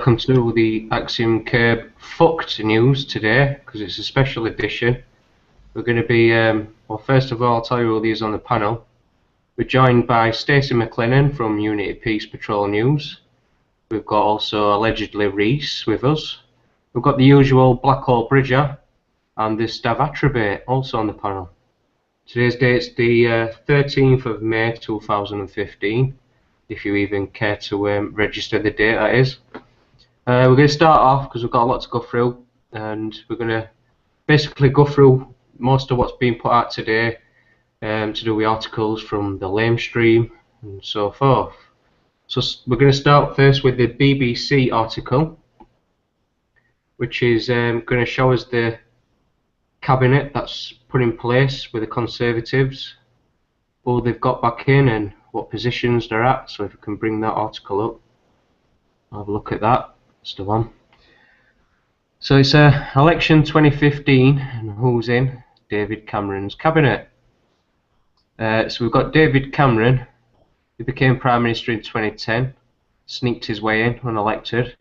welcome to the Axiom Curb Fucked news today, because it's a special edition. We're going to be, well, first of all, I'll tell you all these on the panel. We're joined by Stacey McLennan from Unity Peace Patrol News. We've got also allegedly Reese with us. We've got the usual Black Hole Bridger and the Stavatrabate also on the panel. Today's date's the 13th of May 2015. If you even care to register the date, that is. We're going to start off because we've got a lot to go through, and we're going to basically go through most of what's been put out today to do with articles from the lamestream and so forth. So we're going to start first with the BBC article, which is going to show us the cabinet that's put in place with the Conservatives, who they've got back in and what positions they're at. So if we can bring that article up, I'll have a look at that. That's the one. So it's election 2015, and who's in? David Cameron's cabinet. So we've got David Cameron, who became Prime Minister in 2010, sneaked his way in unelected.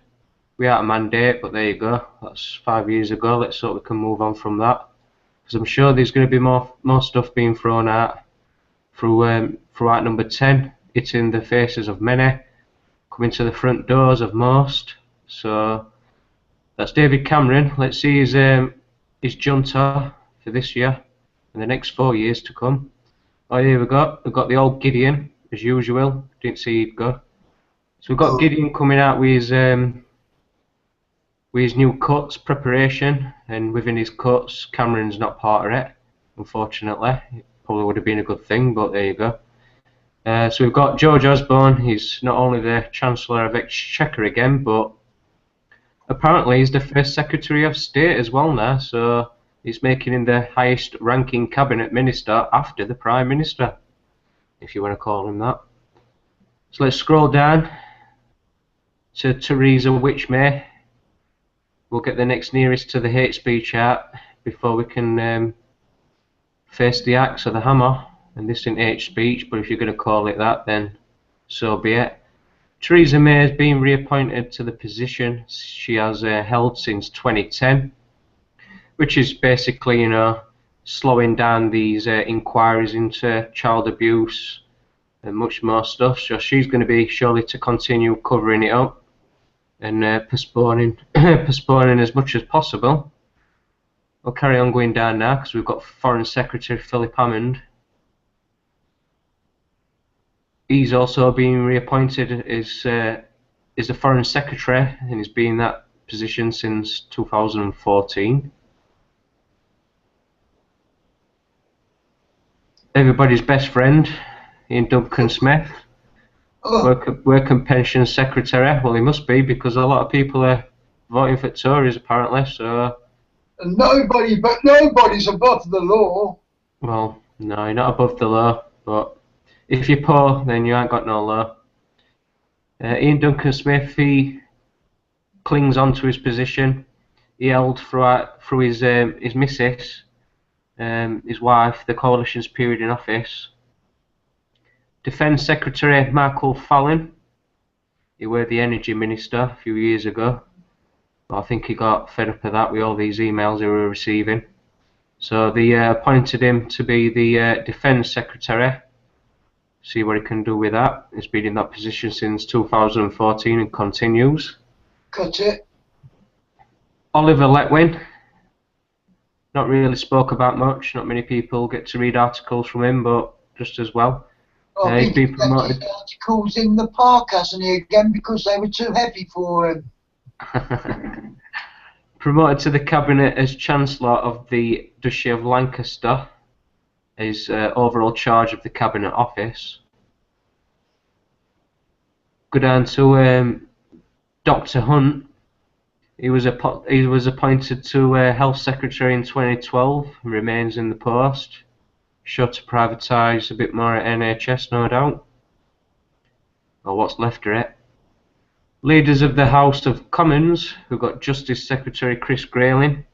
We had a mandate, but there you go. That's 5 years ago. Let's hope we can move on from that, because I'm sure there's going to be more stuff being thrown out throughout number 10, hitting the faces of many, coming to the front doors of most. So that's David Cameron. Let's see his junta for this year and the next 4 years to come. Oh, here we've got the old Gideon as usual. Didn't see he'd go. So we've got Gideon coming out with his new cuts preparation, and within his cuts, Cameron's not part of it, unfortunately. Probably would have been a good thing, but there you go. So we've got George Osborne. He's not only the Chancellor of Exchequer again, but apparently he's the first Secretary of State as well now. So he's making him the highest ranking cabinet minister after the Prime Minister, if you want to call him that. So let's scroll down to Theresa Whitmay. We'll get the next nearest to the hate speech out before we can face the axe or the hammer, and this isn't hate speech, but if you're going to call it that, then so be it. Theresa May has been reappointed to the position she has held since 2010, which is basically, you know, slowing down these inquiries into child abuse and much more stuff. So she's going to be surely to continue covering it up and postponing as much as possible. We'll carry on going down now because we've got Foreign Secretary Philip Hammond. He's also been reappointed as the Foreign Secretary, and he's been in that position since 2014. Everybody's best friend, Ian Duncan Smith, Work and Pension Secretary. Well, he must be, because a lot of people are voting for Tories apparently. So. And nobody's above the law. Well, no, you're not above the law, but if you're poor, then you ain't got no law. Ian Duncan Smith, he clings on to his position. He held through his missus, his wife, the coalition's period in office. Defence Secretary Michael Fallon, he was the Energy Minister a few years ago. I think he got fed up of that with all these emails he were receiving. So they appointed him to be the Defence Secretary. See what he can do with that. He's been in that position since 2014 and continues. Cut it. Oliver Letwin, not really spoke about much. Not many people get to read articles from him, but just as well. He's been promoted. Articles in the park, hasn't he, again, because they were too heavy for him. Promoted to the cabinet as Chancellor of the Duchy of Lancaster, his overall charge of the cabinet office. Go down to Dr. Hunt. He was appointed to Health Secretary in 2012 and remains in the post. Sure to privatise a bit more at NHS, no doubt, or what's left of it. Leaders of the House of Commons, who've got Justice Secretary Chris Grayling.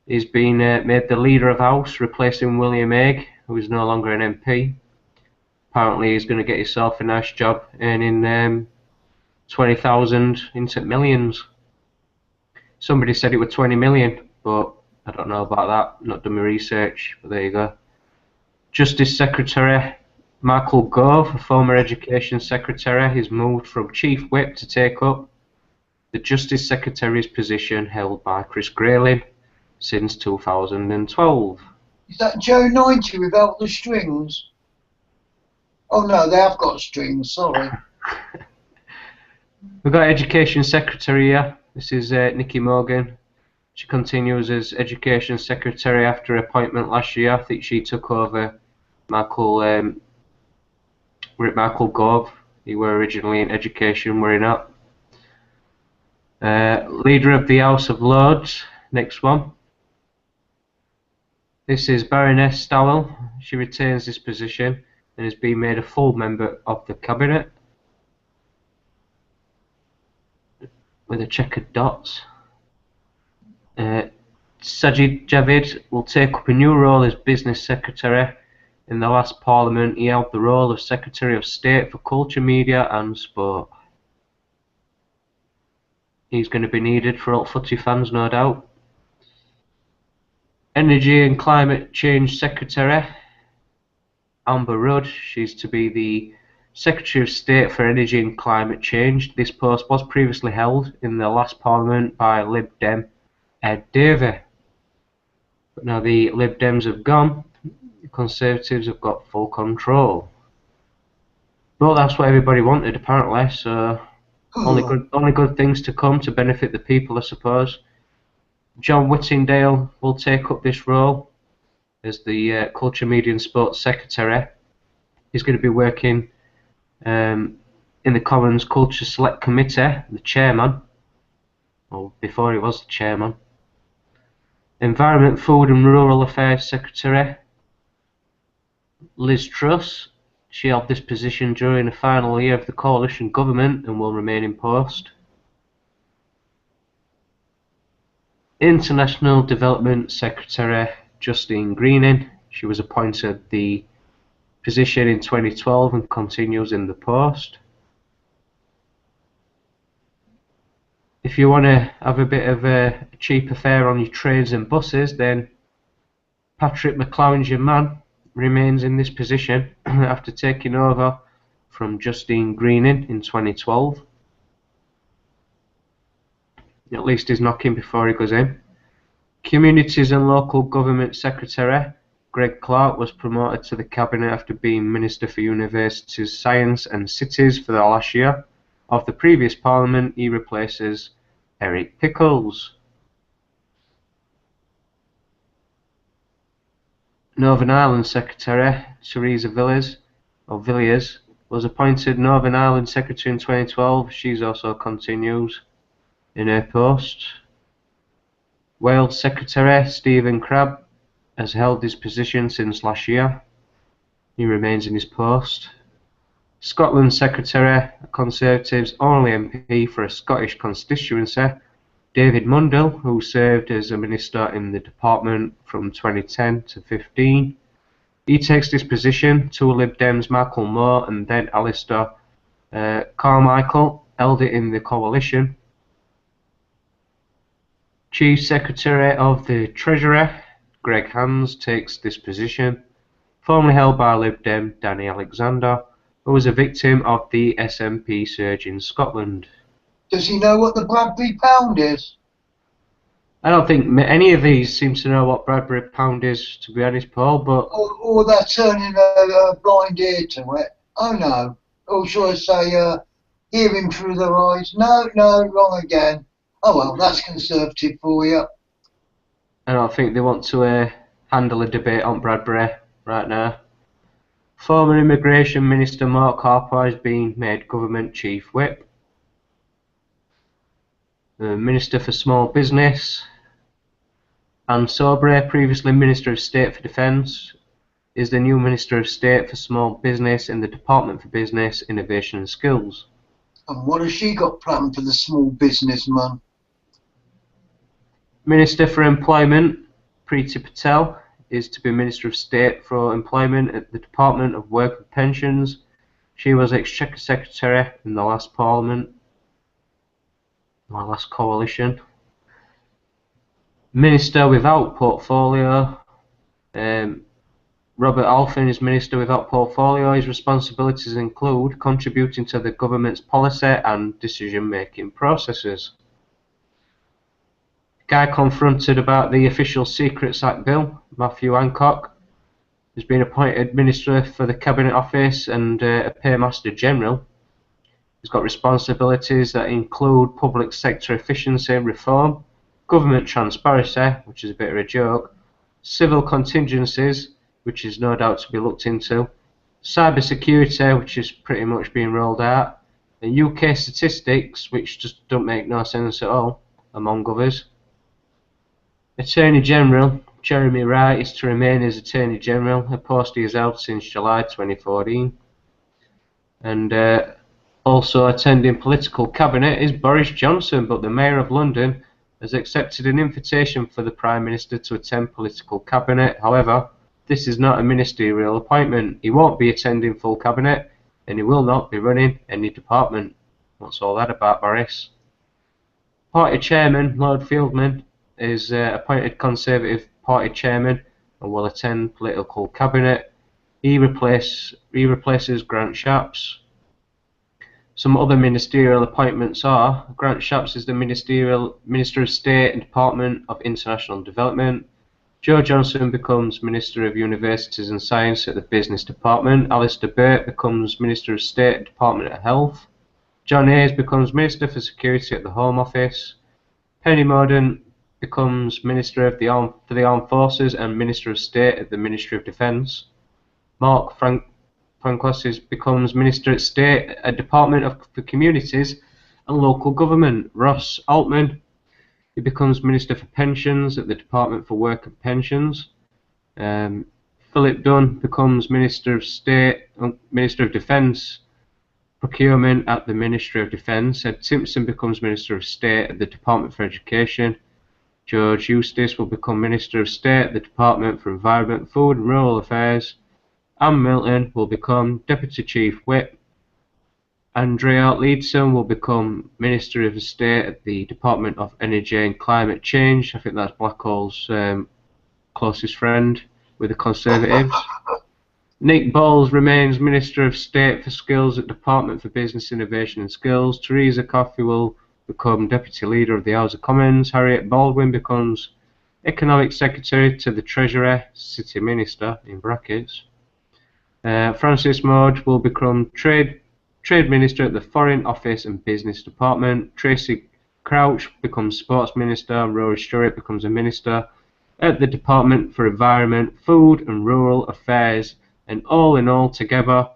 He's been made the Leader of House, replacing William Hague, who is no longer an MP. Apparently he's going to get himself a nice job earning 20,000 into millions. Somebody said it was 20 million, but I don't know about that. Not done my research, but there you go. Justice Secretary Michael Gove, a former Education Secretary, is moved from Chief Whip to take up the Justice Secretary's position held by Chris Grayling since 2012. Is that Joe 90 without the strings? Oh no, they have got strings, sorry. We've got Education Secretary here. This is Nikki Morgan. She continues as Education Secretary after appointment last year. I think she took over Michael Gove. He were originally in Education, were he not? Leader of the House of Lords, next one. This is Baroness Stowell. She retains this position and has been made a full member of the Cabinet. With the checkered dots. Sajid Javid will take up a new role as Business Secretary. In the last Parliament, he held the role of Secretary of State for Culture, Media and Sport. He's going to be needed for all footy fans, no doubt. Energy and Climate Change Secretary Amber Rudd. She's to be the Secretary of State for Energy and Climate Change. This post was previously held in the last Parliament by Lib Dem Ed Davey. But now the Lib Dems have gone, the Conservatives have got full control. Well, that's what everybody wanted apparently, so only good things to come to benefit the people, I suppose. John Whittingdale will take up this role as the Culture, Media and Sports Secretary. He's going to be working in the Commons Culture Select Committee, the chairman, or before he was the chairman. Environment, Food and Rural Affairs Secretary Liz Truss. She held this position during the final year of the coalition government and will remain in post. International Development Secretary Justine Greening. She was appointed the position in 2012 and continues in the post. If you want to have a bit of a cheaper fare on your trains and buses, then Patrick McCloughan, your man, remains in this position after taking over from Justine Greening in 2012. At least he's knocking before he goes in. Communities and Local Government Secretary Greg Clark was promoted to the Cabinet after being Minister for Universities, Science and Cities for the last year of the previous Parliament. He replaces Eric Pickles. Northern Ireland Secretary Theresa Villiers was appointed Northern Ireland Secretary in 2012. She also continues in her post. Wales Secretary Stephen Crabb has held this position since last year. He remains in his post. Scotland Secretary, a Conservatives only MP for a Scottish constituency, David Mundell, who served as a minister in the department from 2010 to 15. He takes this position. Two Lib Dems, Michael Moore and then Alistair Carmichael, held it in the coalition. Chief Secretary of the Treasury, Greg Hands, takes this position, formerly held by Lib Dem Danny Alexander, who was a victim of the SNP surge in Scotland. Does he know what the Bradbury Pound is? I don't think any of these seem to know what Bradbury Pound is, to be honest, Paul, but... Or they're turning a blind ear to it. Oh no. Or shall I say, hearing through their eyes. No, wrong again. Oh well, that's Conservative for you. I don't think they want to handle a debate on Bradbury right now. Former Immigration Minister Mark Harper has been made Government Chief Whip. The Minister for Small Business, Anne Soubry, previously Minister of State for Defence, is the new Minister of State for Small Business in the Department for Business, Innovation and Skills. And what has she got planned for the small businessman? Minister for Employment, Priti Patel, is to be Minister of State for Employment at the Department of Work and Pensions. She was Exchequer Secretary in the last Parliament. my last coalition. Minister without portfolio. Robert Alphen is Minister without portfolio. His responsibilities include contributing to the government's policy and decision-making processes. Guy confronted about the Official Secrets Act bill, Matthew Hancock, has been appointed Minister for the Cabinet Office and a Paymaster General. He's got responsibilities that include public sector efficiency and reform, government transparency, which is a bit of a joke, civil contingencies, which is no doubt to be looked into, cyber security, which is pretty much being rolled out, and UK statistics, which just don't make no sense at all, among others. Attorney General Jeremy Wright is to remain as Attorney General, a post he has held since July 2014. And also attending political cabinet is Boris Johnson, but the Mayor of London has accepted an invitation for the Prime Minister to attend political cabinet. However, this is not a ministerial appointment. He won't be attending full cabinet, and he will not be running any department. What's all that about, Boris? Party Chairman Lord Fieldman is appointed Conservative Party Chairman and will attend political cabinet. He replaces Grant Shapps. Some other ministerial appointments are: Grant Shapps is the Minister of State and Department of International Development. Joe Johnson becomes Minister of Universities and Science at the Business Department. Alistair Burt becomes Minister of State and Department of Health. John Hayes becomes Minister for Security at the Home Office. Penny Mordaunt becomes Minister for the Armed Forces and Minister of State at the Ministry of Defence. Mark Francois becomes Minister of State at Department for Communities and Local Government. Ross Altman, he becomes Minister for Pensions at the Department for Work and Pensions. Philip Dunn becomes Minister of State, Minister of Defence Procurement at the Ministry of Defence. Ed Simpson becomes Minister of State at the Department for Education. George Eustace will become Minister of State at the Department for Environment, Food and Rural Affairs. Anne Milton will become Deputy Chief Whip. Andrea Leadsom will become Minister of State at the Department of Energy and Climate Change. I think that's Blackall's closest friend with the Conservatives. Nick Bowles remains Minister of State for Skills at Department for Business Innovation and Skills. Theresa Coffey will become Deputy Leader of the House of Commons. Harriet Baldwin becomes Economic Secretary to the Treasury, City Minister in brackets. Francis Maude will become Trade Minister at the Foreign Office and Business Department. Tracy Crouch becomes Sports Minister, and Rory Stewart becomes a Minister at the Department for Environment, Food and Rural Affairs, and all in all together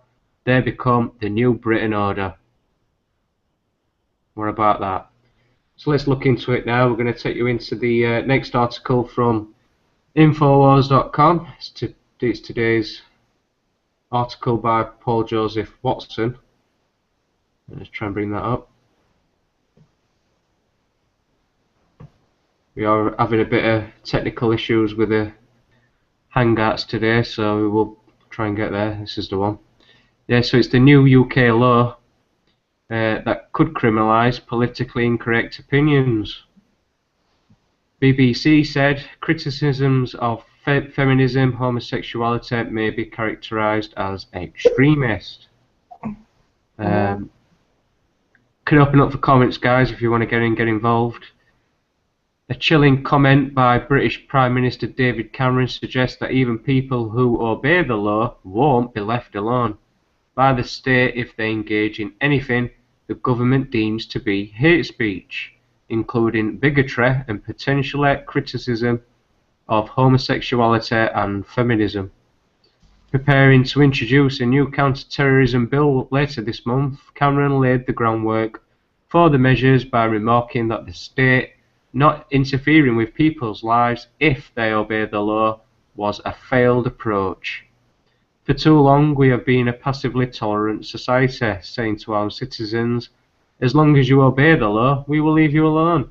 they become the New Britain Order. What about that? So let's look into it now. We're going to take you into the next article from Infowars.com. It's today's article by Paul Joseph Watson. Let's try and bring that up. We are having a bit of technical issues with the Hangouts today, so we will try and get there. This is the one. Yeah, so it's the new UK law that could criminalise politically incorrect opinions. BBC said criticisms of feminism, homosexuality may be characterised as extremist. Can open up for comments, guys, if you want to get involved. A chilling comment by British Prime Minister David Cameron suggests that even people who obey the law won't be left alone by the state if they engage in anything the government deems to be hate speech, including bigotry and potentially criticism of homosexuality and feminism. Preparing to introduce a new counter-terrorism bill later this month, Cameron laid the groundwork for the measures by remarking that the state not interfering with people's lives if they obey the law was a failed approach. For too long we have been a passively tolerant society, saying to our citizens, as long as you obey the law, we will leave you alone.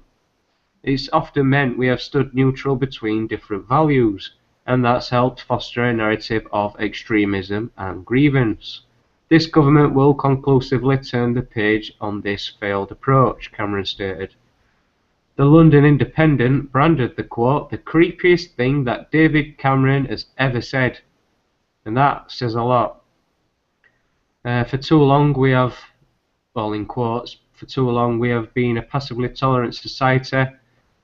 It's often meant we have stood neutral between different values, and that's helped foster a narrative of extremism and grievance. This government will conclusively turn the page on this failed approach, Cameron stated. The London Independent branded the quote the creepiest thing that David Cameron has ever said. And that says a lot. For too long we have, well in quotes, for too long we have been a passively tolerant society,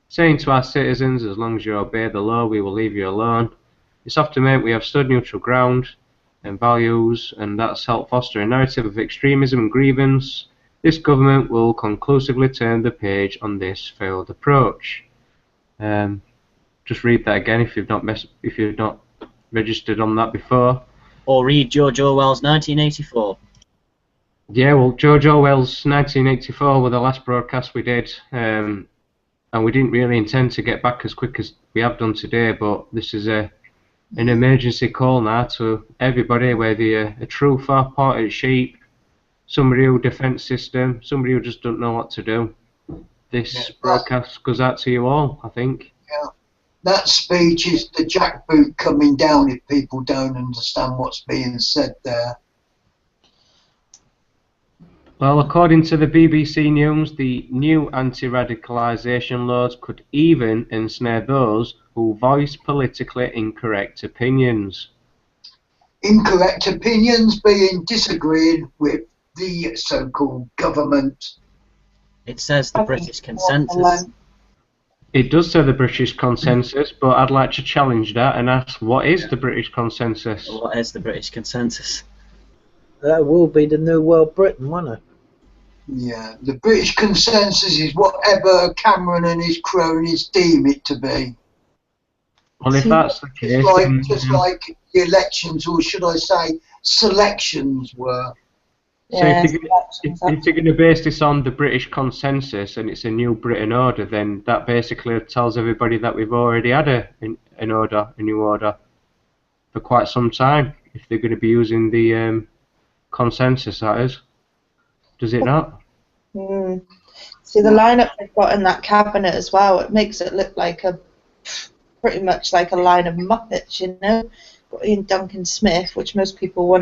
saying to our citizens, as long as you obey the law, we will leave you alone. It's often meant we have stood neutral ground and values, and that's helped foster a narrative of extremism and grievance. This government will conclusively turn the page on this failed approach. Just read that again if you've not registered on that before. Or read George Orwell's 1984. Yeah, well, George Orwell's 1984 was the last broadcast we did, and we didn't really intend to get back as quick as we have done today, but this is an emergency call now to everybody, whether you're a truther, potted sheep, somebody who defends system, somebody who just don't know what to do. This broadcast goes out to you all, I think. Yeah. That speech is the jackboot coming down if people don't understand what's being said there. Well, according to the BBC News, the new anti-radicalisation laws could even ensnare those who voice politically incorrect opinions. Incorrect opinions being disagreeing with the so-called government. It says the British consensus. It does say the British consensus, but I'd like to challenge that and ask, what is the British consensus? What is the British consensus? That will be the new world Britain, won't it? Yeah, the British consensus is whatever Cameron and his cronies deem it to be. Well, if that's the case, just like the elections, or should I say, selections were. So if you're going to base this on the British consensus and it's a new Britain order, then that basically tells everybody that we've already had a new order for quite some time. If they're going to be using the consensus, that is. Does it not? See, the lineup they've got in that cabinet as well, it makes it look like pretty much like a line of Muppets, you know. Got Ian Duncan Smith, which most people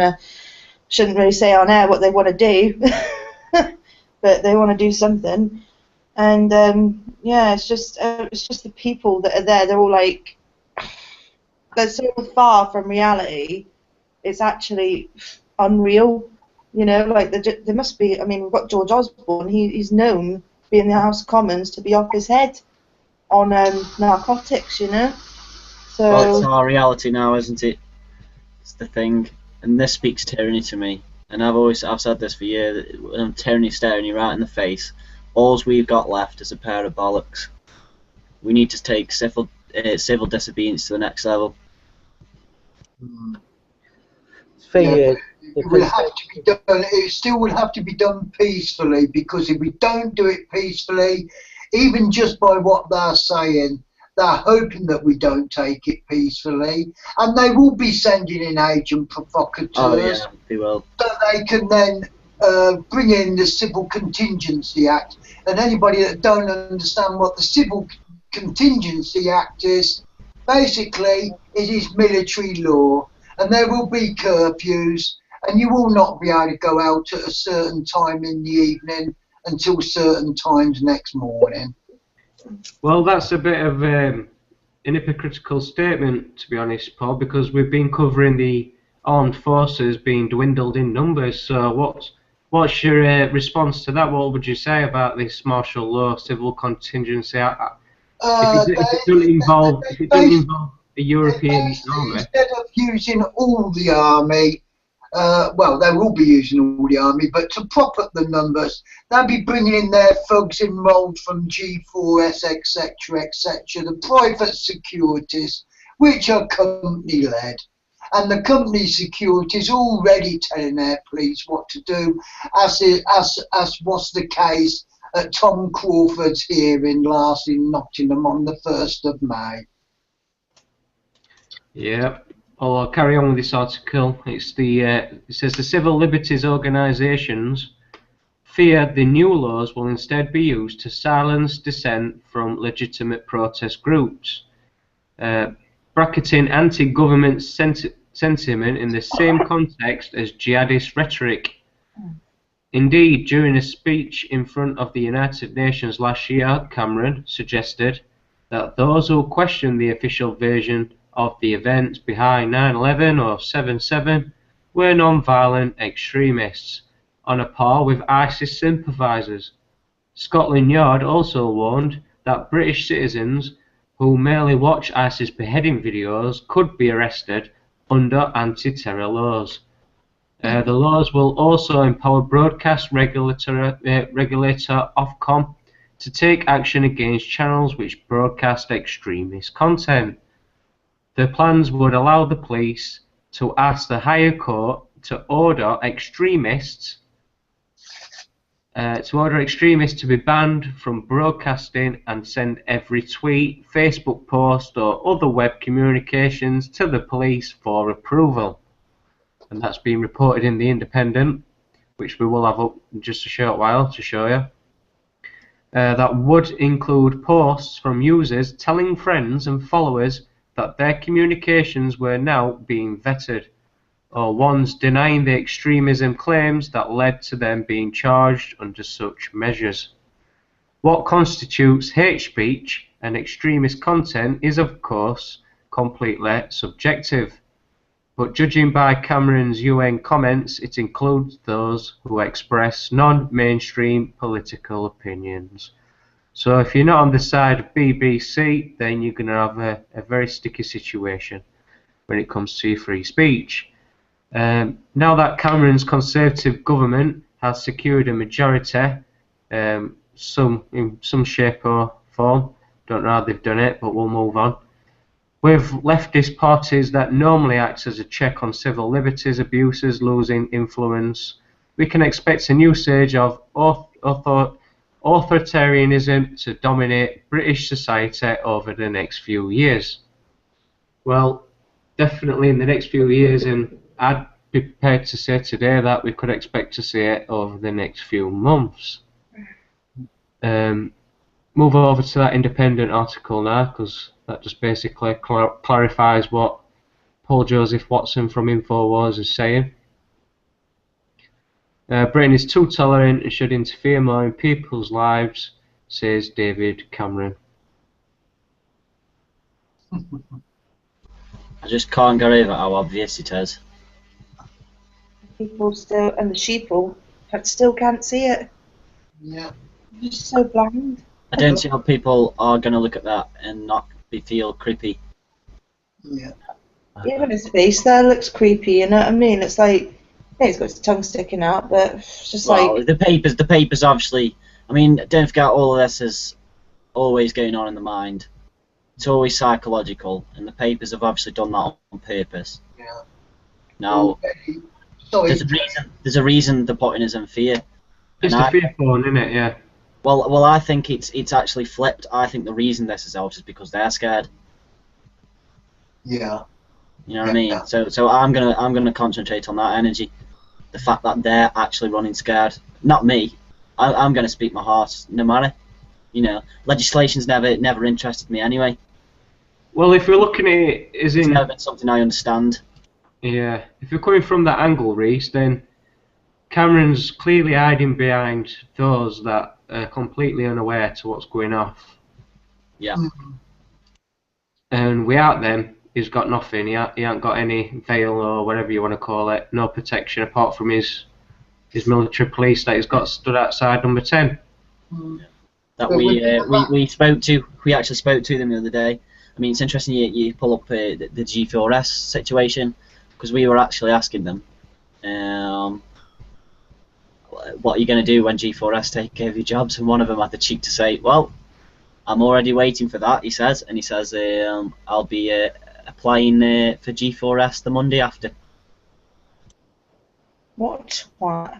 shouldn't really say on air what they want to do, but they want to do something. And yeah, it's just the people that are there. They're all like, they're so far from reality. It's actually unreal, you know. Like there must be. I mean, we've got George Osborne. He's known, being in the House of Commons, to be off his head on narcotics, you know. So well, it's our reality now, isn't it? It's the thing. And this speaks tyranny to me. And I've said this for years. When tyranny staring you right in the face, all we've got left is a pair of bollocks. We need to take civil disobedience to the next level. It will have to be done. It still will have to be done peacefully, because if we don't do it peacefully, even just by what they're saying, they're hoping that we don't take it peacefully, and they will be sending in agent provocateurs. Oh yeah, they will. So they can then bring in the Civil Contingency Act, and anybody that don't understand what the Civil Contingency Act is, basically it is military law, and there will be curfews, and you will not be able to go out at a certain time in the evening until certain times next morning. Well, that's a bit of an hypocritical statement, to be honest, Paul, because we've been covering the armed forces being dwindled in numbers. So what's your response to that? What would you say about this martial law, civil contingency? If it doesn't involve a European army, instead of using all the army, well, they will be using all the army, but to prop up the numbers, they'll be bringing in their thugs enrolled from G4S, etc., etc., the private securities, which are company-led. And the company securities are already telling their police what to do, as was the case at Tom Crawford's hearing last in Nottingham on the 1st of May. Yeah. Well, I'll carry on with this article. It says the civil liberties organisations fear the new laws will instead be used to silence dissent from legitimate protest groups, bracketing anti-government sentiment in the same context as jihadist rhetoric. Well, that's a bit of a Indeed, during a speech in front of the United Nations last year, Cameron suggested that those who question the official version of the events behind 9/11 or 7/7 were non-violent extremists, on a par with ISIS sympathisers. Scotland Yard also warned that British citizens who merely watch ISIS beheading videos could be arrested under anti-terror laws. The laws will also empower broadcast regulator Ofcom to take action against channels which broadcast extremist content. The plans would allow the police to ask the higher court to order extremists to be banned from broadcasting and send every tweet, Facebook post or other web communications to the police for approval. And that's been reported in The Independent, which we will have up in just a short while to show you. That would include posts from users telling friends and followers that their communications were now being vetted, or ones denying the extremism claims that led to them being charged under such measures. What constitutes hate speech and extremist content is, of course, completely subjective. But judging by Cameron's UN comments, it includes those who express non-mainstream political opinions. So if you're not on the side of BBC, then you're going to have a very sticky situation when it comes to free speech. Now that Cameron's Conservative government has secured a majority, in some shape or form, don't know how they've done it, but we'll move on. With leftist parties that normally act as a check on civil liberties abuses losing influence, we can expect a new surge of authoritarianism to dominate British society over the next few years. Well, definitely in the next few years, and I'd be prepared to say today that we could expect to see it over the next few months. Move over to that Independent article now, because that just basically clarifies what Paul Joseph Watson from InfoWars is saying. Britain is too tolerant and should interfere more in people's lives, says David Cameron. I just can't get over how obvious it is. People still, and the sheeple, still can't see it. Yeah. They're just so blind. I don't see how people are going to look at that and not feel creepy. Yeah. Even his face there looks creepy, you know what I mean? It's like, yeah, he's got his tongue sticking out, but it's just like... The papers obviously, I mean, don't forget all of this is always going on in the mind. It's always psychological, and the papers have obviously done that on purpose. Yeah. Now, Sorry. there's a reason they're putting us in fear. It's a fear phone, isn't it? Yeah. Well, I think it's actually flipped. I think the reason this is out is because they're scared. Yeah. You know what I mean? So I'm gonna concentrate on that energy, the fact that they're actually running scared. Not me. I'm gonna speak my heart, no matter. You know, legislation's never interested me anyway. Well, if we're looking at it as in... It's never been something I understand. Yeah. If you're coming from that angle, Reese, then Cameron's clearly hiding behind those that are completely unaware to what's going off. Yeah. And without them, he's got nothing. He ain't got any veil or whatever you want to call it. No protection apart from his military police that he's got stood outside number 10. That we spoke to. We actually spoke to them the other day. I mean, it's interesting you pull up the G4S situation, because we were actually asking them, what are you going to do when G4S take over your jobs? And one of them had the cheek to say, well, I'm already waiting for that, he says. And he says, I'll be applying for G4S the Monday after. What? Well,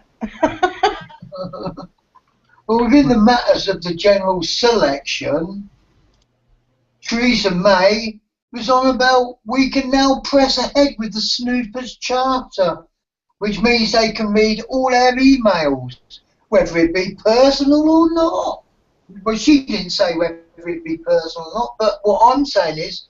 within the matters of the general selection, Theresa May was on about we can now press ahead with the Snoopers Charter, which means they can read all our emails, whether it be personal or not. Well, she didn't say whether it be personal or not, but what I'm saying is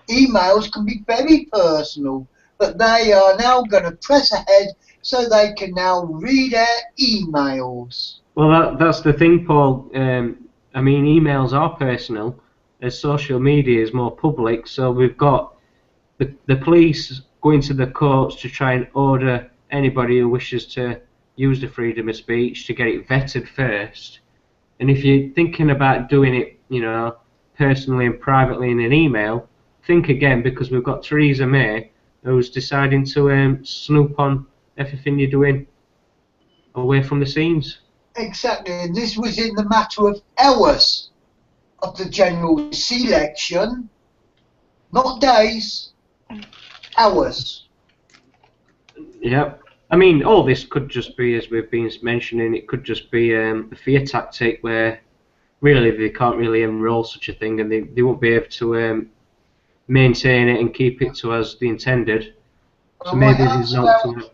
emails can be very personal, but they are now going to press ahead so they can now read their emails. Well, that's the thing, Paul. I mean, emails are personal, as social media is more public. So we've got the police going to the courts to try and order anybody who wishes to use the freedom of speech to get it vetted first. And if you're thinking about doing it, you know, personally and privately in an email, think again, because we've got Theresa May who's deciding to snoop on everything you're doing away from the scenes. Exactly, and this was in the matter of hours of the general election, not days, hours. Yeah. I mean, all this could just be, as we've been mentioning, it could just be a fear tactic where really they can't really enroll such a thing, and they won't be able to maintain it and keep it to as they intended. So maybe there's not.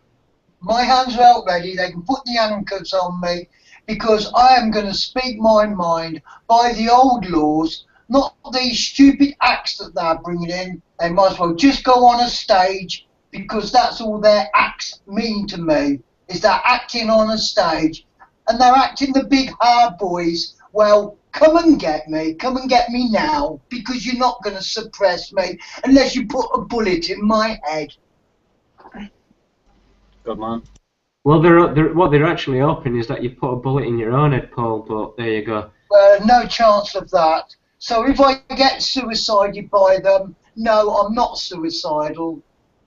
My hands are out ready. They can put the handcuffs on me because I am going to speak my mind by the old laws, not these stupid acts that they're bringing in. They might as well just go on a stage because that's all their acts mean to me, is they're acting on a stage. And they're acting the big hard boys. Well, come and get me now, because you're not going to suppress me unless you put a bullet in my head. Good man. Well, what they're actually hoping is that you put a bullet in your own head, Paul, but there you go. No chance of that. So if I get suicided by them, no, I'm not suicidal.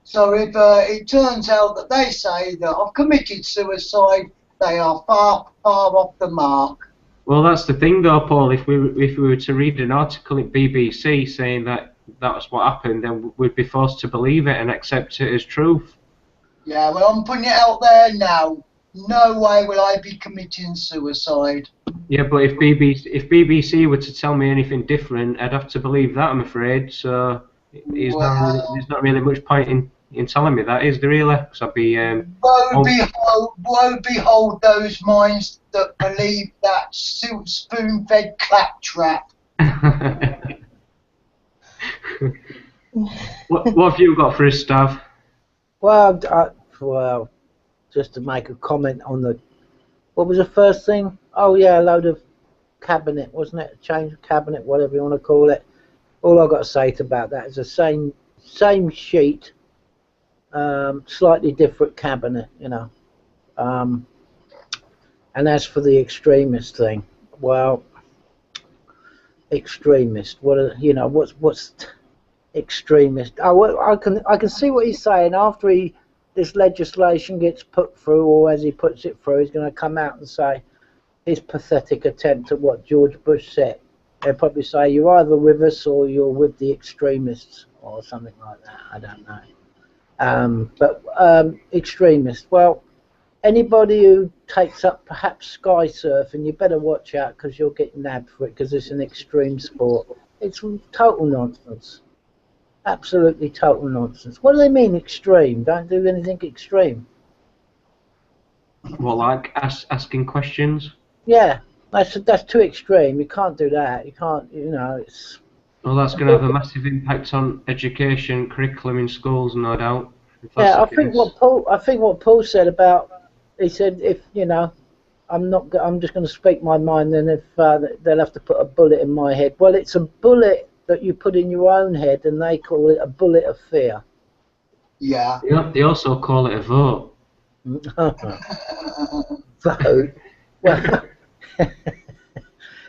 So if it turns out that they say that I've committed suicide, they are far, far off the mark. Well, that's the thing, though, Paul. If we were to read an article at BBC saying that was what happened, then we'd be forced to believe it and accept it as truth. Yeah, well, I'm putting it out there now. No way will I be committing suicide. Yeah, but if BBC were to tell me anything different, I'd have to believe that, I'm afraid. So there's not really much point in telling me that, is there really? Because I'd be... woe behold those minds that believe that spoon-fed claptrap. What have you got for us, Stav? Well, just to make a comment on what was the first thing? Oh yeah, a load of cabinet, wasn't it? A change of cabinet, whatever you want to call it. All I've got to say about that is the same sheet, slightly different cabinet, you know. And as for the extremist thing, well, extremist. What's extremist? Oh, well, I can see what he's saying. After this legislation gets put through, or as he puts it through, he's going to come out and say his pathetic attempt at what George Bush said. They'll probably say you're either with us or you're with the extremists or something like that. I don't know. But extremist. Well, anybody who takes up perhaps sky surfing, you better watch out because you'll get nabbed for it because it's an extreme sport. It's total nonsense. Absolutely total nonsense. What do they mean extreme? Don't do anything extreme. Well, like asking questions? Yeah, that's too extreme. You can't do that. You can't, it's... Well, that's going to have a massive impact on education, curriculum in schools, no doubt. Yeah, I think what Paul said about, he said if, I'm just going to speak my mind, then if they'll have to put a bullet in my head. Well, it's a bullet that you put in your own head, and they call it a bullet of fear. Yeah. They also call it a vote. Vote? Well,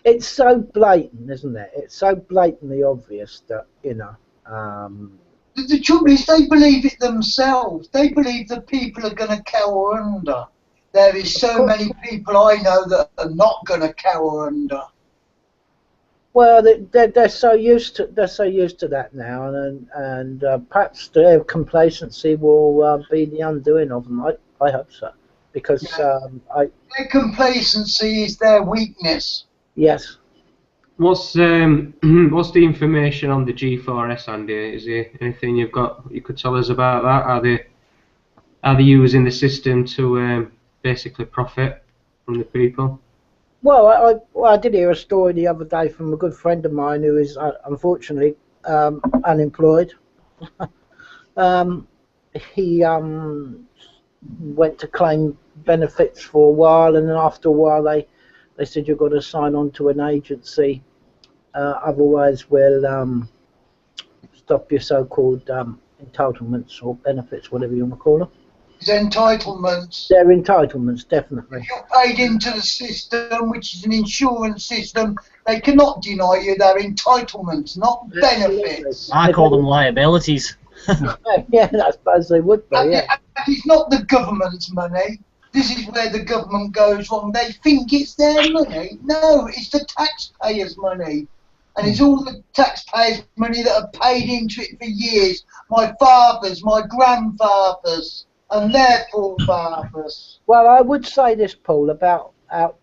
it's so blatant, isn't it? It's so blatantly obvious that, The trouble is they believe it themselves. They believe that people are going to cower under. There is so many people I know that are not going to cower under. Well, they're so used to that now, and perhaps their complacency will be the undoing of them. I hope so, because their complacency is their weakness. Yes. What's the information on the G4S, Andy? Is there anything you could tell us about that? Are they using the system to basically profit from the people? Well, I did hear a story the other day from a good friend of mine who is unfortunately unemployed. He went to claim benefits for a while, and then after a while they said you've got to sign on to an agency, otherwise we'll stop your so-called entitlements or benefits, whatever you want to call them. His entitlements. They're entitlements, definitely. If you're paid into the system, which is an insurance system, they cannot deny you their entitlements, not benefits. I call them liabilities. Yeah, I suppose they would be, And yeah. it's not the government's money. This is where the government goes wrong. They think it's their money. No, it's the taxpayers' money. And it's all the taxpayers' money that are paid into it for years. My fathers, my grandfathers, and their forefathers. Well, I would say this, Paul, about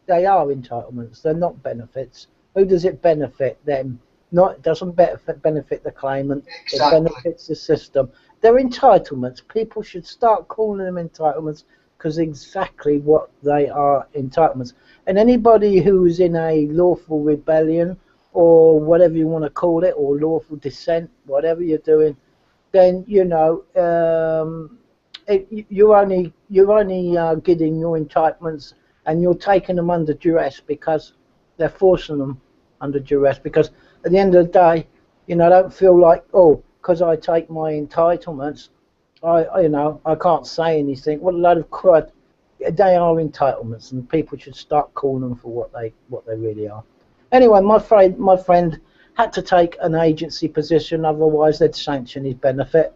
they are entitlements. They're not benefits. Who does it benefit? Them. It doesn't benefit the claimant. Exactly. It benefits the system. They're entitlements. People should start calling them entitlements because exactly what they are, entitlements. And anybody who's in a lawful rebellion or whatever you want to call it, or lawful dissent, whatever you're doing, then you know you're only getting your entitlements, and you're taking them under duress because they're forcing them under duress. Because at the end of the day, you know, don't feel like, oh, because I take my entitlements, I can't say anything. What a load of crud. They are entitlements, and people should start calling them for what they really are. Anyway, my friend had to take an agency position, otherwise they'd sanction his benefit.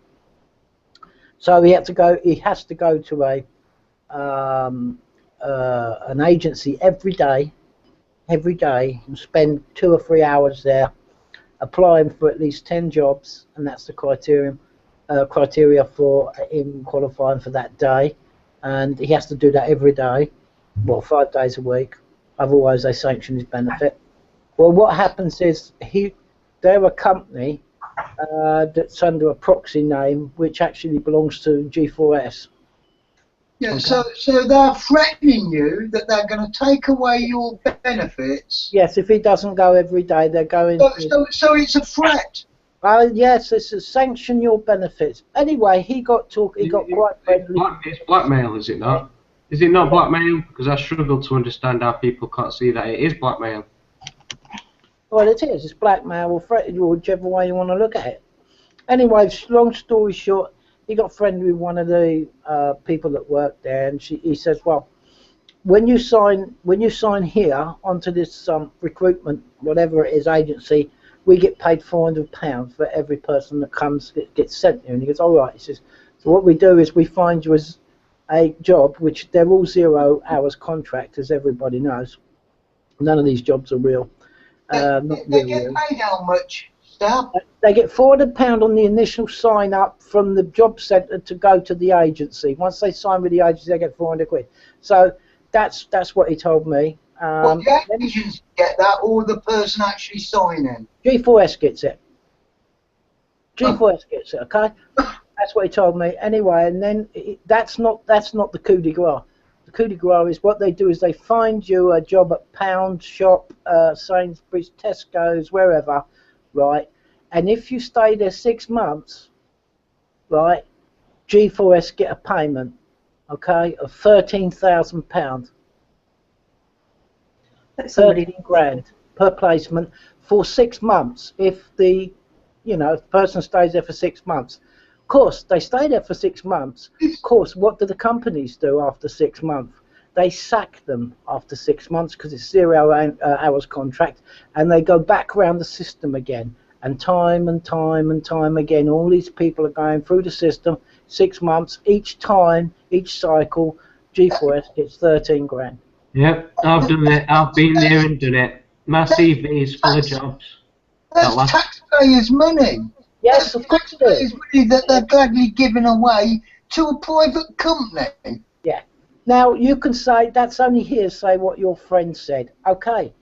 So he has to go to an agency every day, and spend 2 or 3 hours there, applying for at least 10 jobs, and that's the criteria for him qualifying for that day. And he has to do that every day, well, 5 days a week, otherwise they sanction his benefit. Well, what happens is they're a company that's under a proxy name which actually belongs to G4S. Yeah, okay. So they're threatening you that they're going to take away your benefits. Yes, if he doesn't go every day, they're going. So it's a threat. Yes, it's a sanction your benefits. Anyway, he got quite friendly. It's blackmail, is it not? Is it not blackmail? Because I struggle to understand how people can't see that it is blackmail. Well, it is. It's blackmail or threat, whichever way you want to look at it. Anyway, long story short, he got friendly with one of the people that worked there, and he says, "Well, when you sign here onto this recruitment, whatever it is, agency, we get paid £400 for every person that gets sent here." And he goes, "All right." He says, "So what we do is we find you as a job, which they're all 0 hours contract, as everybody knows. None of these jobs are real." They get paid how much, Stab? They get £400 on the initial sign up from the job centre to go to the agency. Once they sign with the agency, they get 400 quid. So that's what he told me. Well, the agents get that, or the person actually signing? G4S gets it. G4S gets it. Okay, that's what he told me. Anyway, and then that's not the coup de grace. The coup de grace is what they do is they find you a job at Pound Shop, Sainsbury's, Tesco's, wherever, right? And if you stay there 6 months, right, G4S get a payment, okay, of £13,000. 13 grand per placement for 6 months. If the person stays there for 6 months. Of course, they stay there for 6 months. Of course, what do the companies do after 6 months? They sack them after 6 months because it's 0 hours contract, and they go back around the system again. And time again, all these people are going through the system. 6 months each time, each cycle. G4S gets 13 grand. Yep, I've done it. I've been there and done it. My CV is full of jobs. That's taxpayers' money. Yes, of course it is. Money that they're gladly giving away to a private company. Yeah. Now, you can say, that's only hearsay what your friend said. Okay,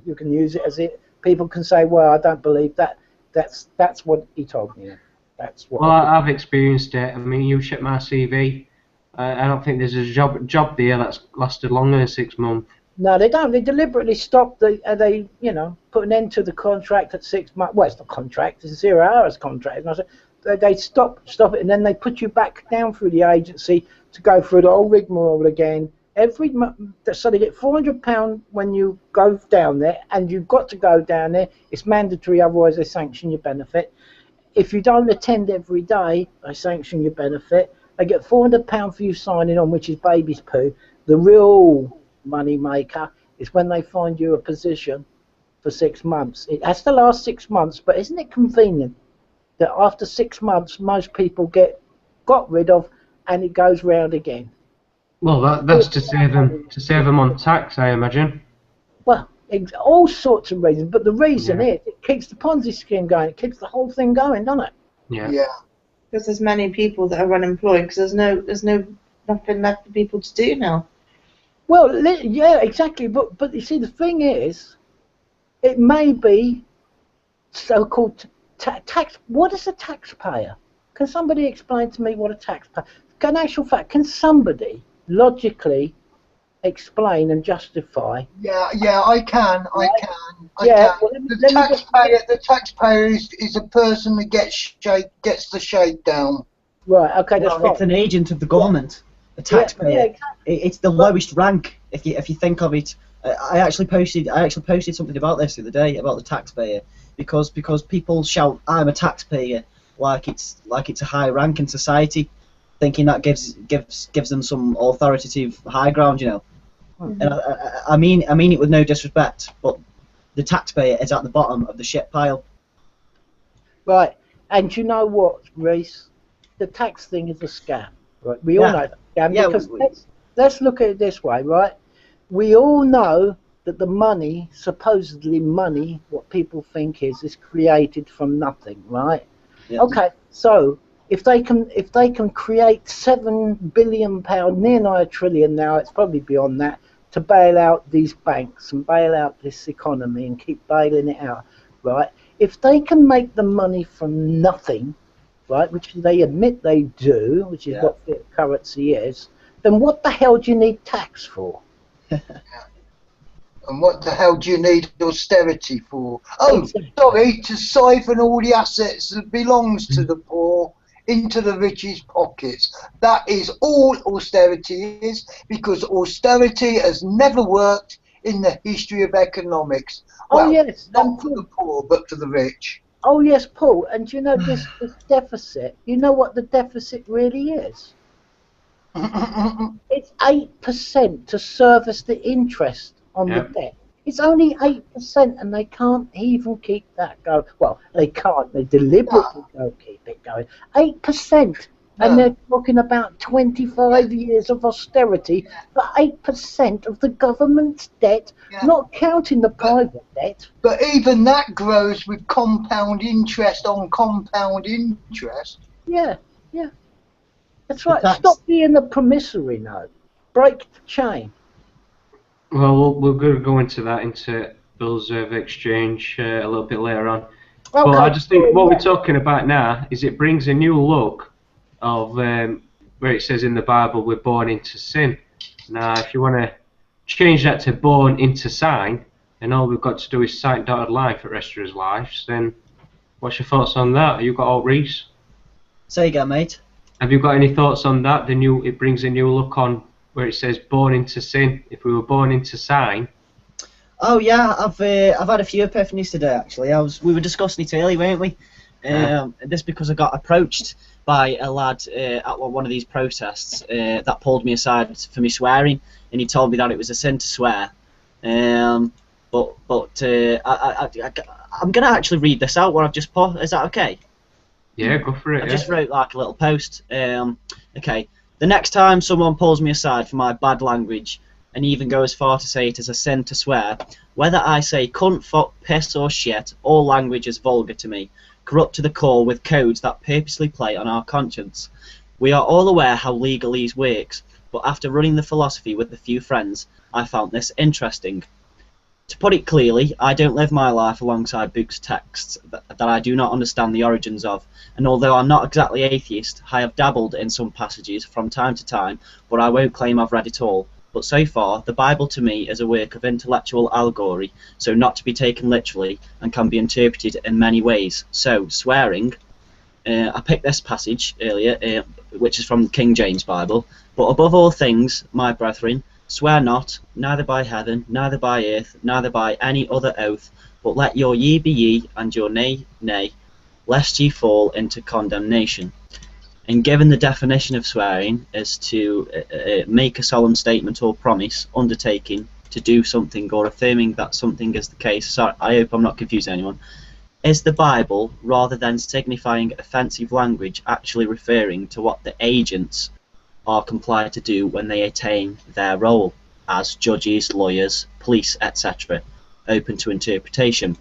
you can use it as it. People can say, well, I don't believe that. That's what he told me. That's what. Well, I've experienced it. I mean, you check my CV. I don't think there's a job there that's lasted longer than 6 months. No, they don't. They deliberately stop put an end to the contract at 6 months. Well, it's not contract. It's a 0 hours contract. And I said, they stop it, and then they put you back down through the agency to go through the whole rigmarole again. So they get £400 when you go down there, and you've got to go down there. It's mandatory, otherwise they sanction your benefit. If you don't attend every day, they sanction your benefit. They get £400 for you signing on, which is baby's poo. The real money maker is when they find you a position for 6 months. It has to last 6 months, but isn't it convenient that after 6 months most people got rid of, and it goes round again? Well, that's to save them on tax, I imagine. Well, all sorts of reasons, but the reason is it keeps the Ponzi scheme going. It keeps the whole thing going, doesn't it? Yeah. Yeah. Because there's many people that are unemployed because there's nothing left for people to do now. Well, yeah, exactly. But you see, the thing is, it may be so-called tax. What is a taxpayer? Can somebody explain to me what a taxpayer? In actual fact, can somebody logically explain and justify? Yeah, I can. I Yeah, can. well, The taxpayer is a person that gets the shakedown. Right. Okay, that's fine. It's an agent of the government, a taxpayer. Yeah, It's the lowest rank if you think of it. I actually posted something about this the other day about the taxpayer because people shout I'm a taxpayer like it's a high rank in society, thinking that gives them some authoritative high ground, you know. Mm-hmm. And I mean it with no disrespect, but the taxpayer is at the bottom of the shit pile. Right. And you know what, Reese? The tax thing is a scam. Right. We all know it's a scam because let's look at it this way, right? We all know that the money, supposedly money, what people think is created from nothing, right? Yeah. Okay, so if they can create £7 billion, near $1 trillion now, it's probably beyond that, to bail out these banks and bail out this economy and keep bailing it out, right? If they can make the money from nothing, right, which they admit they do, which is what fiat currency is, then what the hell do you need tax for? And what the hell do you need austerity for? Oh, sorry, to siphon all the assets that belongs to the poor into the rich's pockets. That is all austerity is, because austerity has never worked in the history of economics. Well, yes, not for the poor, but for the rich. Oh yes, Paul. And you know this deficit. You know what the deficit really is? It's 8% to service the interest on the debt. It's only 8%, and they can't even keep that going. Well, they can't. They deliberately don't keep it going. 8%, and they're talking about 25 years of austerity for 8% of the government's debt, not counting the private debt. But even that grows with compound interest on compound interest. Yeah. That's right. Stop being a promissory note. Break the chain. Well, we're going to go into bills of exchange a little bit later on. Okay. But I just think what we're talking about now is it brings a new look of where it says in the Bible we're born into sin. Now, if you want to change that to born into sign, and all we've got to do is sign dotted line for the rest of his lives, then what's your thoughts on that? Have you got all Reese? Say again, mate. Have you got any thoughts on that? It brings a new look on where it says born into sin. If we were born into sign. Oh yeah, I've had a few epiphanies today actually. We were discussing it earlier, weren't we? This because I got approached by a lad at one of these protests that pulled me aside for me swearing, and he told me that it was a sin to swear. I'm gonna actually read this out what I've just put. Is that okay? Yeah, go for it. I just wrote like a little post. Okay. The next time someone pulls me aside for my bad language, and even go as far to say it is a sin to swear, whether I say cunt, fuck, piss or shit, all language is vulgar to me, corrupt to the core with codes that purposely play on our conscience. We are all aware how legalese works, but after running the philosophy with a few friends, I found this interesting. To put it clearly, I don't live my life alongside books texts that I do not understand the origins of, and although I'm not exactly atheist, I have dabbled in some passages from time to time, but I won't claim I've read it all. But so far, the Bible to me is a work of intellectual allegory, so not to be taken literally, and can be interpreted in many ways. So, swearing, I picked this passage earlier, which is from the King James Bible. But above all things, my brethren, swear not, neither by heaven, neither by earth, neither by any other oath, but let your yea be yea, and your nay, nay, lest ye fall into condemnation. And given the definition of swearing is to make a solemn statement or promise, undertaking to do something or affirming that something is the case. Sorry, I hope I'm not confusing anyone. Is the Bible, rather than signifying offensive language, actually referring to what the agents are compelled to do when they attain their role as judges, lawyers, police, etc., open to interpretation?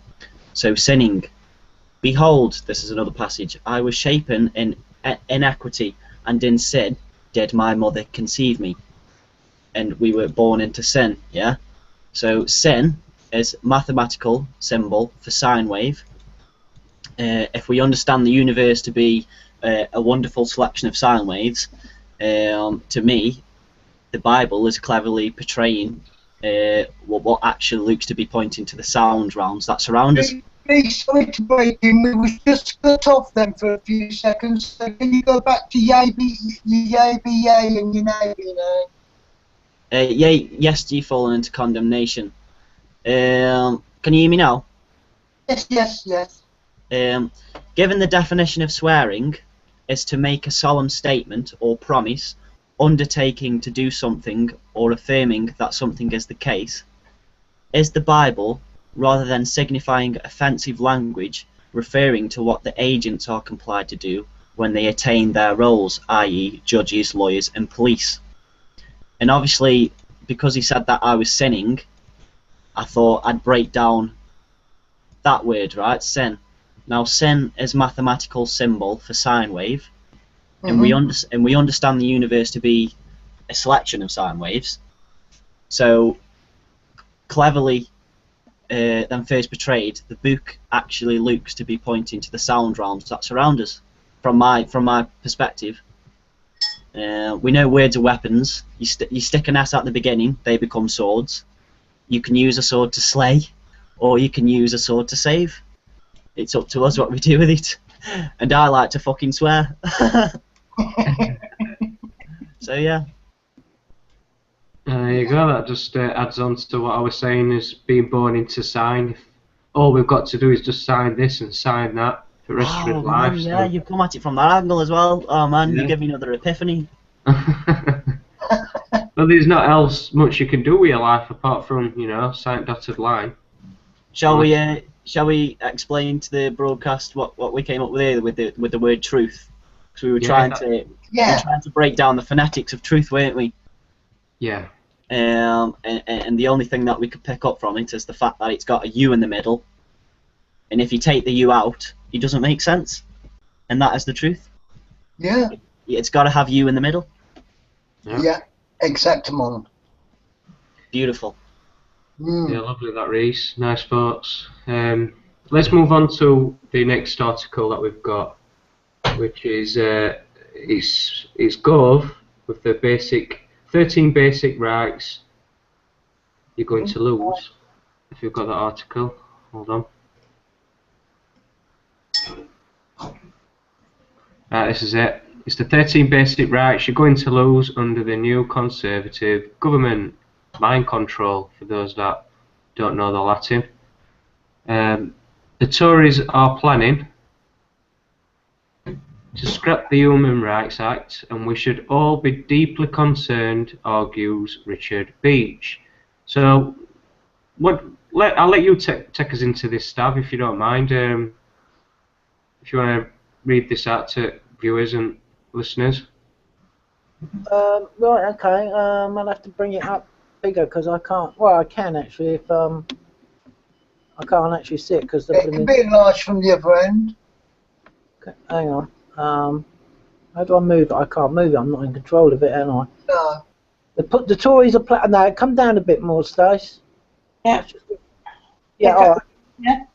So sinning. Behold, this is another passage, I was shapen in inequity, and in sin did my mother conceive me. And we were born into sin, yeah? So sin is mathematical symbol for sine wave. If we understand the universe to be a wonderful selection of sine waves, to me, the Bible is cleverly portraying what actually looks to be pointing to the sound rounds that surround us. Sorry to break in, we was just cut off then for a few seconds, so can you go back to yay be yay and your nay be nay? Yea, yes, ye fallen into condemnation. Can you hear me now? Yes. Given the definition of swearing is to make a solemn statement or promise, undertaking to do something or affirming that something is the case, is the Bible, rather than signifying offensive language, referring to what the agents are compelled to do when they attain their roles, i.e. judges, lawyers and police? And obviously, because he said that I was sinning, I thought I'd break down that word, right? Sin. Now, sin is mathematical symbol for sine wave, and we understand the universe to be a selection of sine waves. So, cleverly, than first portrayed, the book actually looks to be pointing to the sound realms that surround us. From my perspective, we know words are weapons. You stick an S at the beginning, they become swords. You can use a sword to slay, or you can use a sword to save. It's up to us what we do with it. And I like to fucking swear. So yeah. There you go, that just adds on to what I was saying, is being born into sign. All we've got to do is just sign this and sign that for the rest of his life. Man, yeah, you've come at it from that angle as well. Oh man, you give me another epiphany. But there's not else much you can do with your life apart from, you know, sign dotted line. Shall we explain to the broadcast what we came up with here with the word truth? Because we were trying to break down the phonetics of truth, weren't we? Yeah. And the only thing that we could pick up from it is the fact that it's got a U in the middle, and if you take the U out, it doesn't make sense, and that is the truth. Yeah. It's got to have U in the middle. Yeah. Exactamon. Beautiful. Yeah, lovely that, Reese. Nice thoughts. Let's move on to the next article that we've got, which is it's Gove with the 13 basic rights you're going to lose. If you've got that article, hold on. Right, this is it. It's the 13 basic rights you're going to lose under the new Conservative government. Mind control, for those that don't know the Latin. The Tories are planning to scrap the Human Rights Act, and we should all be deeply concerned, argues Richard Beach. So, I'll let you take us into this, Stav, if you don't mind. If you want to read this out to viewers and listeners. Right, okay. I'll have to bring it up bigger because I can't. Well, I can actually if I can't actually see it because it can be enlarged from the other end. Okay, hang on. How do I move it? I can't move it. I'm not in control of it, am I? No. The Tories are planning. No, come down a bit more, Stace. Yeah. Yeah. All right. Yeah.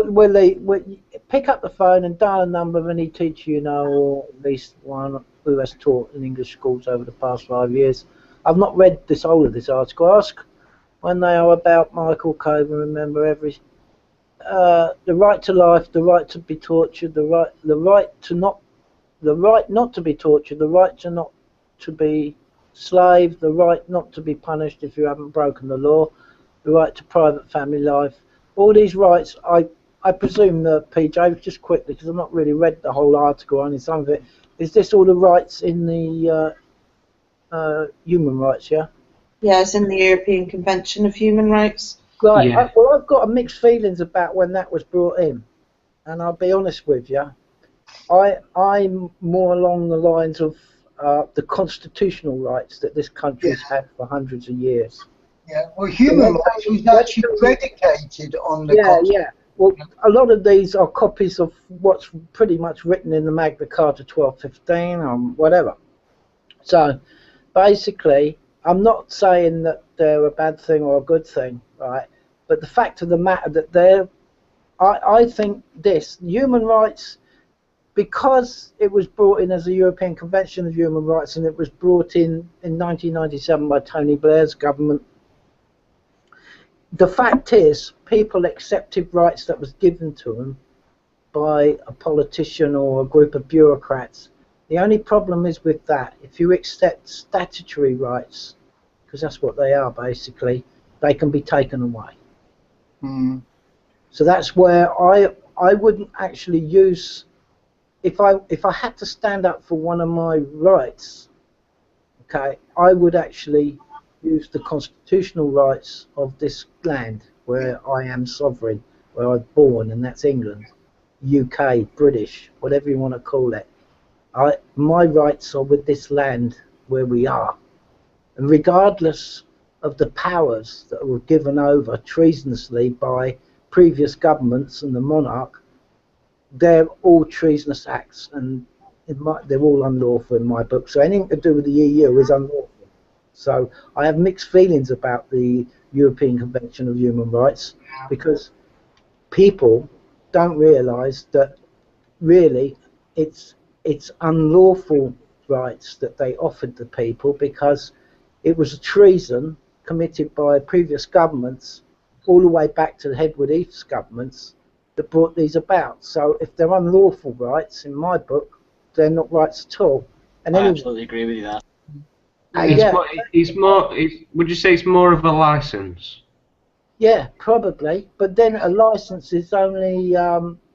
We'll pick up the phone and dial a number of any teacher you know, or at least one who has taught in English schools over the past 5 years. I've not read this whole of this article. Ask when they are about Michael Cove and remember every the right to life, the right to be tortured, the right not to be tortured, the right to not to be slave, the right not to be punished if you haven't broken the law, the right to private family life. All these rights, I presume that PJ, just quickly, because I've not really read the whole article, only some of it, is this all the rights in the human rights, yeah? Yeah, it's in the European Convention of Human Rights. Right, Yeah. well, I've got mixed feelings about when that was brought in, and I'll be honest with you. I'm more along the lines of the constitutional rights that this country's had for hundreds of years. Yeah, well, human rights was actually predicated on the Yeah. Well, a lot of these are copies of what's pretty much written in the Magna Carta 1215 or whatever. So, basically, I'm not saying that they're a bad thing or a good thing, right? But the fact of the matter that I think this human rights, because it was brought in as a European Convention of Human Rights, and it was brought in 1997 by Tony Blair's government. The fact is, people accepted rights that was given to them by a politician or a group of bureaucrats. The only problem is with that, if you accept statutory rights, because that's what they are basically, they can be taken away. Mm. So that's where I wouldn't actually use, if I had to stand up for one of my rights, okay, I would actually use the constitutional rights of this land where I am sovereign, where I was born, and that's England, UK, British, whatever you want to call it. My rights are with this land where we are, and regardless of the powers that were given over treasonously by previous governments and the monarch, they're all treasonous acts, and they're all unlawful in my book. So anything to do with the EU is unlawful. So I have mixed feelings about the European Convention of Human Rights, because people don't realise that really it's unlawful rights that they offered the people, because it was a treason committed by previous governments all the way back to the Edward Heath's governments that brought these about. So if they're unlawful rights, in my book, they're not rights at all. And I anyway, absolutely agree with you there. Would you say it's more of a license? Yeah, probably. But then a license is only,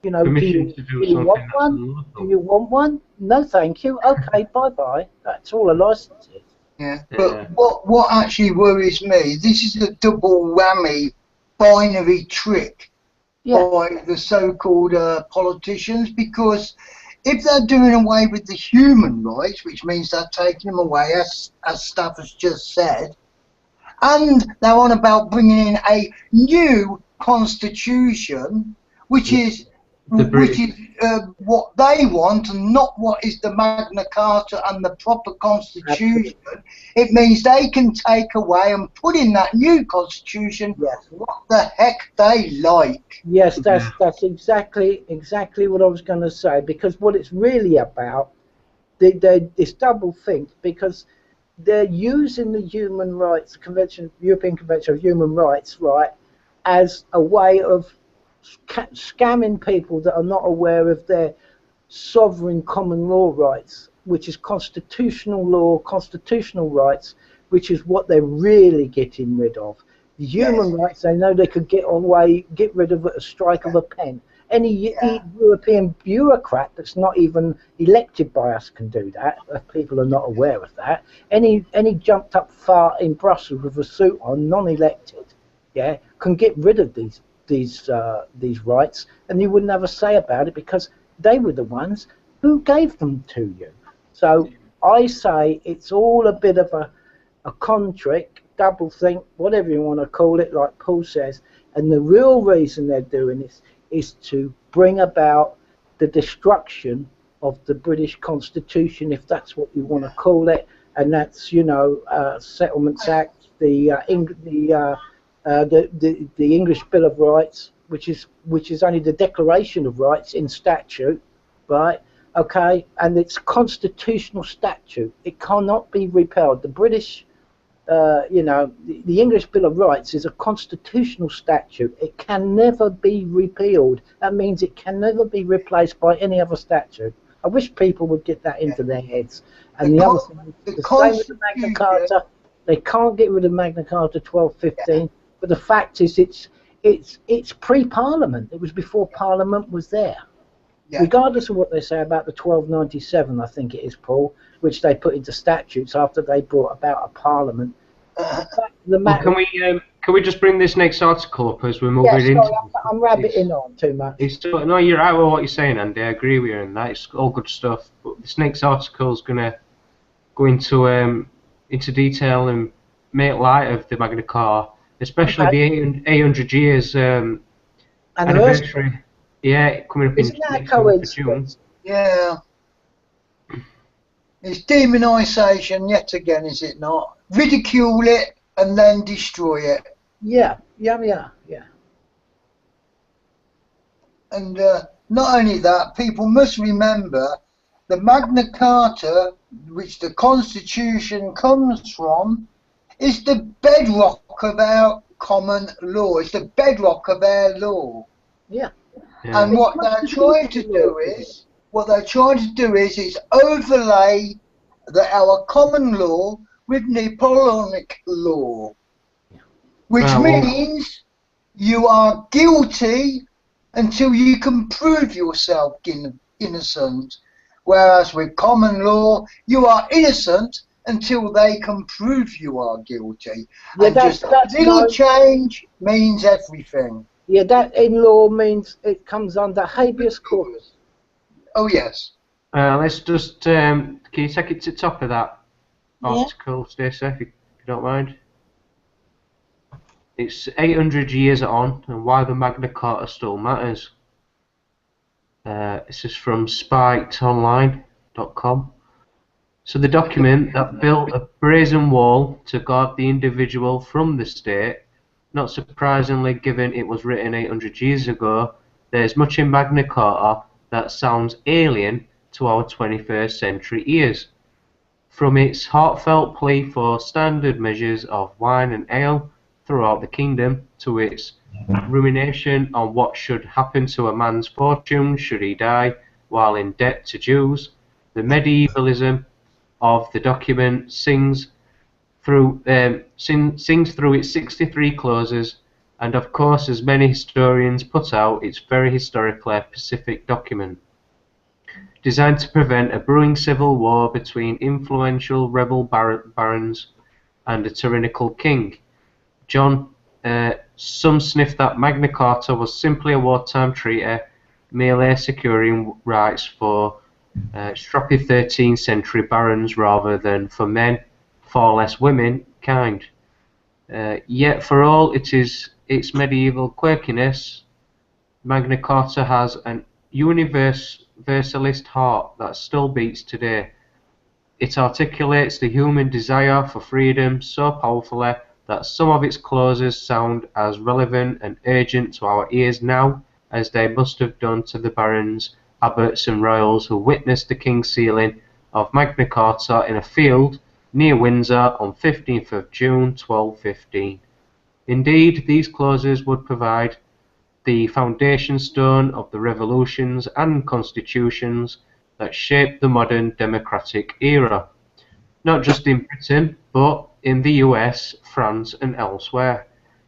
Permission to do something want that's one? unlawful. Do you want one? No, thank you. Okay, bye-bye. That's all a license is. Yeah, but what actually worries me, this is a double whammy binary trick by the so-called politicians, because if they're doing away with the human rights, which means they're taking them away, as Staff has just said, and they're on about bringing in a new constitution, which is what they want and not what is the Magna Carta and the proper constitution. It means they can take away and put in that new constitution what the heck they like. Yes, that's exactly what I was going to say, because what it's really about, this double think, because they're using the human rights European Convention of Human Rights, right, as a way of scamming people that are not aware of their sovereign common law rights, which is constitutional law, constitutional rights, which is what they're really getting rid of. The human rights, they know they could get rid of at a strike of a pen. Any European bureaucrat that's not even elected by us can do that, if people are not aware of that. Any jumped up fart in Brussels with a suit on, non-elected, can get rid of these rights, and you wouldn't have a say about it, because they were the ones who gave them to you. So I say it's all a bit of a con trick, double think, whatever you want to call it, like Paul says, and the real reason they're doing this is to bring about the destruction of the British Constitution, if that's what you want to call it, and that's, Settlements Act, the English Bill of Rights, which is only the Declaration of Rights in statute, right? Okay, and it's constitutional statute. It cannot be repealed. The British you know, the English Bill of Rights is a constitutional statute. It can never be repealed. That means it can never be replaced by any other statute. I wish people would get that into their heads. And the other thing, the same with the Magna Carta, they can't get rid of Magna Carta 1215. But the fact is, it's pre-Parliament. It was before Parliament was there. Yeah. Regardless of what they say about the 1297, I think it is, Paul, which they put into statutes after they brought about a Parliament. Well, can we just bring this next article up as we're moving into? I'm rabbiting on too much. No, you're right with what you're saying, Andy. I agree with you, and that it's all good stuff. But this next article is going to go into detail and make light of the Magna Carta, especially the 800 years anniversary. Yeah, coming up Isn't that a coincidence? Yeah. It's demonisation yet again, is it not? Ridicule it and then destroy it. Yeah. And not only that, people must remember the Magna Carta, which the Constitution comes from, is the bedrock of our common law. It's the bedrock of our law. Yeah. And what they're trying to do is overlay our common law with Napoleonic law, which means you are guilty until you can prove yourself innocent, whereas with common law you are innocent until they can prove you are guilty. Yeah, and just a little change means everything. Yeah, that in law means it comes under habeas corpus. Oh, yes. Let's just, can you take it to the top of that article, Stacey, if you don't mind? It's 800 years on, and why the Magna Carta still matters. This is from spikedonline.com. So the document that built a brazen wall to guard the individual from the state. Not surprisingly, given it was written 800 years ago, there's much in Magna Carta that sounds alien to our 21st century ears. From its heartfelt plea for standard measures of wine and ale throughout the kingdom, to its rumination on what should happen to a man's fortune should he die while in debt to Jews, the medievalism of the document sings through its 63 clauses, and of course, as many historians put out, it's very historically pacific document, designed to prevent a brewing civil war between influential rebel barons and a tyrannical king. Some sniff that Magna Carta was simply a wartime treaty, merely securing rights for strappy 13th century barons rather than for men, far less women, kind. Yet for all its medieval quirkiness, Magna Carta has an universalist heart that still beats today. It articulates the human desire for freedom so powerfully that some of its clauses sound as relevant and urgent to our ears now as they must have done to the barons, abbots and royals who witnessed the king's sealing of Magna Carta in a field near Windsor on 15th of June 1215. Indeed, these clauses would provide the foundation stone of the revolutions and constitutions that shaped the modern democratic era, not just in Britain, but in the US, France and elsewhere,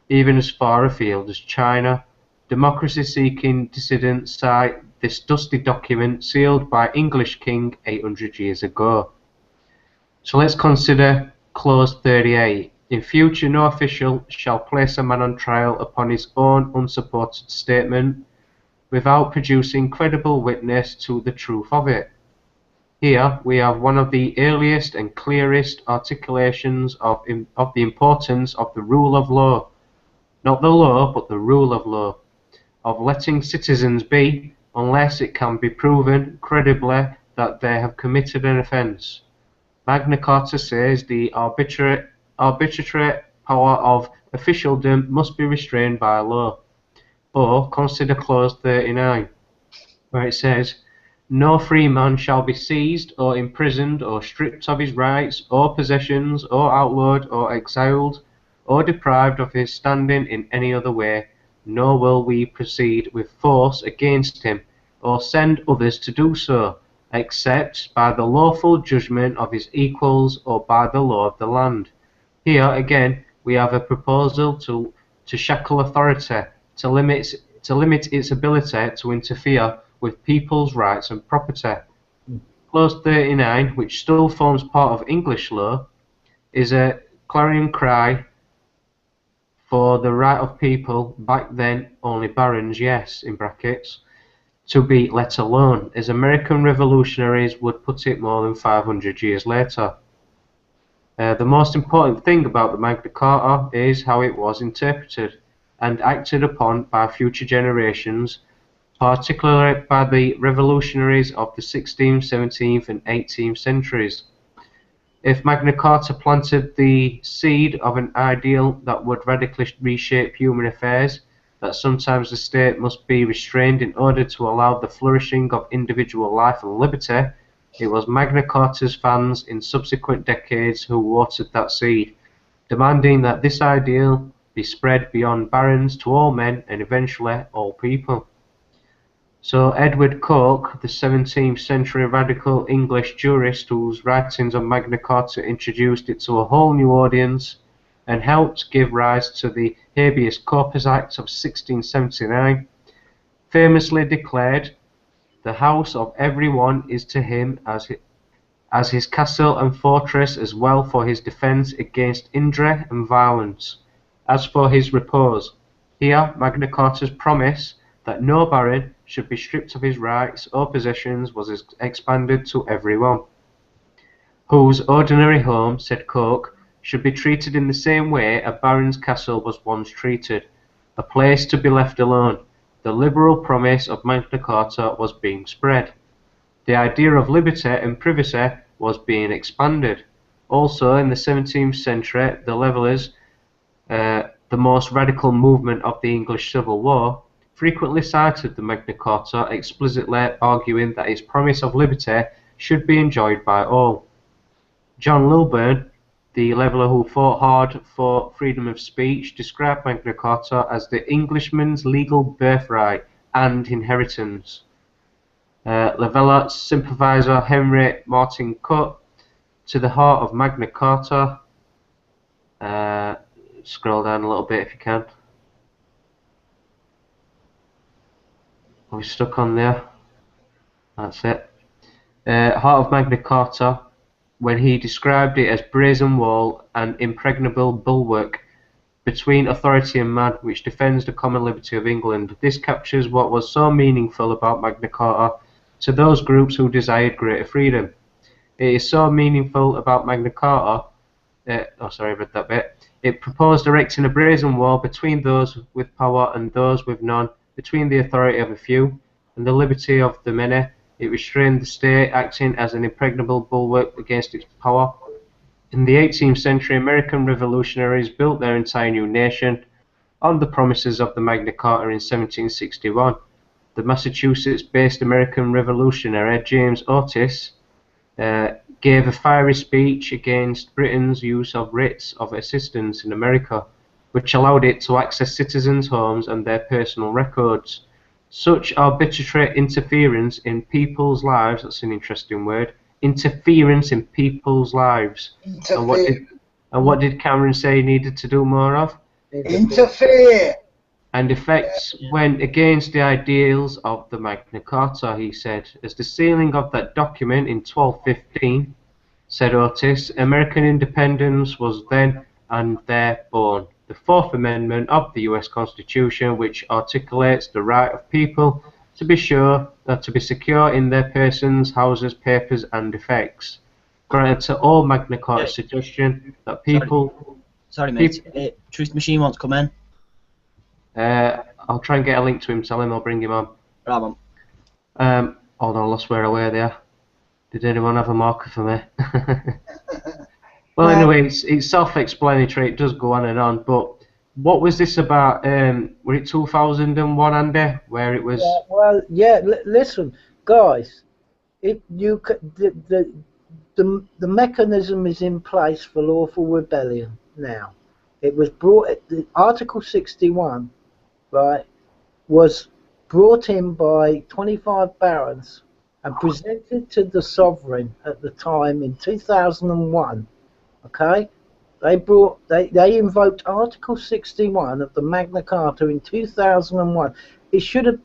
even as far afield as China. Democracy-seeking dissidents cite this dusty document sealed by English king 800 years ago. So let's consider Clause 38. In future, no official shall place a man on trial upon his own unsupported statement without producing credible witness to the truth of it. Here we have one of the earliest and clearest articulations of the importance of the rule of law. Not the law, but the rule of law. Of letting citizens be, unless it can be proven credibly that they have committed an offence. Magna Carta says the arbitrary power of officialdom must be restrained by law. Or consider Clause 39, where it says, No free man shall be seized or imprisoned or stripped of his rights or possessions or outlawed or exiled or deprived of his standing in any other way, nor will we proceed with force against him or send others to do so, except by the lawful judgment of his equals or by the law of the land. Here again we have a proposal to shackle authority, to limit its ability to interfere with people's rights and property. Clause 39, which still forms part of English law, is a clarion cry for the right of people, back then only barons, yes, in brackets, to be let alone, as American revolutionaries would put it more than 500 years later. The most important thing about the Magna Carta is how it was interpreted and acted upon by future generations, particularly by the revolutionaries of the 16th, 17th and 18th centuries. If Magna Carta planted the seed of an ideal that would radically reshape human affairs, that sometimes the state must be restrained in order to allow the flourishing of individual life and liberty, it was Magna Carta's fans in subsequent decades who watered that seed, demanding that this ideal be spread beyond barons to all men and eventually all people. So Edward Coke, the 17th century radical English jurist whose writings on Magna Carta introduced it to a whole new audience and helped give rise to the Habeas Corpus Act of 1679, famously declared, "The house of every one is to him as his castle and fortress, as well for his defence against injury and violence, as for his repose." Here Magna Carta's promise that no baron should be stripped of his rights or possessions was expanded to everyone, whose ordinary home, said Coke, should be treated in the same way a baron's castle was once treated, a place to be left alone. The liberal promise of Magna Carta was being spread. The idea of liberty and privacy was being expanded. Also in the 17th century, the Levellers, the most radical movement of the English Civil War, frequently cited the Magna Carta, explicitly arguing that its promise of liberty should be enjoyed by all. John Lilburne, the Leveller who fought hard for freedom of speech, described Magna Carta as the Englishman's legal birthright and inheritance. Leveller sympathiser Henry Martin Cutt, to the heart of Magna Carta. Scroll down a little bit if you can. Are we stuck on there? That's it. Heart of Magna Carta, when he described it as brazen wall and impregnable bulwark between authority and man, which defends the common liberty of England. This captures what was so meaningful about Magna Carta to those groups who desired greater freedom. It is so meaningful about Magna Carta. I read that bit. It proposed erecting a brazen wall between those with power and those with none, between the authority of a few and the liberty of the many. It restrained the state, acting as an impregnable bulwark against its power. In the 18th century, American revolutionaries built their entire new nation on the promises of the Magna Carta in 1761. The Massachusetts-based American revolutionary James Otis gave a fiery speech against Britain's use of writs of assistance in America, which allowed it to access citizens' homes and their personal records. Such arbitrary interference in people's lives, that's an interesting word, interference in people's lives. And what did Cameron say he needed to do more of? Interfere! And effects went against the ideals of the Magna Carta, he said. As the sealing of that document in 1215, said Otis, American independence was then and there born. The Fourth Amendment of the US Constitution, which articulates the right of people to be secure in their persons, houses, papers and effects, granted to all Magna Carta suggestion that people... Sorry mate, Truth Machine wants to come in. I'll try and get a link to him, tell him I'll bring him on. Right on. Hold on, I lost where I were there. Did anyone have a marker for me? Well, anyway, it's self-explanatory. It does go on and on. But what was this about? Was it 2001, Andy, where it was? Listen, guys. The mechanism is in place for lawful rebellion now. It was brought. Article 61, right, was brought in by 25 barons and presented to the sovereign at the time in 2001. Okay, they invoked Article 61 of the Magna Carta in 2001. It should have.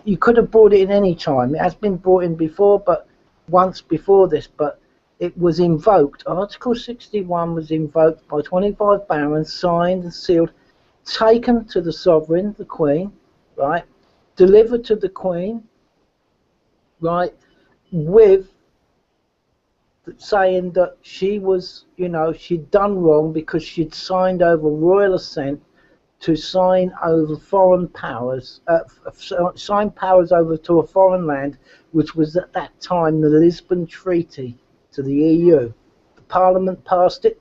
You could have brought it in any time. It has been brought in before, but once before this, but it was invoked. Article 61 was invoked by 25 barons, signed and sealed, taken to the sovereign, the Queen, right, delivered to the Queen, right, with saying that she was, she'd done wrong because she'd signed over royal assent to sign over foreign powers, sign powers over to a foreign land, which was at that time the Lisbon Treaty to the EU. The Parliament passed it,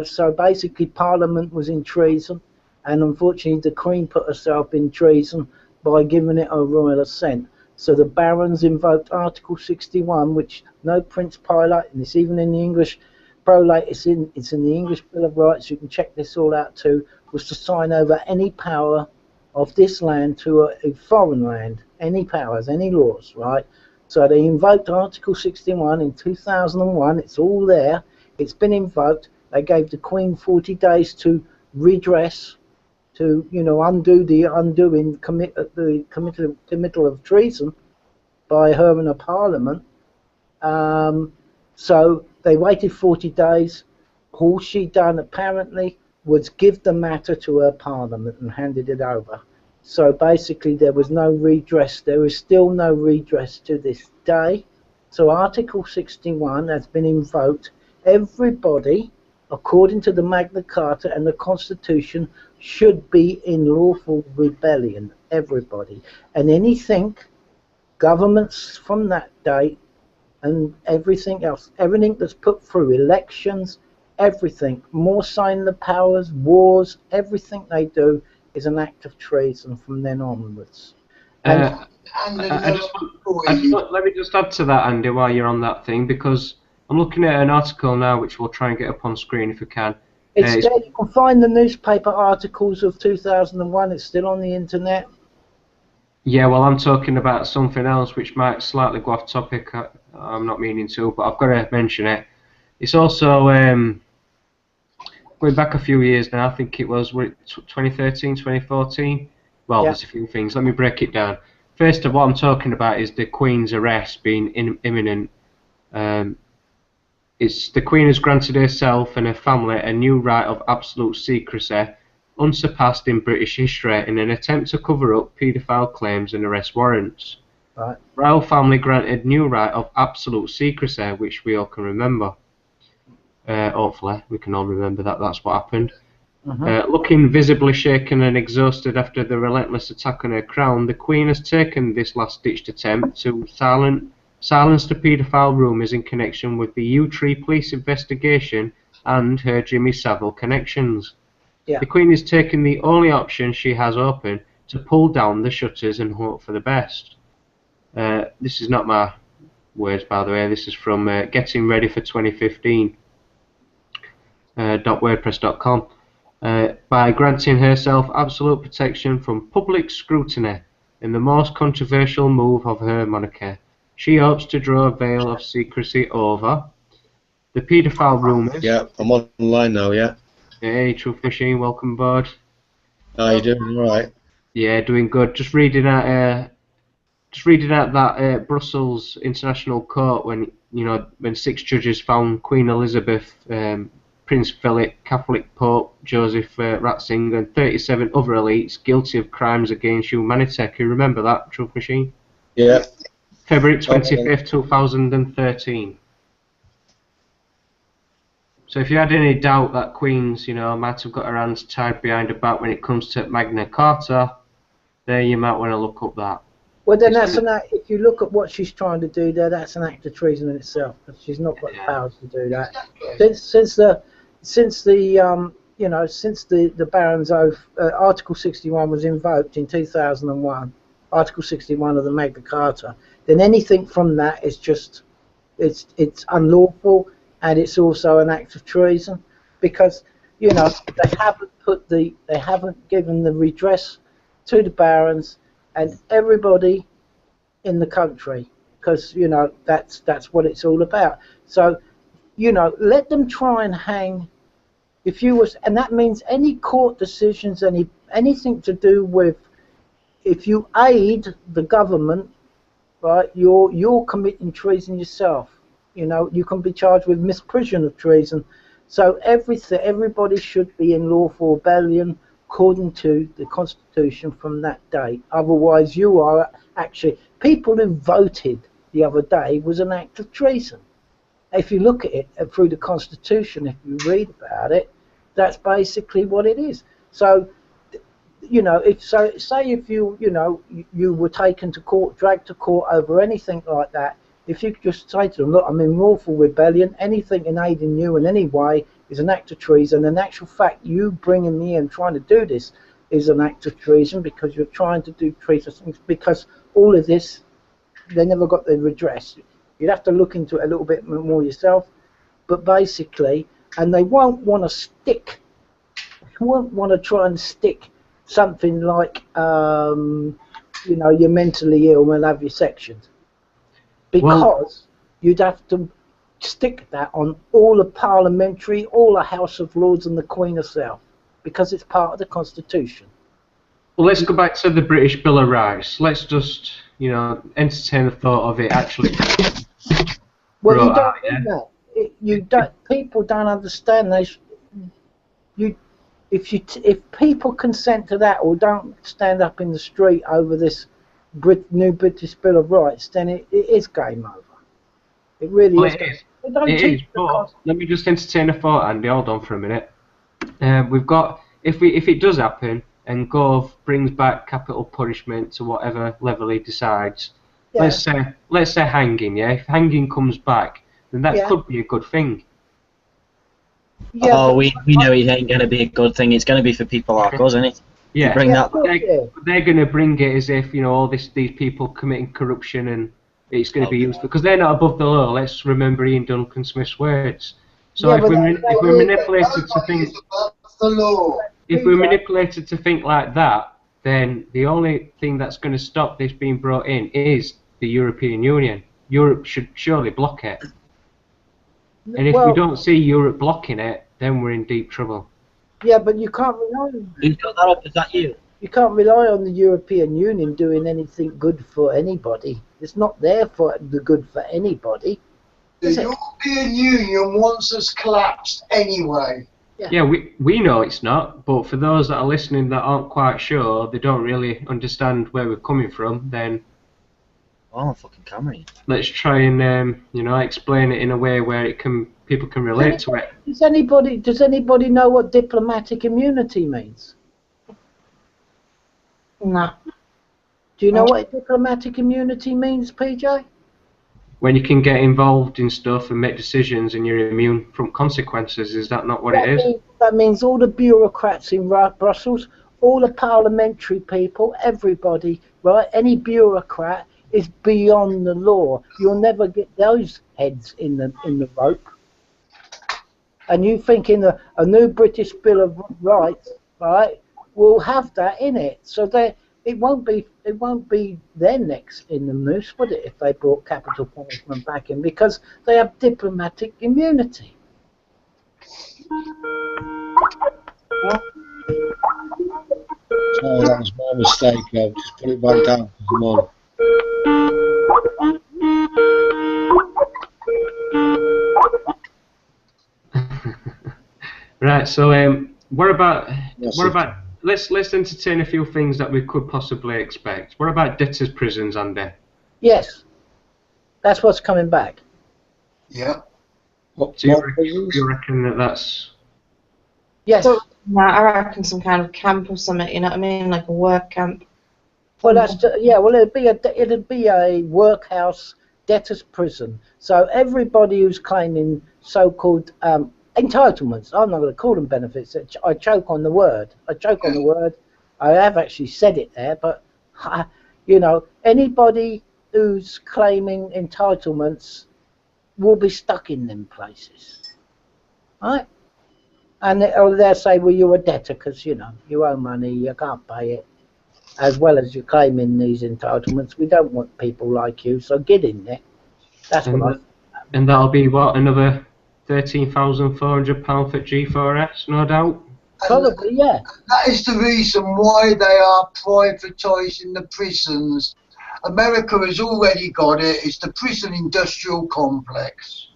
so basically Parliament was in treason, and unfortunately the Queen put herself in treason by giving it a royal assent. So the barons invoked Article 61, which no Prince Pilate, and it's even in the English prolate, it's in the English Bill of Rights, you can check this all out too, was to sign over any power of this land to a foreign land, any powers, any laws, right? So they invoked Article 61 in 2001, it's all there, it's been invoked. They gave the Queen 40 days to redress, to, undo the committal of treason by her and her Parliament. So they waited 40 days. All she done apparently was give the matter to her Parliament and handed it over. So basically there was no redress. There is still no redress to this day. So Article 61 has been invoked. Everybody, according to the Magna Carta and the Constitution, should be in lawful rebellion. Everybody. And anything, governments from that date and everything else, everything that's put through elections, everything, more signing the powers, wars, everything they do is an act of treason from then onwards. And let me just add to that, Andy, while you're on that thing, because I'm looking at an article now which we'll try and get up on screen if we can. It's there. You can find the newspaper articles of 2001. It's still on the internet. Yeah, well, I'm talking about something else which might slightly go off topic. I'm not meaning to, but I've got to mention it. It's also going back a few years now. I think it was 2013, 2014. Well, There's a few things. Let me break it down. First of all, I'm talking about is the Queen's arrest being imminent. It's the Queen has granted herself and her family a new right of absolute secrecy, unsurpassed in British history, in an attempt to cover up paedophile claims and arrest warrants. Right. Royal family granted new right of absolute secrecy, which we all can remember. Hopefully, we can all remember that that's what happened. Looking visibly shaken and exhausted after the relentless attack on her crown, the Queen has taken this last-ditched attempt to silence the paedophile rumours in connection with the Yew Tree police investigation and her Jimmy Savile connections. Yeah. The Queen is taking the only option she has open to pull down the shutters and hope for the best. This is not my words, by the way. This is from Getting Ready for 2015. .wordpress.com. By granting herself absolute protection from public scrutiny in the most controversial move of her monarchy, she hopes to draw a veil of secrecy over the paedophile rumours. Yeah, I'm online now, yeah. Hey, Truth Machine, welcome aboard. How you doing? All right? Yeah, doing good. Just reading out that Brussels International Court when 6 judges found Queen Elizabeth, Prince Philip, Catholic Pope Joseph Ratzinger, and 37 other elites guilty of crimes against humanity. Can you remember that, Truth Machine? Yeah. February 25th, 2013. So if you had any doubt that Queen's, might have got her hands tied behind her back when it comes to Magna Carta, there you might want to look up that. Well, then that's an act. If you look at what she's trying to do there, that's an act of treason in itself, because she's not got the powers to do that. Since the Baron's Oath, Article 61 was invoked in 2001, Article 61 of the Magna Carta, then anything from that is just it's unlawful, and it's also an act of treason, because they haven't given the redress to the barons and everybody in the country, because that's what it's all about. So let them try and hang. And that means any court decisions, anything to do with, if you aid the government, right, you're committing treason yourself. You can be charged with misprision of treason. So everybody should be in lawful rebellion according to the Constitution from that date. Otherwise, you are actually, people who voted the other day was an act of treason. If you look at it through the Constitution, if you read about it, that's basically what it is. So, if you were taken to court, dragged to court over anything like that, if you could just say to them, look, I'm in lawful rebellion, anything in aiding you in any way is an act of treason. In actual fact, you bringing me in trying to do this is an act of treason, because you're trying to do treasonous things, because all of this, they never got the redress. You'd have to look into it a little bit more yourself, but basically, and they won't want to try and stick something like, you're mentally ill and have your sections, because you'd have to stick that on all the parliamentary, all the House of Lords and the Queen herself, because it's part of the Constitution. Well, let's go back to the British Bill of Rights. Let's just, entertain the thought of it actually. Well, you don't do that. People don't understand. If people consent to that or don't stand up in the street over this new British Bill of Rights, then it is game over. It really is. It is. But let me just entertain a thought, Andy. Hold on for a minute. We've got, if it does happen and Gove brings back capital punishment to whatever level he decides, yeah. let's say hanging. Yeah, if hanging comes back, then that could be a good thing. Yeah, we know it ain't going to be a good thing. It's going to be for people like us, isn't it? Yeah, bring that back. They're going to bring it as if all these people committing corruption, and it's going to be used because they're not above the law. Let's remember Ian Duncan Smith's words. So if we're manipulated to think, if we're manipulated to think like that, then the only thing that's going to stop this being brought in is the European Union. Europe should surely block it. And if we don't see Europe blocking it, then we're in deep trouble. Yeah, but you can't rely on Who's got that up? Is that you? You can't rely on the European Union doing anything good for anybody. It's not there for the good for anybody. The European Union wants us collapsed anyway. Yeah, we know it's not, but for those that are listening that aren't quite sure, they don't really understand where we're coming from, then oh, fucking Cameron. Let's try and explain it in a way where people can relate to it. Does anybody know what diplomatic immunity means? No. Do you know what diplomatic immunity means, PJ? When you can get involved in stuff and make decisions and you're immune from consequences, is that not what it is? That means all the bureaucrats in Brussels, all the parliamentary people, everybody, right? Any bureaucrat is beyond the law. You'll never get those heads in the rope. And you think in a new British Bill of Rights, right, will have that in it. So it won't be their necks in the noose, would it, if they brought capital punishment back in, because they have diplomatic immunity. Sorry, that was my mistake. I'll just put it back down because I'm on. Right, so what about let's entertain a few things that we could possibly expect. What about debtors' prisons, Andy? Yes, that's what's coming back. Yeah. So you reckon that's? Yes. So, I reckon some kind of camp or something. You know what I mean, like a work camp. Well, Well, it'd be a workhouse debtors' prison. So everybody who's claiming so-called entitlements, I'm not going to call them benefits. I choke on the word. I have actually said it there, but anybody who's claiming entitlements will be stuck in them places, right? And they'll say, well, you're a debtor because, you know, you owe money, you can't pay it, as well as you're claiming these entitlements. We don't want people like you, so get in there. That's what I think. And that'll be, what, another £13,400 for G4S, no doubt? Probably, yeah. That is the reason why they are privatising the prisons. America has already got it. It's the prison industrial complex.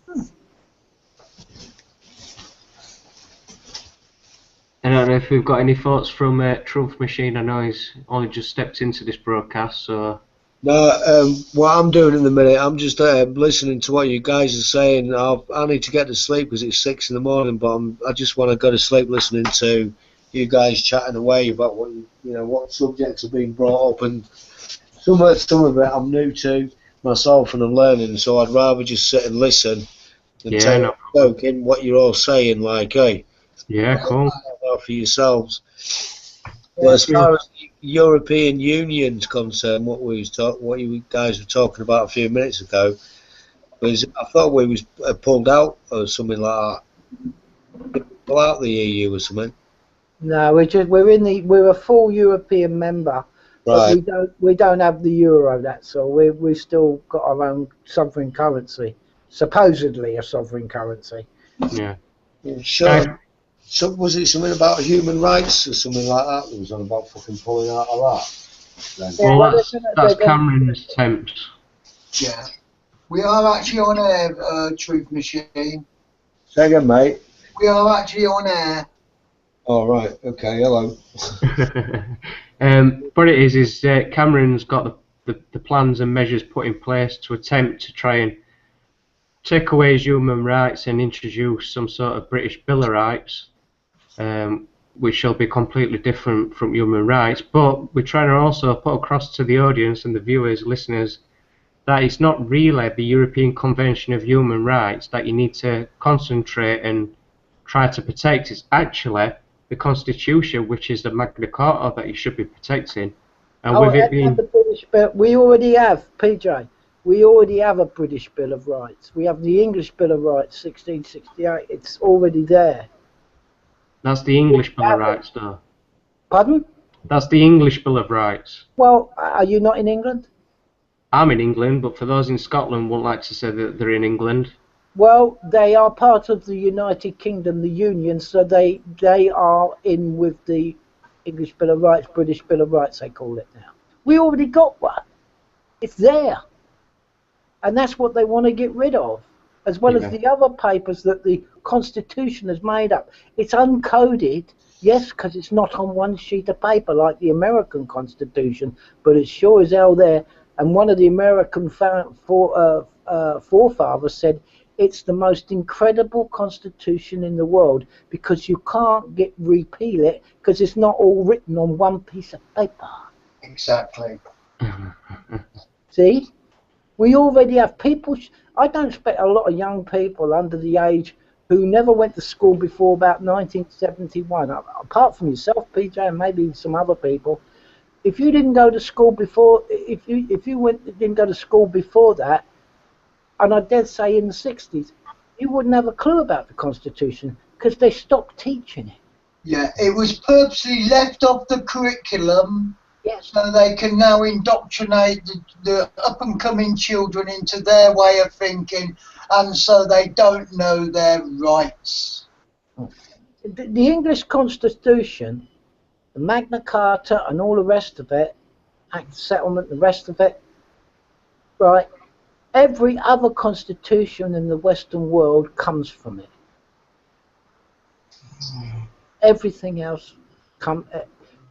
I don't know if we've got any thoughts from Truth Machine. I know he's only just stepped into this broadcast, so... No, what I'm doing in the minute, I'm just listening to what you guys are saying. I need to get to sleep because it's 6 in the morning, but I just want to go to sleep listening to you guys chatting away about what what subjects are being brought up, and some of it I'm new to myself and I'm learning. So I'd rather just sit and listen and take in what you're all saying. Like, hey, yeah, cool. For yourselves. Well, as far as the European Union's concerned, what you guys were talking about a few minutes ago, was I thought we was pulled out or something like that. Pull out the EU or something. No, we're a full European member, right. But we don't have the euro. That's all. We've still got our own sovereign currency, supposedly a sovereign currency. Yeah. Sure. So was it something about human rights or something like that? That was on about fucking pulling out of that. Then? Well, that's Cameron's attempt. Yeah. We are actually on air, Truth Machine. Say again, mate. We are actually on air. Oh, right. Okay, hello. What it is Cameron's got the plans and measures put in place to attempt to try and take away his human rights and introduce some sort of British Bill of Rights, which shall be completely different from human rights. But we're trying to also put across to the audience and the viewers, listeners, that it's not really the European Convention of Human Rights that you need to concentrate and try to protect. It's actually the Constitution, which is the Magna Carta, that you should be protecting. And with it being... the British Bill, we already have, PJ, we already have a British Bill of Rights. We have the English Bill of Rights, 1668. It's already there. That's the English Bill of Rights, though. Pardon? That's the English Bill of Rights. Well, are you not in England? I'm in England, but for those in Scotland, won't like to say that they're in England. Well, they are part of the United Kingdom, the Union, so they are in with the English Bill of Rights, British Bill of Rights, they call it now. We already got one. It's there. And that's what they want to get rid of, as well as the other papers that the Constitution has made up. It's uncoded, yes, because it's not on one sheet of paper like the American Constitution, but it's sure as hell there. And one of the American forefathers said, it's the most incredible constitution in the world because you can't repeal it because it's not all written on one piece of paper. Exactly. See? We already have people. I don't expect a lot of young people under the age who never went to school before about 1971, apart from yourself, PJ, and maybe some other people. If you didn't go to school before, if you didn't go to school before that, and I dare say in the 60s, you wouldn't have a clue about the Constitution because they stopped teaching it. Yeah, it was purposely left off the curriculum, yes, so they can now indoctrinate the up-and-coming children into their way of thinking, and so they don't know their rights. The English Constitution, the Magna Carta and all the rest of it, Act of Settlement, the rest of it, right? Every other constitution in the Western world comes from it. Everything else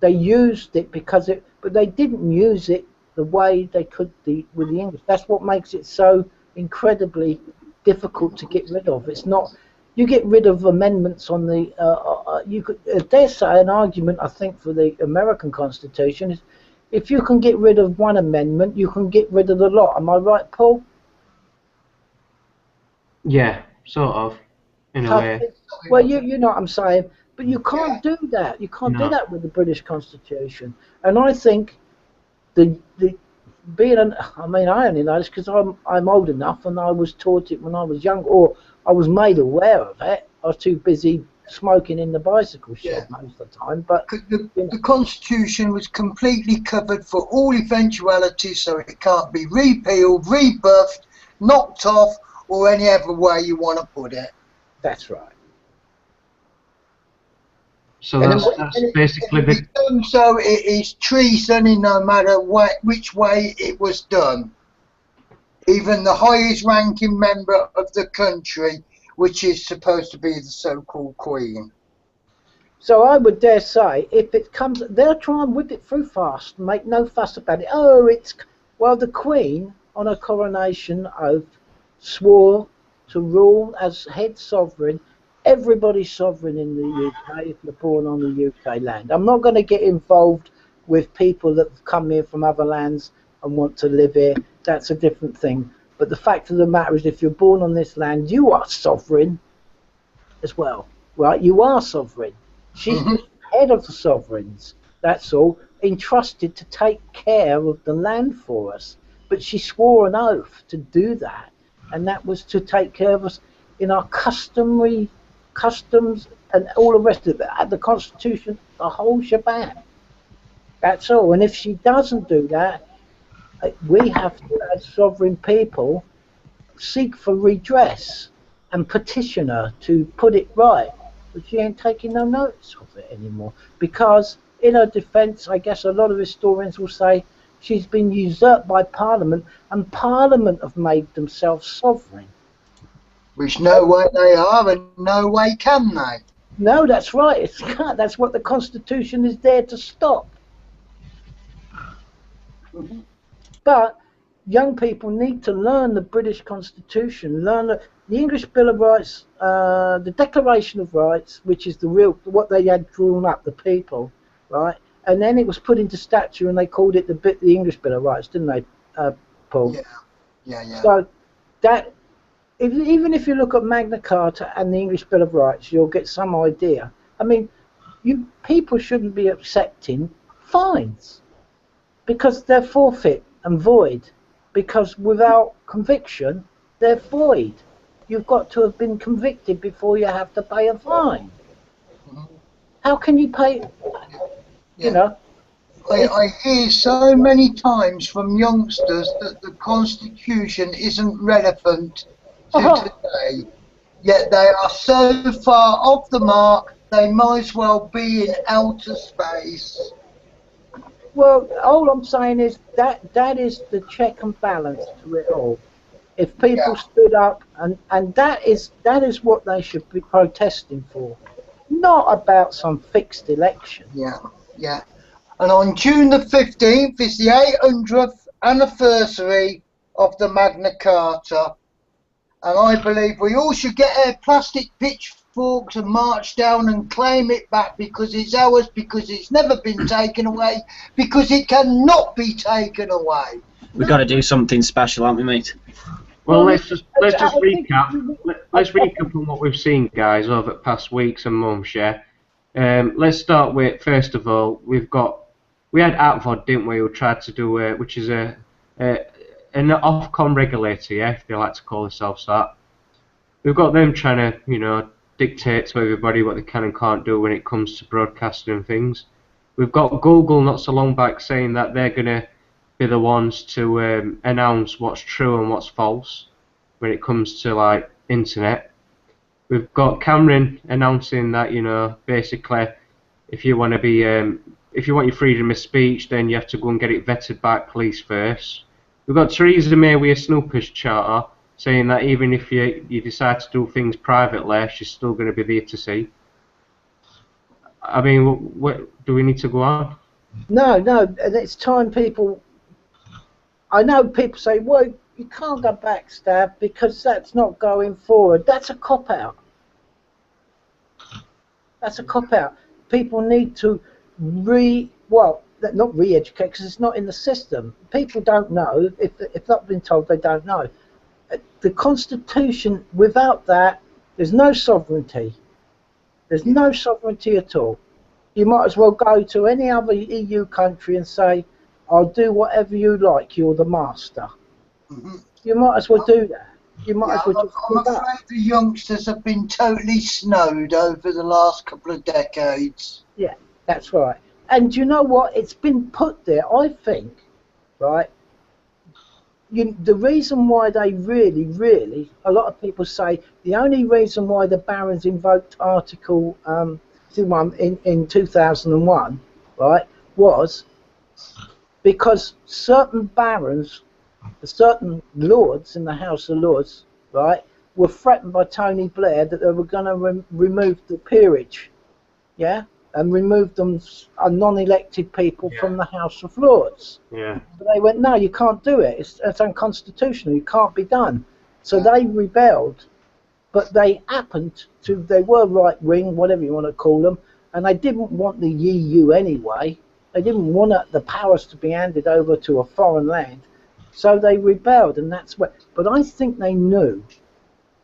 they used it because but they didn't use it the way they could with the English. That's what makes it so incredibly difficult to get rid of. It's not. You get rid of amendments on the. You could dare say an argument I think for the American Constitution is, if you can get rid of one amendment, you can get rid of the lot. Am I right, Paul? Yeah, sort of, in a way. Well, you know what I'm saying, but you can't do that. You can't do that with the British Constitution. And I think the I mean, I only know this because I'm old enough and I was taught it when I was young, or I was made aware of it. I was too busy smoking in the bicycle shed most of the time. But the Constitution was completely covered for all eventualities, so it can't be repealed, rebuffed, knocked off, or any other way you want to put it. That's right. So that's basically the... So it is treason in no matter which way it was done. Even the highest ranking member of the country, which is supposed to be the so-called Queen. So I would dare say, if it comes, they'll try and whip it through fast, make no fuss about it. Oh, well, the Queen, on her coronation oath, swore to rule as head sovereign. Everybody's sovereign in the UK if you're born on the UK land. I'm not going to get involved with people that have come here from other lands and want to live here. That's a different thing. But the fact of the matter is, if you're born on this land, you are sovereign as well, right? You are sovereign. She's the head of the sovereigns, that's all, entrusted to take care of the land for us. But she swore an oath to do that, and that was to take care of us in our customs and all the rest of it, the Constitution, the whole shebang. That's all. And if she doesn't do that, we have to, as sovereign people, seek for redress and petition her to put it right. But she ain't taking no notice of it anymore. Because, in her defence, I guess a lot of historians will say she's been usurped by Parliament, and Parliament have made themselves sovereign. Which no way they are, and no way can they. No, that's right. That's what the Constitution is there to stop. But young people need to learn the British Constitution, learn the English Bill of Rights, the Declaration of Rights, which is what they had drawn up, the people, right? And then it was put into statute, and they called it the English Bill of Rights, didn't they, Paul? Yeah. So that, even if you look at Magna Carta and the English Bill of Rights, you'll get some idea. I mean, people shouldn't be accepting fines because they're forfeit and void. Because without conviction, they're void. You've got to have been convicted before you have to pay a fine. How can you pay? You know. I hear so many times from youngsters that the Constitution isn't relevant to today, yet they are so far off the mark they might as well be in outer space. Well, all I'm saying is that is the check and balance to it all. If people stood up, and that is what they should be protesting for, not about some fixed election. Yeah. And on June the 15th is the 800th anniversary of the Magna Carta. And I believe we all should get our plastic pitchforks and march down and claim it back, because it's ours, because it's never been taken away, because it cannot be taken away. We've got to do something special, haven't we, mate? Well, let's just recap. Let's recap on what we've seen, guys, over the past weeks and months. Yeah. Let's start with, first of all, we had Apvod, didn't we? Who tried to do which is an Ofcom regulator, yeah, if they like to call themselves that. We've got them trying to, dictate to everybody what they can and can't do when it comes to broadcasting and things. We've got Google not so long back saying that they're going to be the ones to announce what's true and what's false when it comes to like internet. We've got Cameron announcing that basically if you want to be if you want your freedom of speech, then you have to go and get it vetted by police first. We've got Theresa May with a Snoopers charter saying that even if you decide to do things privately, she's still going to be there to see. I mean, what do we need to go on? No, it's time people. I know people say, well, you can't go backstab because that's not going forward. That's a cop-out. That's a cop-out. People need to not re-educate because it's not in the system. People don't know. If not been told, they don't know. The Constitution, without that, there's no sovereignty. There's no sovereignty at all. You might as well go to any other EU country and say, I'll do whatever you like. You're the master. Mhm. You might as well do that. You might Yeah, as well just I'm give up. afraid the youngsters have been totally snowed over the last couple of decades. Yeah, that's right. And you know what? It's been put there, I think, right? The reason why they really, a lot of people say the only reason why the barons invoked Article 1 in 2001, right, was because certain barons, certain lords in the House of Lords, right, were threatened by Tony Blair that they were going to remove the peerage, yeah, and remove them non-elected people from the House of Lords. Yeah. But they went, no, you can't do it. It's unconstitutional. It can't be done. So they rebelled, but they were right wing, whatever you want to call them, and they didn't want the EU anyway. They didn't want the powers to be handed over to a foreign land. So they rebelled, and that's what. But I think they knew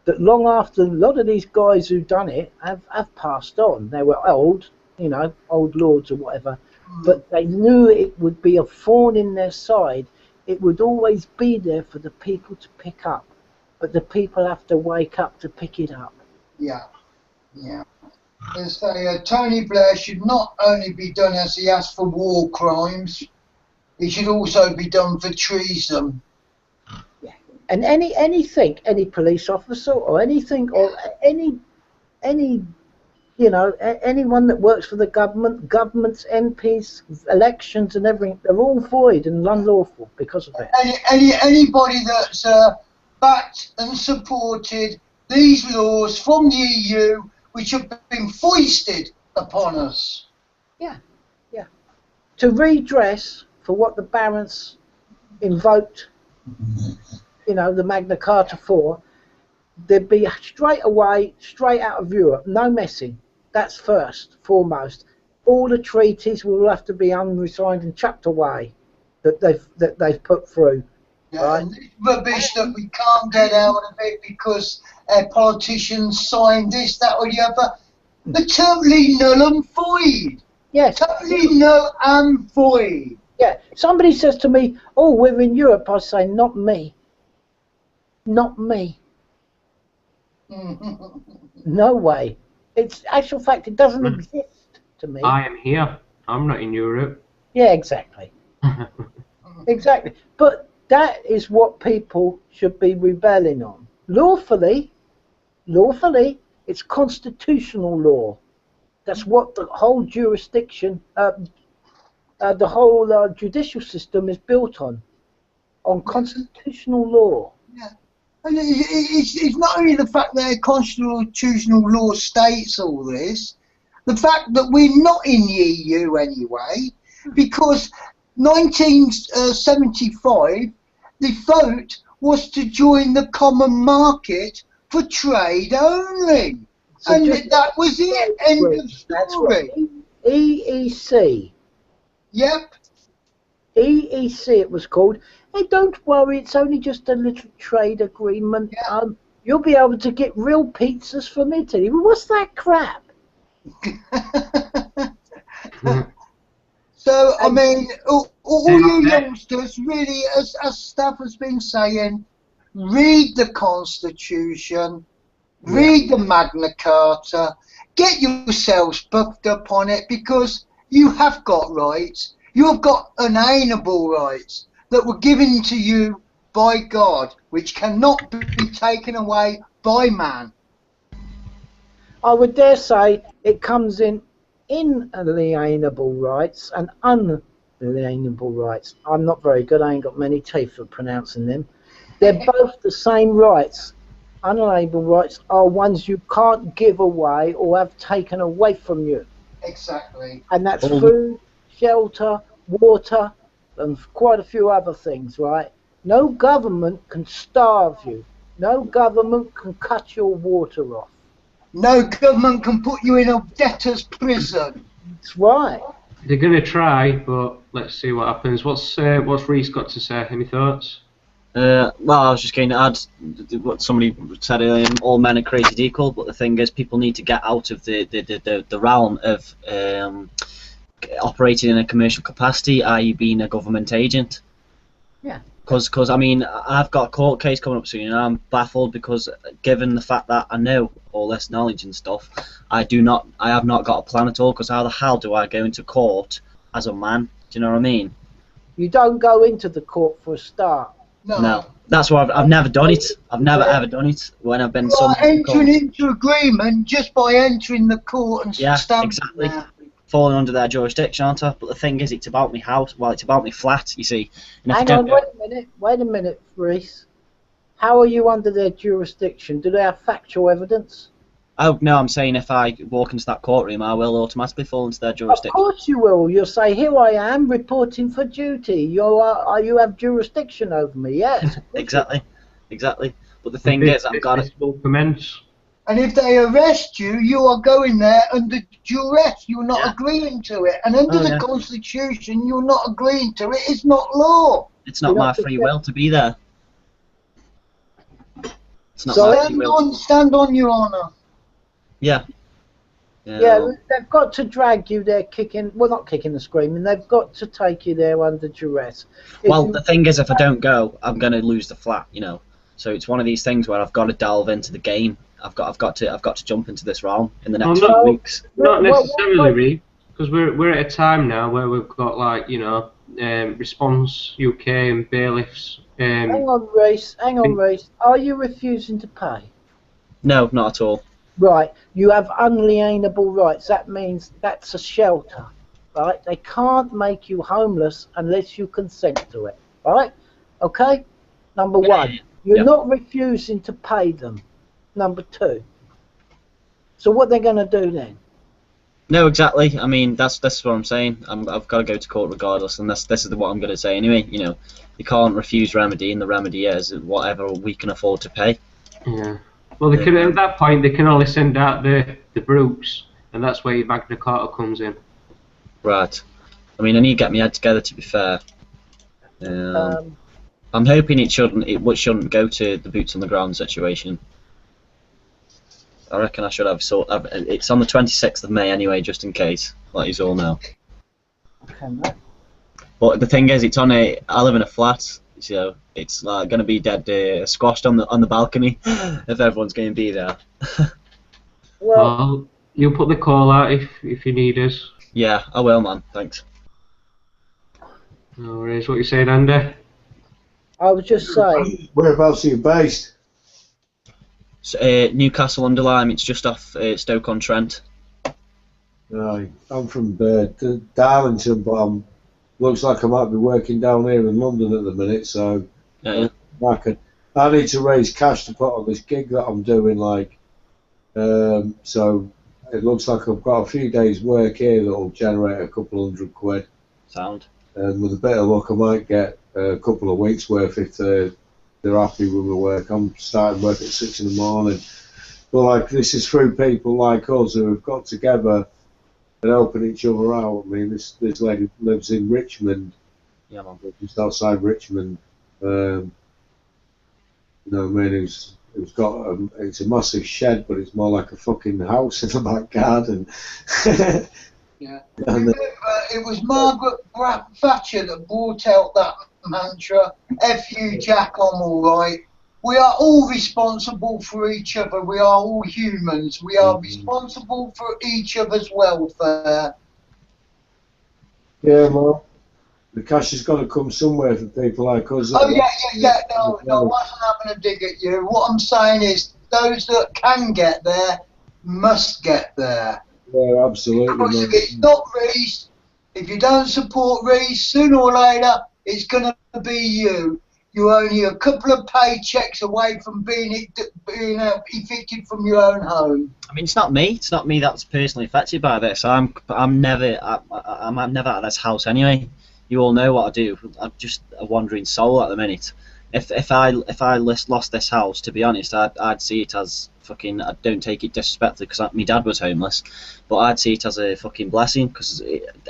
that long after a lot of these guys who done it have passed on. They were old, old lords or whatever. But they knew it would be a thorn in their side. It would always be there for the people to pick up. But the people have to wake up to pick it up. Yeah, yeah. As say, Tony Blair should not only be done as he has for war crimes, he should also be done for treason. Yeah. And any police officer or anything, or any anyone that works for the governments, MPs, elections and everything, they're all void and unlawful because of it. Anybody that's backed and supported these laws from the EU, which have been foisted upon us. Yeah, yeah. To redress for what the barons invoked, the Magna Carta for, they'd be straight out of Europe, no messing. That's foremost. All the treaties will have to be unsigned and chucked away that they've put through. Yeah, right? and this rubbish that we can't get out of it because politicians signed this, that, or the other. They're totally null and void. Yes. Totally null and void. Yeah. Somebody says to me, "Oh, we're in Europe." I say, "Not me. Not me. No way. It's actual fact. It doesn't exist to me." I am here. I'm not in Europe. Yeah, exactly. Exactly. But that is what people should be rebelling on. Lawfully, it's constitutional law. That's what the whole jurisdiction, the whole judicial system is built on constitutional law. Yeah. And it's not only the fact that constitutional law states all this, the fact that we're not in the EU anyway, because 1975, the vote was to join the common market for trade only. So and that was it. End of story. EEC. Yep. EEC it was called. Hey, don't worry, it's only just a little trade agreement. Yeah. You'll be able to get real pizzas from Italy. Well, what's that crap? So, I mean, all you youngsters, really, as Staff has been saying, read the Constitution, read the Magna Carta, get yourselves buffed up on it, because you have got rights. You have got unalienable rights that were given to you by God, which cannot be taken away by man. I would dare say it comes in inalienable rights and unalienable rights. I'm not very good, I ain't got many teeth for pronouncing them. They're both the same rights. Unalienable rights are ones you can't give away or have taken away from you. Exactly. And that's food, shelter, water, and quite a few other things, right? No government can starve you. No government can cut your water off. No government can put you in a debtor's prison. That's right. They're going to try, but let's see what happens. What's Reese got to say? Any thoughts? Well, I was just going to add what somebody said earlier. All men are created equal, but the thing is, people need to get out of the realm of operating in a commercial capacity, i.e. being a government agent. Yeah. Because I mean, I've got a court case coming up soon, and I'm baffled because, given the fact that I know all this knowledge and stuff, I have not got a plan at all. Because how the hell do I go into court as a man? Do you know what I mean? You don't go into the court for a start. No. That's why I've never done it. I've never ever done it when I've been You are summoned to entering court. into agreement just by entering the court and Yeah, stamping exactly. there. Falling under their jurisdiction, aren't I? But the thing is, it's about my house. Well, it's about my flat, you see. And if I Hang don't on, wait a minute, Reese. How are you under their jurisdiction? Do they have factual evidence? Oh no, I'm saying if I walk into that courtroom, I will automatically fall into their Of jurisdiction. course you will. You'll say, "Here I am, reporting for duty. You have jurisdiction over me." Yes. Exactly. But the thing is, I've got to. Will commence. And if they arrest you, you are going there under duress. You're not Yeah. agreeing to it. And under Oh, the yeah. Constitution, you're not agreeing to it. It's not law. It's not You're my not free prepared. will to be there. It's not So my free will. Stand on your honour. Yeah. Yeah, they've got to drag you there kicking, well, not kicking and screaming, they've got to take you there under duress. Well, the thing is, if I don't go, I'm going to lose the flat, you know. So it's one of these things where I've got to delve into the game. I've got to jump into this realm in the next Well, few weeks. Not Well, necessarily, Reed, because we're at a time now where we've got, like, you know, Response UK and bailiffs. Hang on, Reese. Are you refusing to pay? No, not at all. Right, you have unalienable rights. That means that's a shelter, right? They can't make you homeless unless you consent to it, right? Okay? Number one, you're Yeah. not refusing to pay them. Number two. So what they're going to do then? No, exactly. I mean, that's what I'm saying. I've got to go to court regardless, and this is what I'm going to say anyway. You know, you can't refuse remedy, and the remedy is whatever we can afford to pay. Yeah. Well, they could, at that point, they can only send out the brutes, and that's where your Magna Carta comes in. Right. I mean, I need to get my head together. To be fair, I'm hoping it shouldn't go to the boots on the ground situation. I reckon I should have it's on the 26th of May anyway, just in case, let you all know. Okay, mate. But the thing is, I live in a flat, so it's like going to be dead squashed on the balcony if everyone's going to be there. Well, You'll put the call out if you need us. Yeah, I will, man. Thanks. No worries. What you saying, Andy? I was just saying, Whereabouts are you based? So, Newcastle under Lyme. It's just off Stoke-on-Trent. Right, I'm from Darlington, but looks like I might be working down here in London at the minute, so Yeah. I need to raise cash to put on this gig that I'm doing, so it looks like I've got a few days' work here that will generate a couple £100. Sound. And with a bit of luck, I might get a couple of weeks' worth if they're happy with my work. I'm starting work at 6 in the morning. But this is through people like us who have got together and helping each other out. I mean, this lady lives in Richmond, Yeah, man. just outside Richmond. You know what I mean? It's got it's a massive shed, but it's more like a fucking house in the back garden. Yeah. And, Remember, it was Margaret Thatcher that brought out that mantra, F you Jack, I'm alright. We are all responsible for each other. We are all humans. We are responsible for each other's welfare. yeah, well, the cash has got to come somewhere for people like us. Oh, yeah. No, I wasn't having a dig at you. What I'm saying is those that can get there must get there. Yeah, absolutely. Because if Man. it's not Reese, if you don't support Reese, sooner or later, it's going to be you. You're only a couple of paychecks away from being evicted from your own home. I mean, it's not me. It's not me that's personally affected by this. I'm never out of this house anyway. You all know what I do. I'm just a wandering soul at the minute. If I lost this house, to be honest, I'd see it as fucking. I don't take it disrespectfully because my dad was homeless, but I'd see it as a fucking blessing because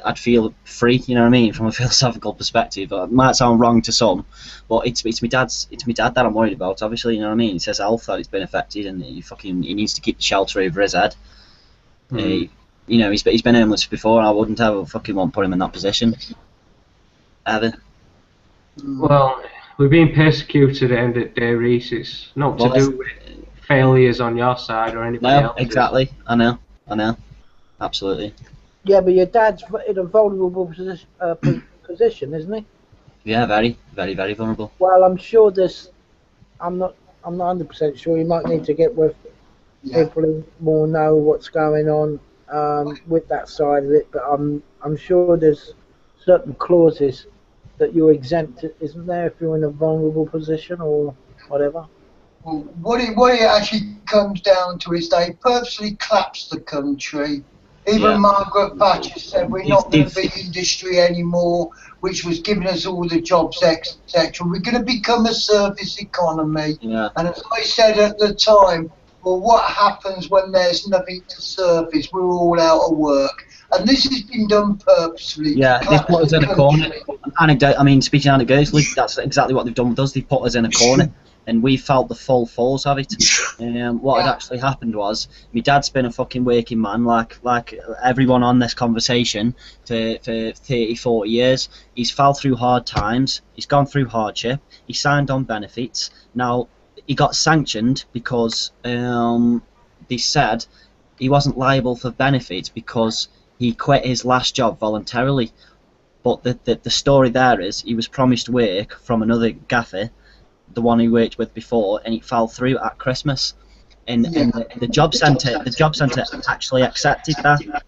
I'd feel free. You know what I mean, from a philosophical perspective. It might sound wrong to some, but it's my dad that I'm worried about. Obviously, you know what I mean. It's his health that it's been affected, and he needs to keep the shelter over his head. You know, he's been homeless before. I wouldn't ever fucking want to put him in that position. Ever. Well, we're being persecuted at the end of the day, Reese. It's not to do with failures on your side or anybody No, else's. exactly. I know. Absolutely. Yeah, but your dad's in a vulnerable position, isn't he? Yeah, very, very, very vulnerable. Well, I'm sure there's. I'm not 100% sure. You might need to get with people who more know what's going on with that side of it. But I'm sure there's certain clauses that you're exempt, isn't there, if you're in a vulnerable position or whatever? Well, what it actually comes down to is they purposely collapsed the country. Even Margaret Thatcher said we're not going to be industry anymore, which was giving us all the jobs, etc. We're going to become a service economy. Yeah. And as I said at the time, well, what happens when there's nothing to service? We're all out of work. And this has been done purposely. Yeah, they've put us in a corner. Speaking anecdotally, that's exactly what they've done with us. They've put us in a corner, and we felt the full force of it. What had actually happened was, my dad's been a fucking working man, like everyone on this conversation, for 30, 40 years. He's fell through hard times. He's gone through hardship. He signed on benefits. Now, he got sanctioned because they said he wasn't liable for benefits because he quit his last job voluntarily. But the story there is he was promised work from another gaffer, the one he worked with before, and it fell through at Christmas. And the job centre actually accepted that,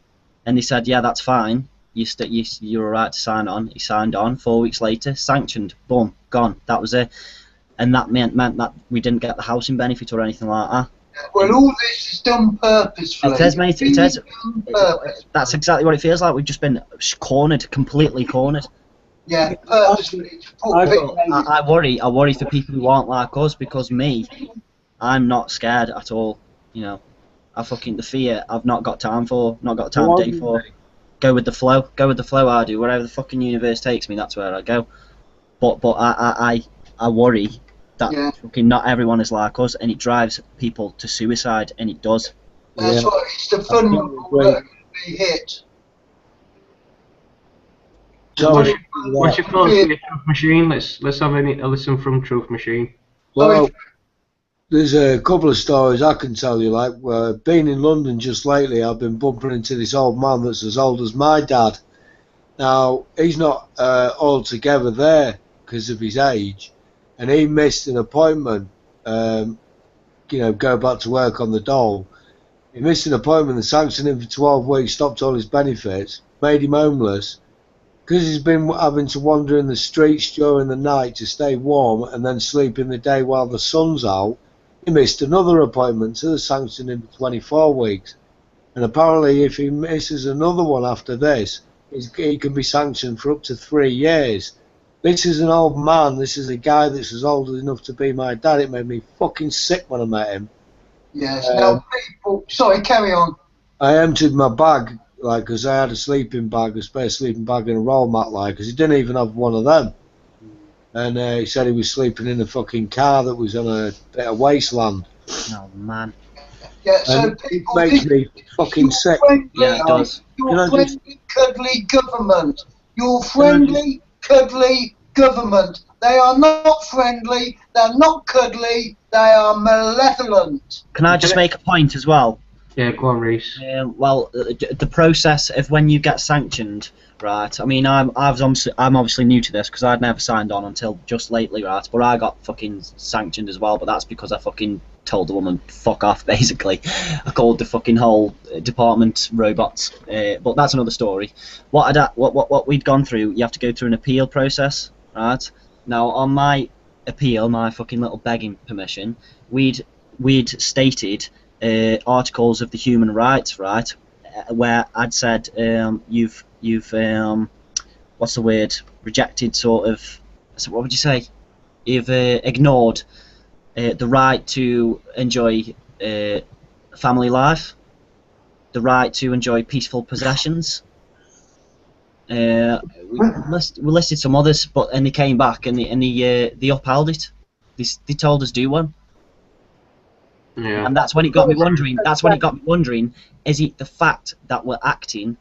and they said, yeah, that's fine. You're alright to sign on. He signed on. 4 weeks later, sanctioned. Boom, gone. That was it. And that meant that we didn't get the housing benefit or anything like that. Well, all this is done purposefully. It is, mate. It is. That's exactly what it feels like. We've just been cornered, completely cornered. Yeah, purposefully. I worry for people who aren't like us, because I'm not scared at all. You know, the fear I've not got time for, not got time day for. Go with the flow. I do. Wherever the fucking universe takes me, that's where I go. But I worry that fucking not everyone is like us, and it drives people to suicide, and it does. That's why it's the vulnerable that be hit. So, what's your thoughts on the Truth Machine? Let's have a listen from Truth Machine. Well, there's a couple of stories I can tell you. Like, being in London just lately, I've been bumping into this old man that's as old as my dad. Now, he's not altogether there because of his age, and he missed an appointment, go back to work on the dole. He missed an appointment and sanctioned him for 12 weeks, stopped all his benefits, made him homeless, because he's been having to wander in the streets during the night to stay warm and then sleep in the day while the sun's out. He missed another appointment, so they sanctioned him for 24 weeks. And apparently if he misses another one after this, he can be sanctioned for up to 3 years. This is an old man. This is a guy that's as old enough to be my dad. It made me fucking sick when I met him. Yes. Now, people. Sorry, carry on. I emptied my bag, because I had a sleeping bag, a spare sleeping bag, and a roll mat, because he didn't even have one of them. And he said he was sleeping in a fucking car that was on a bit of wasteland. Oh man. Yeah. So and it makes me fucking sick. Yeah, it does. Your friendly, cuddly government. Your friendly, cuddly government. They are not friendly. They're not cuddly. They are malevolent. Can I just make a point as well? Yeah, go on, Reese. The process of when you get sanctioned, right? I mean, I'm obviously new to this because I'd never signed on until just lately, right? But I got fucking sanctioned as well. But that's because I fucking told the woman fuck off, basically. I called the fucking whole department robots. But that's another story. What we'd gone through, you have to go through an appeal process, right? Now on my appeal, my fucking little begging permission, we'd stated articles of the human rights, right, where I'd said you've what's the word, rejected, sort of, so what would you say, you've ignored the right to enjoy family life, the right to enjoy peaceful possessions. We listed some others, and they came back and they upheld it. They told us do one. Yeah. And that's when it got me wondering. That's when it got me wondering: is it the fact that we're acting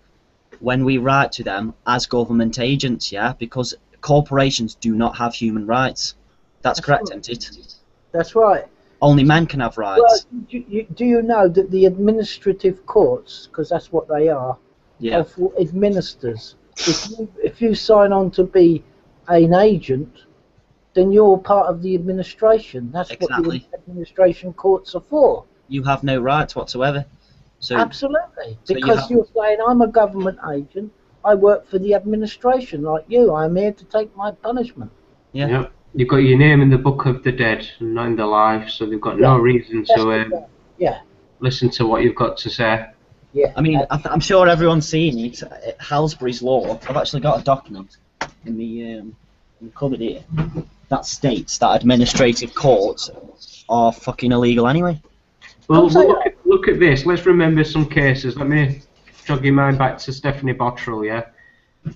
when we write to them as government agents? Yeah, because corporations do not have human rights. That's correct, isn't it? That's right. Only men can have Well, rights. do you know that the administrative courts, because that's what they are, Yeah. are for administers. If you sign on to be an agent, then you're part of the administration. That's Exactly. what the administration courts are for. You have no rights whatsoever. So Absolutely. so Because you're saying, I'm a government agent, I work for the administration like you, I'm here to take my punishment. yeah. Yep. You've got your name in the book of the dead, and not in the live, so they've got no reason to listen to what you've got to say. Yeah. I mean, I'm sure everyone's seen it. Halsbury's Law. I've actually got a document in the cupboard here that states that administrative courts are fucking illegal anyway. Well, look at this. Let's remember some cases. Let me jog your mind back to Stephanie Bottrell, yeah?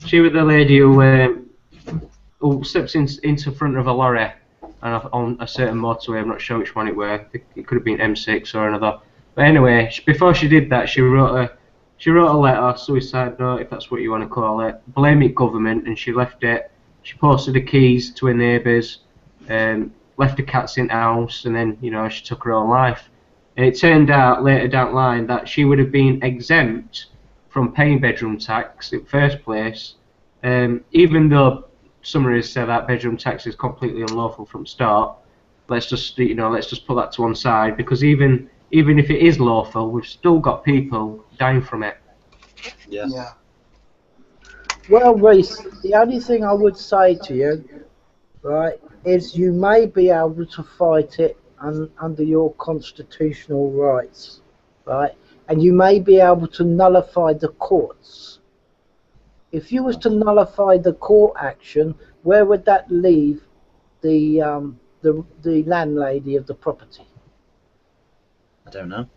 She was the lady who steps into front of a lorry and on a certain motorway. I'm not sure which one it were. It could have been M6 or another. But anyway, before she did that, she wrote a letter, suicide note, if that's what you want to call it, blaming government, and she left it. She posted the keys to her neighbours, left the cats in the house, and then she took her own life. And it turned out later down the line that she would have been exempt from paying bedroom tax in the first place, even though summaries say that bedroom tax is completely unlawful from the start. Let's just put that to one side, because even if it is lawful, we've still got people dying from it. Yeah. Well, Reese, the only thing I would say to you, right, is you may be able to fight it under your constitutional rights, right, and you may be able to nullify the courts. If you was to nullify the court action, where would that leave the landlady of the property? I don't know.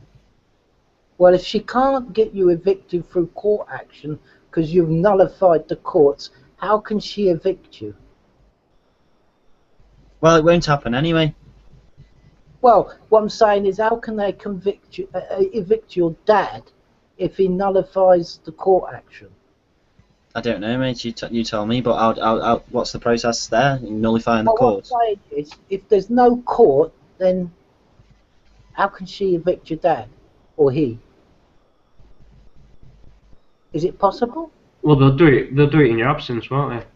Well, if she can't get you evicted through court action because you've nullified the courts, how can she evict you? Well, it won't happen anyway. Well, what I'm saying is, how can they evict your dad if he nullifies the court action? I don't know, mate. You tell me. But I'll, what's the process there? Nullifying the What court? I'm saying is, if there's no court, then how can she evict your dad or he? Is it possible? Well, they'll do it in your absence, won't they?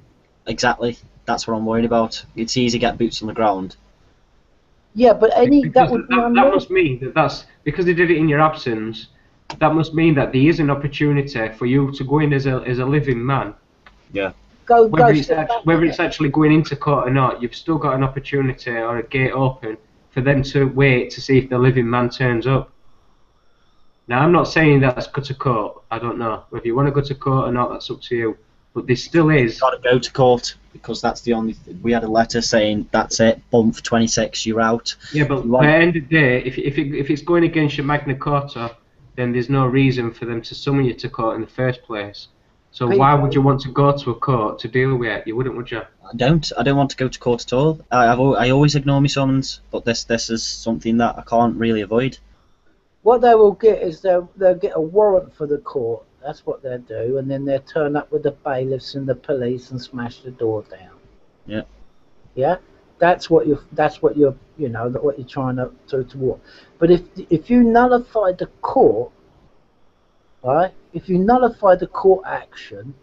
Exactly. That's what I'm worried about. It's easy to get boots on the ground. Yeah, but that would be that must mean that's because they did it in your absence. That must mean that there is an opportunity for you to go in as a living man. Yeah. Whether it's actually going into court or not, you've still got an opportunity or a gate open for them to wait to see if the living man turns up. Now, I'm not saying that's go to court. I don't know. If you want to go to court or not, that's up to you. But there still is. You've got to go to court because that's the only. We had a letter saying that's it. Bump 26, you're out. Yeah, but at the end of the day, if it's going against your Magna Carta, then there's no reason for them to summon you to court in the first place. So why would you want to go to a court to deal with it? You wouldn't, would you? I don't want to go to court at all. I always ignore my summons, but this is something that I can't really avoid. What they will get is they'll get a warrant for the court. That's what they'll do, and then they'll turn up with the bailiffs and the police and smash the door down. Yeah. Yeah. That's what you're trying to walk. But if you nullify the court, right? If you nullify the court action,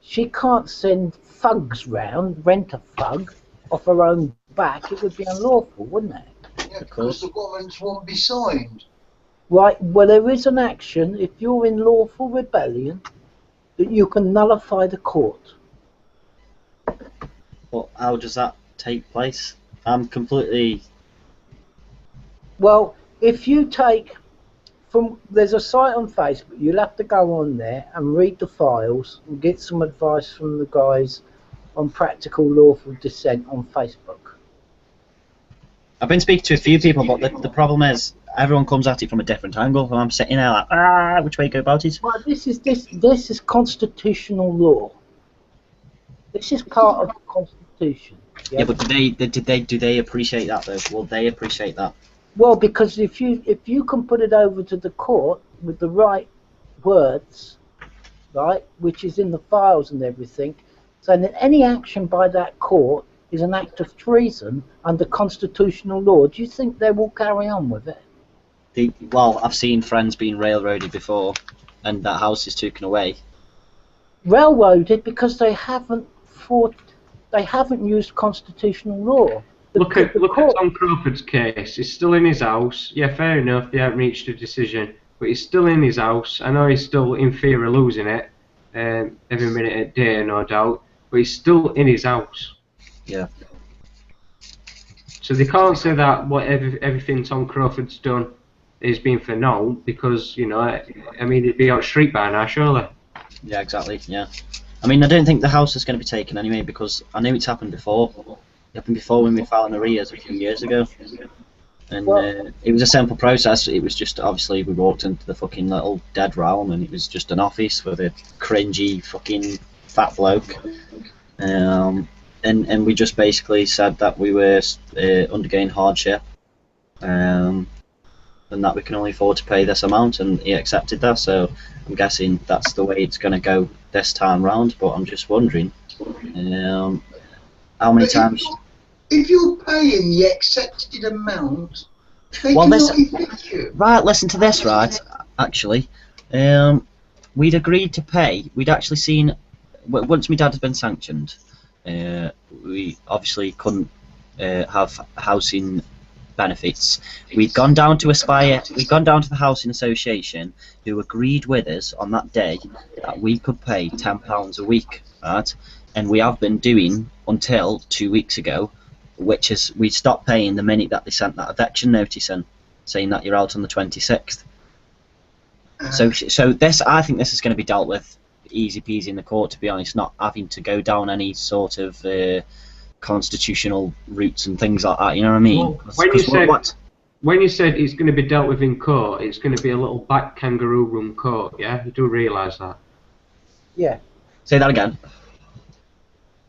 she can't send thugs round, rent a thug off her own back. It would be unlawful, wouldn't it? Yeah, because the warrants won't be signed. Right, well, there is an action, if you're in lawful rebellion, that you can nullify the court. But how does that take place? I'm completely... Well, if you take... There's a site on Facebook, you'll have to go on there and read the files and get some advice from the guys on practical lawful dissent on Facebook. I've been speaking to a few people, but the problem is everyone comes at it from a different angle, and I'm sitting there like, which way go about it? Well, this is constitutional law. This is part of the Constitution. Yeah, but do they appreciate that though? Will they appreciate that? Well, because if you can put it over to the court with the right words, right, which is in the files and everything, saying that any action by that court is an act of treason under constitutional law, do you think they will carry on with it? Well, I've seen friends being railroaded before, and that house is taken away. Railroaded because they haven't used constitutional law. Look at Tom Crawford's case. He's still in his house. Yeah, fair enough. They haven't reached a decision, but he's still in his house. I know he's still in fear of losing it every minute of the day, no doubt. But he's still in his house. Yeah. So they can't say that everything Tom Crawford's done has been for naught, because I mean, it'd be out street by now, surely. Yeah, exactly. Yeah. I mean, I don't think the house is going to be taken anyway, because I know it's happened before. It happened before when we filed in arrears a few years ago. And it was a simple process. It was just, obviously, we walked into the fucking little dead realm, and it was just an office with a cringy fucking fat bloke. And we just basically said that we were undergoing hardship, and that we can only afford to pay this amount, and he accepted that. So I'm guessing that's the way it's going to go this time round. But I'm just wondering, how many times? If you're paying the accepted amount, they Well, cannot evict you. Right, listen to this, right? Actually, we'd agreed to pay. We'd actually seen, once my dad had been sanctioned, we obviously couldn't have housing benefits. We'd gone down to Aspire. We'd gone down to the housing association, who agreed with us on that day that we could pay £10 a week, right? And we have been doing until 2 weeks ago, which is we stopped paying the minute that they sent that eviction notice in, saying that you're out on the 26th. So this, I think this is going to be dealt with easy peasy in the court, to be honest, not having to go down any sort of constitutional routes and things like that. You know what I mean? Well, when you said it's going to be dealt with in court, it's going to be a little back kangaroo room court. Yeah, you do realise that? Yeah. Say that again.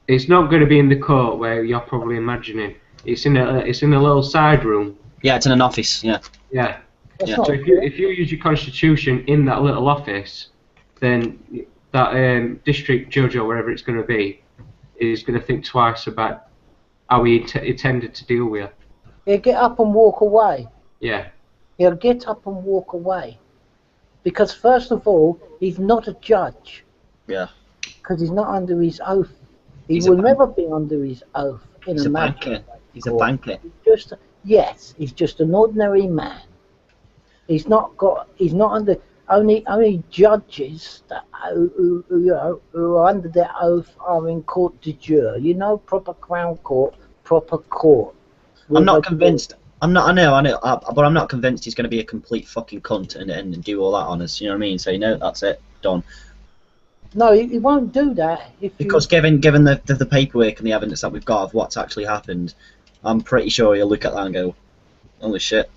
It's not going to be in the court where you're probably imagining. It's in a little side room. Yeah, it's in an office. Yeah. Yeah. Yeah. So if you use your constitution in that little office, then that district judge or wherever it's going to be is going to think twice about how he intended to deal with you. He'll get up and walk away. Yeah. He'll get up and walk away. Because first of all, he's not a judge. Yeah. Because he's not under his oath. He will never be under his oath in He's a a magistrate banker. He's a court. banker. Yes, he's just an ordinary man. He's not under only judges that who are under their oath are in court de jure. You know, proper crown court, proper court. I'm not convinced. I know, but I'm not convinced he's going to be a complete fucking cunt and do all that on us. You know what I mean? Say no, that's it, done. No, he won't do that. Because given the paperwork and the evidence that we've got of what's actually happened, I'm pretty sure he'll look at that and go, holy shit.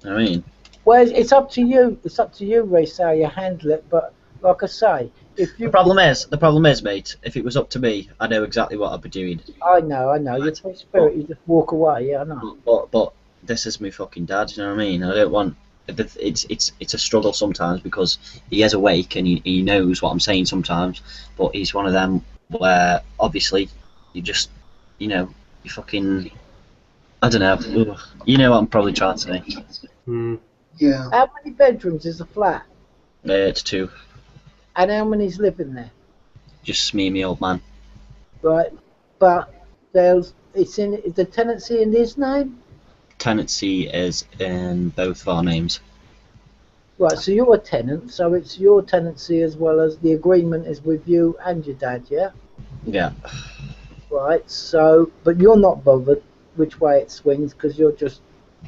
You know what I mean? Well, it's up to you. It's up to you, Reece, how you handle it. But like I say, if you... The problem is, mate, if it was up to me, I know exactly what I'd be doing. I know. You're free spirit. You just walk away. Yeah, I know. But this is my fucking dad. You know what I mean? I don't want... It's a struggle sometimes because he is awake and he knows what I'm saying sometimes, but he's one of them where obviously you just, you fucking, I don't know. Ugh. You know what I'm probably trying to say. Yeah. How many bedrooms is the flat? It's 2. And how many's living there? Just me and my old man. Right, but is the tenancy in his name? Tenancy is in both of our names. Right, so you're a tenant, so it's your tenancy as well as the agreement is with you and your dad, yeah? Yeah. Right, so, but you're not bothered which way it swings because you're just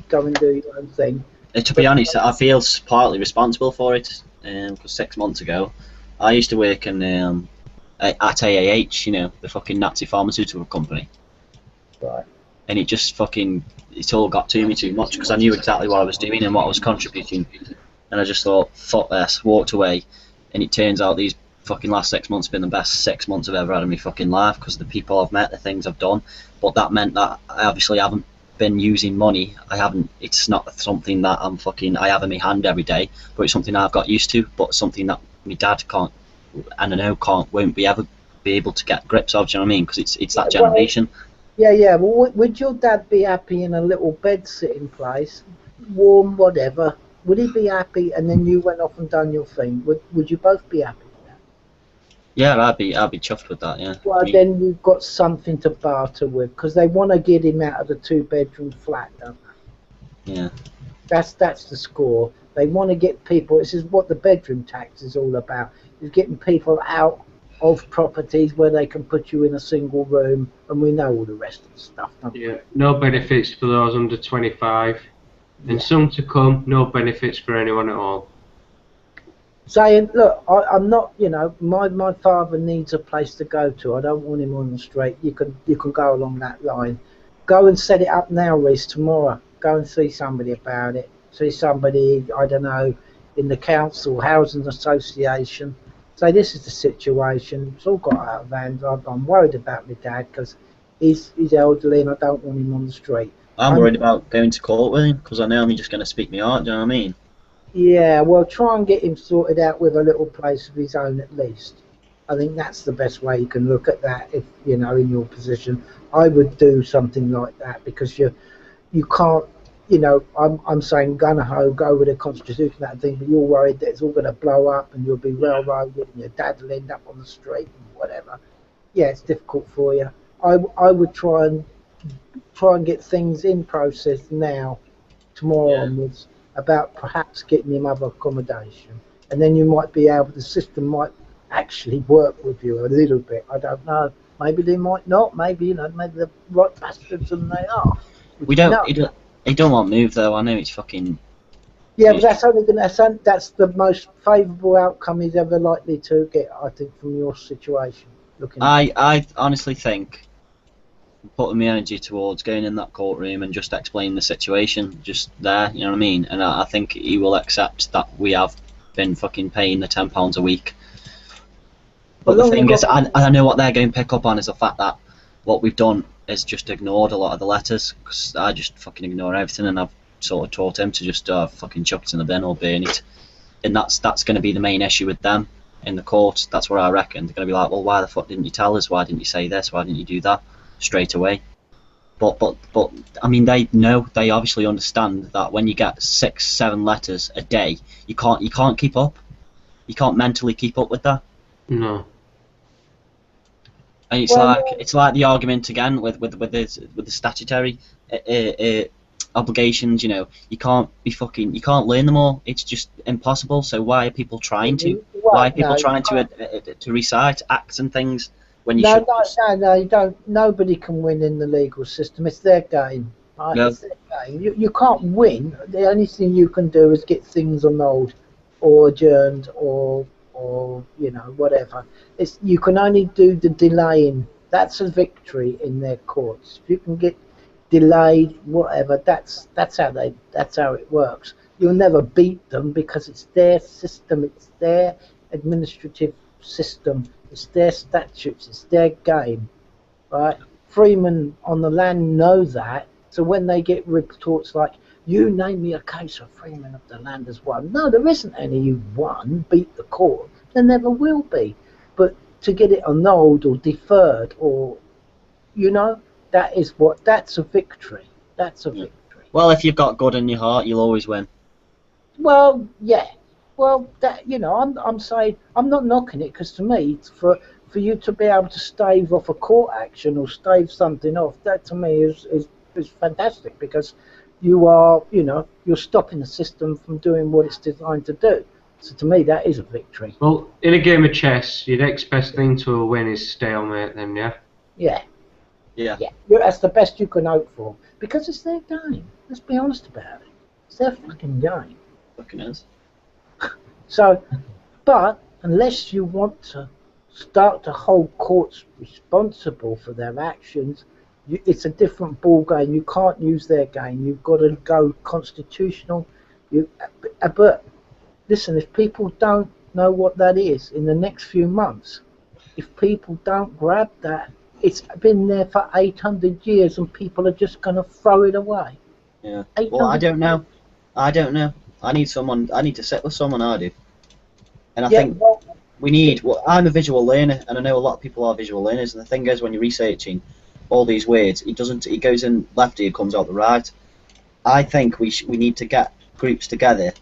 going to do your own thing. To be honest, I feel partly responsible for it, because 6 months ago, I used to work in at AAH, the fucking Nazi pharmaceutical company. Right. And it just fucking, it all got to me too much because I knew exactly what I was doing and what I was contributing. And I just thought, fuck this, walked away. And it turns out these fucking last 6 months have been the best 6 months I've ever had in my fucking life because of the people I've met, the things I've done. But that meant that I obviously haven't been using money. I haven't. It's not something that I have in my hand every day, but it's something I've got used to. But something that my dad can't, and I know won't be able to get grips of. Do you know what I mean? Because it's that generation. Yeah. Well, would your dad be happy in a little bed sitting place, warm, whatever? Would he be happy? And then you went off and done your thing. Would you both be happy with that? Yeah, I'd be chuffed with that. Yeah. Well, then you've got something to barter with, because they want to get him out of the 2-bedroom flat, don't they? Yeah. That's the score. They want to get people. This is what the bedroom tax is all about. Is getting people out of properties where they can put you in a single room, and we know all the rest of the stuff, don't we? Yeah, no benefits for those under 25, and some to come, no benefits for anyone at all. Saying, look, I'm not, my father needs a place to go to. I don't want him on the street. You can go along that line. Go and set it up now, Reece, tomorrow. Go and see somebody about it. See somebody, I don't know, in the council, housing association. Say, this is the situation. It's all got out of hand. I'm worried about my dad because he's elderly and I don't want him on the street. I'm worried about going to court with him because I know I'm just going to speak me out. Do you know what I mean? Yeah, well, try and get him sorted out with a little place of his own at least. I think that's the best way you can look at that. If in your position, I would do something like that because you can't. I'm saying gun ho, go with the constitution, that thing, but you're worried that it's all going to blow up and you'll be railroaded and your dad will end up on the street and whatever. Yeah, it's difficult for you. I would try and get things in process now, tomorrow onwards, about perhaps getting him other accommodation, and then you might be able. The system might actually work with you a little bit. I don't know. Maybe they might not. Maybe maybe they're right bastards and they are. He don't want to move though. I know it's fucking. Yeah, but that's the most favourable outcome he's ever likely to get, I think, from your situation. I honestly think putting my energy towards going in that courtroom and just explaining the situation just there, you know what I mean? And I think he will accept that we have been fucking paying the £10 a week. But the thing is, I know what they're going to pick up on is the fact that what we've done is just ignored a lot of the letters, because I just fucking ignore everything, and I've sort of taught him to just fucking chuck it in the bin or burn it. And that's going to be the main issue with them in the court. That's what I reckon. They're going to be like, well, why the fuck didn't you tell us? Why didn't you say this? Why didn't you do that? Straight away. But I mean, they obviously understand that when you get 6-7 letters a day, you can't keep up. You can't mentally keep up with that. No. And it's like the argument again with the statutory obligations. You can't learn them all. It's just impossible. So why are people trying to? Why are people trying to recite acts and things? When you no, you don't. Nobody can win in the legal system. It's their game. Right? No. It's their game. You can't win. The only thing you can do is get things annulled or adjourned or whatever. You can only do the delaying. That's a victory in their courts. If you can get delayed, whatever, that's how it works. You'll never beat them because it's their system. It's their administrative system. It's their statutes, it's their game, right? Freemen on the land know that, so when they get retorts like, you name me a case of freemen of the land has won. No, there isn't any who won, beat the court. There never will be. But to get it annulled or deferred or, that's a victory. That's a victory. Well, if you've got God in your heart, you'll always win. Well, yeah. Well, I'm saying, I'm not knocking it, because to me, for you to be able to stave off a court action or stave something off, that to me is fantastic, because you are, you're stopping the system from doing what it's designed to do. So to me, that is a victory. Well, in a game of chess, your next best thing to a win is stalemate, then, yeah? Yeah. Yeah. That's the best you can hope for, because it's their game. Let's be honest about it. It's their fucking game. Fucking is. So, but unless you want to start to hold courts responsible for their actions, it's a different ball game. You can't use their game. You've got to go constitutional. But listen, if people don't know what that is in the next few months, if people don't grab that it's been there for 800 years, and people are just going to throw it away. Yeah. Well, I don't know. I don't know. I need to sit with someone. I do. And I think well, we need. Well, I'm a visual learner, and I know a lot of people are visual learners. And the thing is, when you're researching all these words, it goes in left ear, comes out the right. I think we need to get groups together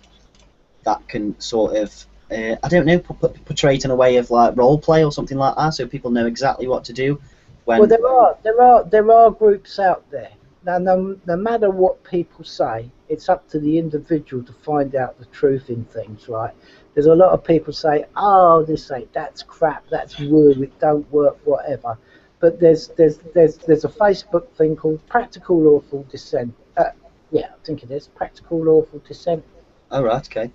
that can sort of, I don't know, portray it in a way of like role play or something like that, so people know exactly what to do. Well, there are groups out there. Now, no matter what people say, it's up to the individual to find out the truth in things, right? There's a lot of people say, "Oh, that's crap, that's woo, it don't work, whatever." But there's a Facebook thing called Practical Lawful Dissent. Yeah, I think it is Practical Lawful Dissent. Oh right, okay.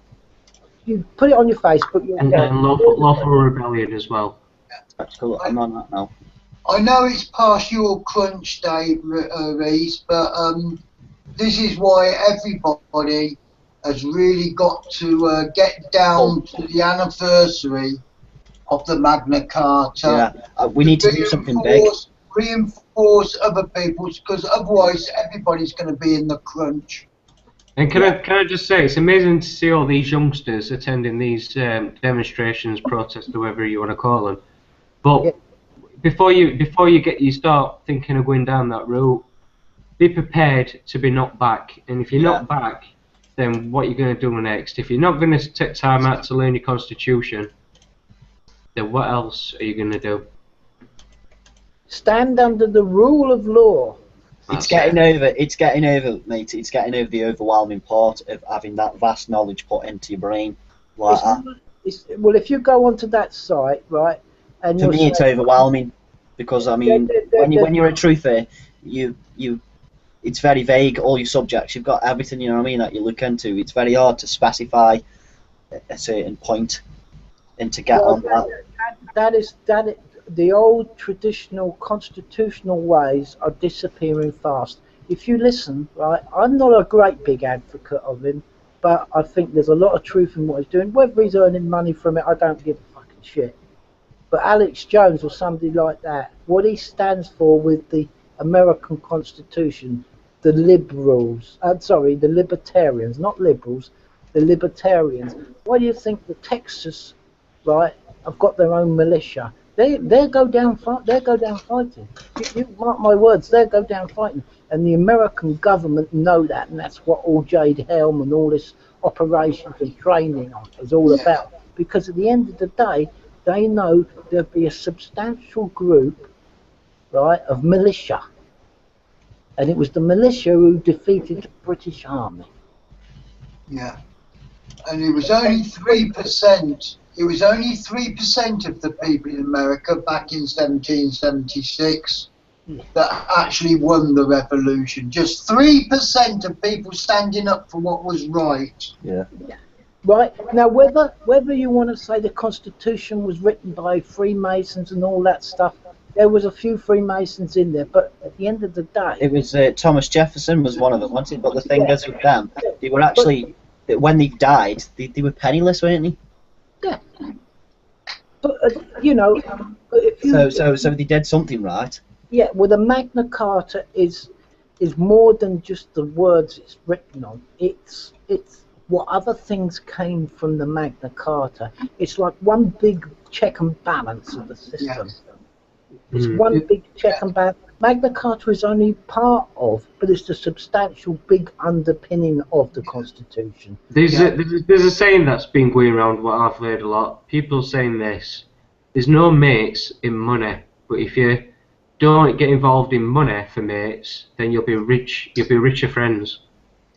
You put it on your Facebook. And lawful rebellion as well. Practical. I'm on that now. I know it's past your crunch day, Reese, but this is why everybody has really got to get down to the anniversary of the Magna Carta. Yeah, we need to do something big. Reinforce other people's, because otherwise everybody's going to be in the crunch. And can I just say, it's amazing to see all these youngsters attending these demonstrations, protests, whatever you want to call them. But before you start thinking of going down that route, be prepared to be knocked back. And if you're knocked back, then what you're going to do next? If you're not going to take time out to learn your constitution, then what else are you going to do? Stand under the rule of law. It's getting over, mate. It's getting over the overwhelming part of having that vast knowledge put into your brain. Like Well, if you go onto that site, right, and to me, it's overwhelming because I mean, when you're a truther, it's very vague. All your subjects, you've got everything. You know what I mean? That you look into. It's very hard to specify a certain point and to get on that. That is the old traditional constitutional ways are disappearing fast. If you listen, right, I'm not a great big advocate of him, but I think there's a lot of truth in what he's doing. Whether he's earning money from it, I don't give a fucking shit. But Alex Jones or somebody like that, what he stands for with the American Constitution, the libertarians, not liberals, the libertarians. Why do you think the Texas, right, have got their own militia? They go down fighting. You mark my words, they go down fighting. And the American government know that, and that's what all Jade Helm and all this operations and training is all about. Because at the end of the day, they know there'll be a substantial group, right, of militia. And it was the militia who defeated the British Army. Yeah. And it was only 3%. It was only 3% of the people in America back in 1776 that actually won the revolution. Just 3% of people standing up for what was right. Yeah. Right. Now, whether you want to say the Constitution was written by Freemasons and all that stuff, there was a few Freemasons in there, but at the end of the day... It was Thomas Jefferson was one of them, wasn't it? But the thing is with them, they were actually, when they died, they were penniless, weren't they? Yeah. But, you know... if you, so they did something right. Yeah, well, the Magna Carta is more than just the words it's written on. It's what other things came from the Magna Carta. It's like one big check and balance of the system. Yes. It's one big check and balance. Magna Carta is only part of, but it's the substantial big underpinning of the Constitution. There's a saying that's been going around, what I've heard a lot. People saying this: there's no mates in money, but if you don't get involved in money for mates, then you'll be rich. You'll be richer friends.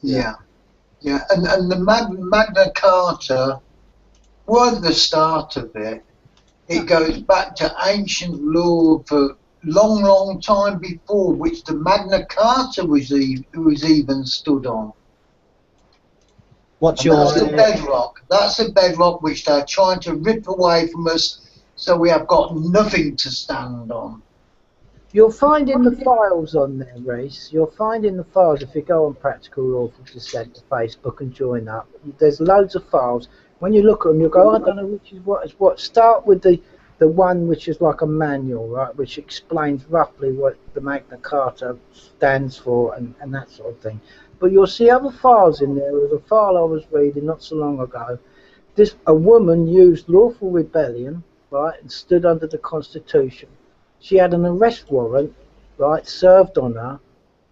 Yeah, yeah, and the Magna Carta weren't the start of it. It goes back to ancient law for long time before, which the Magna Carta was even stood on. What's and your? That's a bedrock. That's a bedrock which they're trying to rip away from us, so we have got nothing to stand on. You'll find in the files on there, Reese. You'll find in the files if you go on Practical Lawful Dissent to Facebook and join up. There's loads of files. When you look at them, you'll go, I don't know which is what is what. Start with the the one which is like a manual, right, which explains roughly what the Magna Carta stands for and that sort of thing. But you'll see other files in there. There was a file I was reading not so long ago. A woman used lawful rebellion, right, and stood under the Constitution. She had an arrest warrant, right, served on her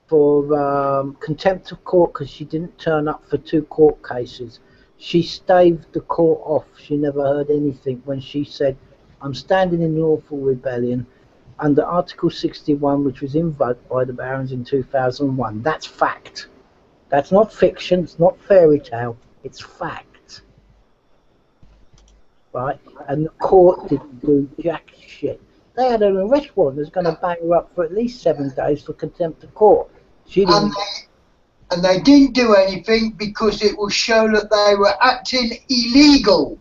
for contempt of court because she didn't turn up for 2 court cases. She staved the court off. She never heard anything when she said, I'm standing in lawful rebellion under Article 61, which was invoked by the Barons in 2001. That's fact. That's not fiction. It's not fairy tale. It's fact. Right? And the court didn't do jack shit. They had an arrest warrant that's going to bang her up for at least 7 days for contempt of court. She didn't. And they didn't do anything because it will show that they were acting illegal.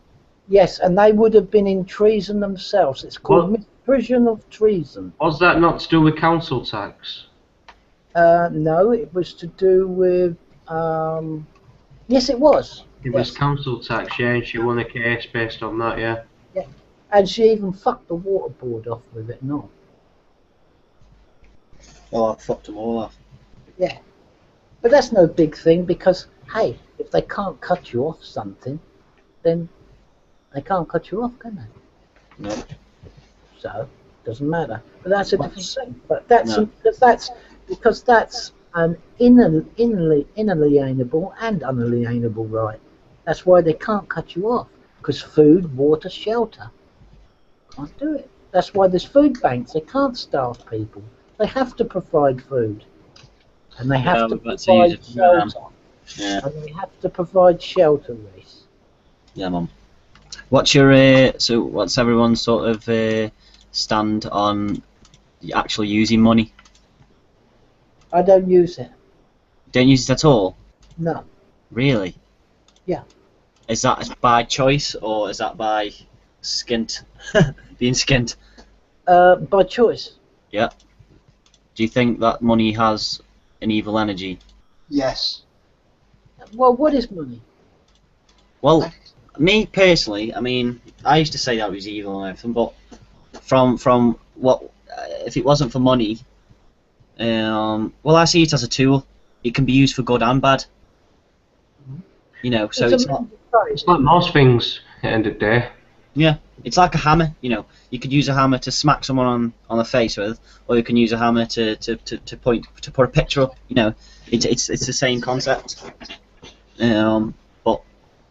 Yes, and they would have been in treason themselves. It's called misprision of treason. Was that not to do with council tax? No, it was to do with. Yes, it was. It was council tax, yeah, and she won a case based on that, yeah. Yeah, and she even fucked the water board off with it, no. Oh, I fucked them all off. Yeah, but that's no big thing because, hey, if they can't cut you off something, then they can't cut you off, can they? No. So, doesn't matter. But that's a different thing. But that's because that's an inalienable and unalienable right. That's why they can't cut you off. Because food, water, shelter. Can't do it. That's why there's food banks. They can't starve people. They have to provide food. And they have to provide shelter. Yeah. And they have to provide shelter, Reese. Yeah, Mum. What's your so what's everyone's sort of stand on actually using money? I don't use it. Don't use it at all? No. Really? Yeah. Is that by choice or is that by skint? Being skint? By choice. Yeah. Do you think that money has an evil energy? Yes. Well, what is money? Well, me personally, I mean, I used to say that was evil and everything, but from what if it wasn't for money, well, I see it as a tool. It can be used for good and bad. You know, so it's not. It's like most things at the end of the day. Yeah, it's like a hammer. You know, you could use a hammer to smack someone on the face with, or you can use a hammer to put a picture up. You know, it's the same concept. But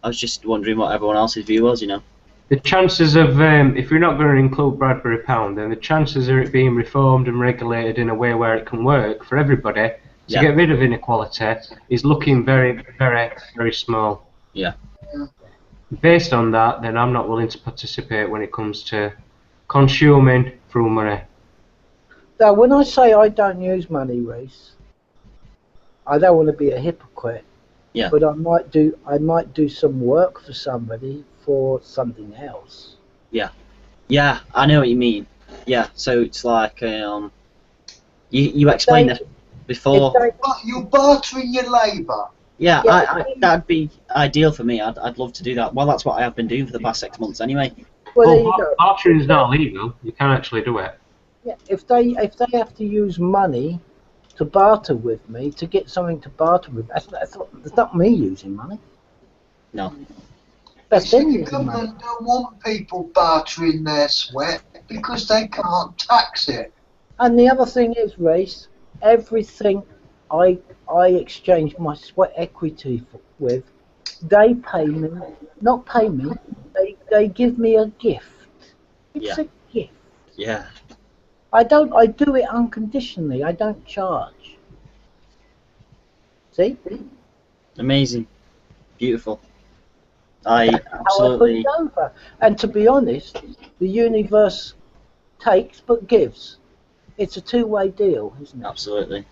I was just wondering what everyone else's view was. You know. The chances of, if you're not going to include Bradbury Pound, then the chances of it being reformed and regulated in a way where it can work for everybody to get rid of inequality is looking very, very, very small. Yeah. Based on that, then I'm not willing to participate when it comes to consuming through money. Now, when I say I don't use money, Reese, I don't want to be a hypocrite. Yeah. But I might do some work for somebody for something else. Yeah. Yeah, I know what you mean. Yeah, so it's like you explained it before. You're bartering your labour. Yeah, that'd be ideal for me. I'd love to do that. Well, that's what I have been doing for the past 6 months anyway. Well, there you go. Bartering is not illegal. You can actually do it. Yeah, if they have to use money to barter with me to get something to barter with, that's not me using money. No. That's them The using money. government don't want people bartering their sweat because they can't tax it. And the other thing is, Reese, everything I exchange my sweat equity with, they pay me, not pay me, they give me a gift. It's a gift. Yeah. I do it unconditionally. I don't charge. See? Amazing. Beautiful. I How I absolutely. put it over. And to be honest, the universe takes but gives. It's a two-way deal, isn't it? Absolutely.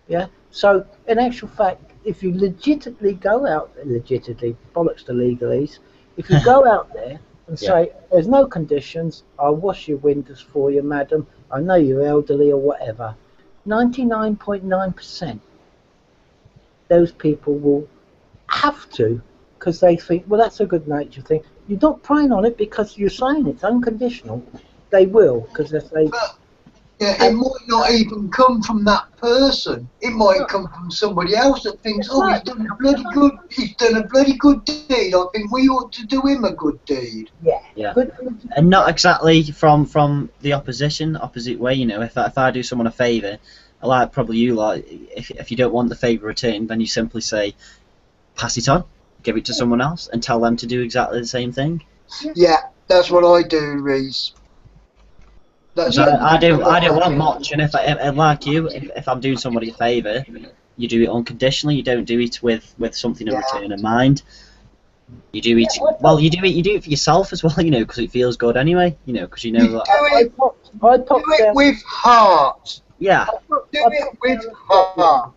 Yeah. So, in actual fact, if you legitimately go out, bollocks to legalese, if you go out there and say, there's no conditions, I'll wash your windows for you, madam, I know you're elderly or whatever, 99.9% those people will have to, because they think, well, that's a good nature thing, you're not preying on it because you're saying it's unconditional. They will, because if they. But, yeah, it might not even come from that person. It might come from somebody else that thinks, oh, he's done a bloody good deed. I think we ought to do him a good deed. Yeah. Good. And not exactly from the opposite way, you know. If I do someone a favour, like probably you, like if you don't want the favour returned, then you simply say, pass it on, give it to someone else, and tell them to do exactly the same thing. Yeah, that's what I do, Reese. So I don't want much, and if like you, if I'm doing somebody a favour, you do it unconditionally. You don't do it with something in return in mind. You do it well. You do it for yourself as well, you know, because it feels good anyway, you know, because you know that. Do it with heart. Yeah. Do it with heart.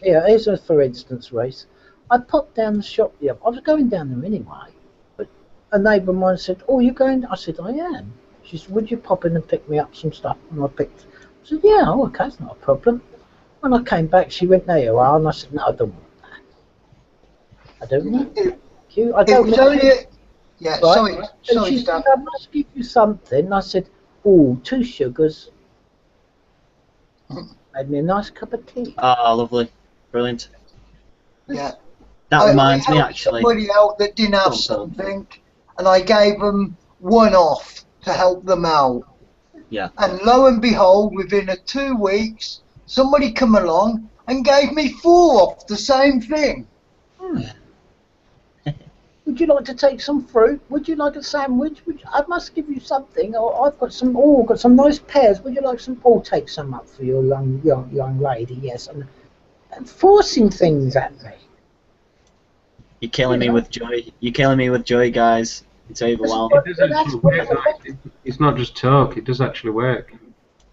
Yeah, here's a for instance, Reese. I popped down the shop the other. I was going down there anyway, but a neighbour of mine said, "Oh, you going?" I said, "I am." She said, "Would you pop in and pick me up some stuff?" And I picked. I said, "Yeah, oh, okay, it's not a problem." When I came back, she went, "There you are," and I said, "No, I don't want that. I don't need it. Thank you. I don't want it." Yeah, Right? sorry, She said, Steph. "I must give you something." I said, "Oh, 2 sugars." Made me a nice cup of tea. Oh, lovely, brilliant. Yeah. That reminds I me helped actually. somebody out that didn't have Go on, something, and I gave them 1 off to help them out. Yeah. And lo and behold, within 2 weeks, somebody come along and gave me 4 off the same thing. Would you like to take some fruit? Would you like a sandwich? I must give you something. Or I've got some. Oh, got some nice pears. Would you like some? Oh, take some up for your young lady. Yes, and forcing things at me. You're killing me with joy. You're killing me with joy, guys. It's overwhelming. It does actually work. It's not just talk. It does actually work.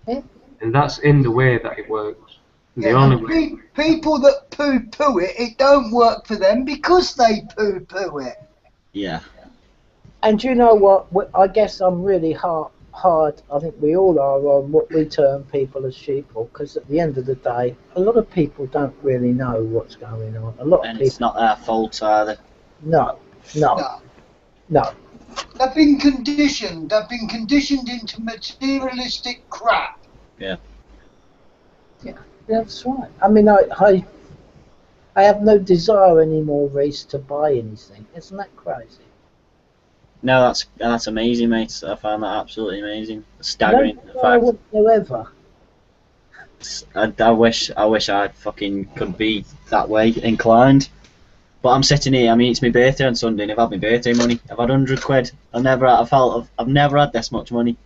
Yeah. And that's in the way that it works. The Yeah, only and way. people that poo-poo it, it don't work for them because they poo-poo it. Yeah. And you know what? I guess I'm really hard. I think we all are on what we term people as sheeple, because at the end of the day, a lot of people don't really know what's going on. A lot of And people. it's not their fault either. No. They've been conditioned. They've been conditioned into materialistic crap. Yeah, that's right. I mean, I have no desire anymore, Reese, to buy anything. Isn't that crazy? No, that's amazing, mate. I found that absolutely amazing. Staggering. No In desire fact, whatsoever. I wish I fucking could be that way inclined. But I'm sitting here. I mean, it's my birthday on Sunday, and I've had my birthday money. I've had £100. I've never had this much money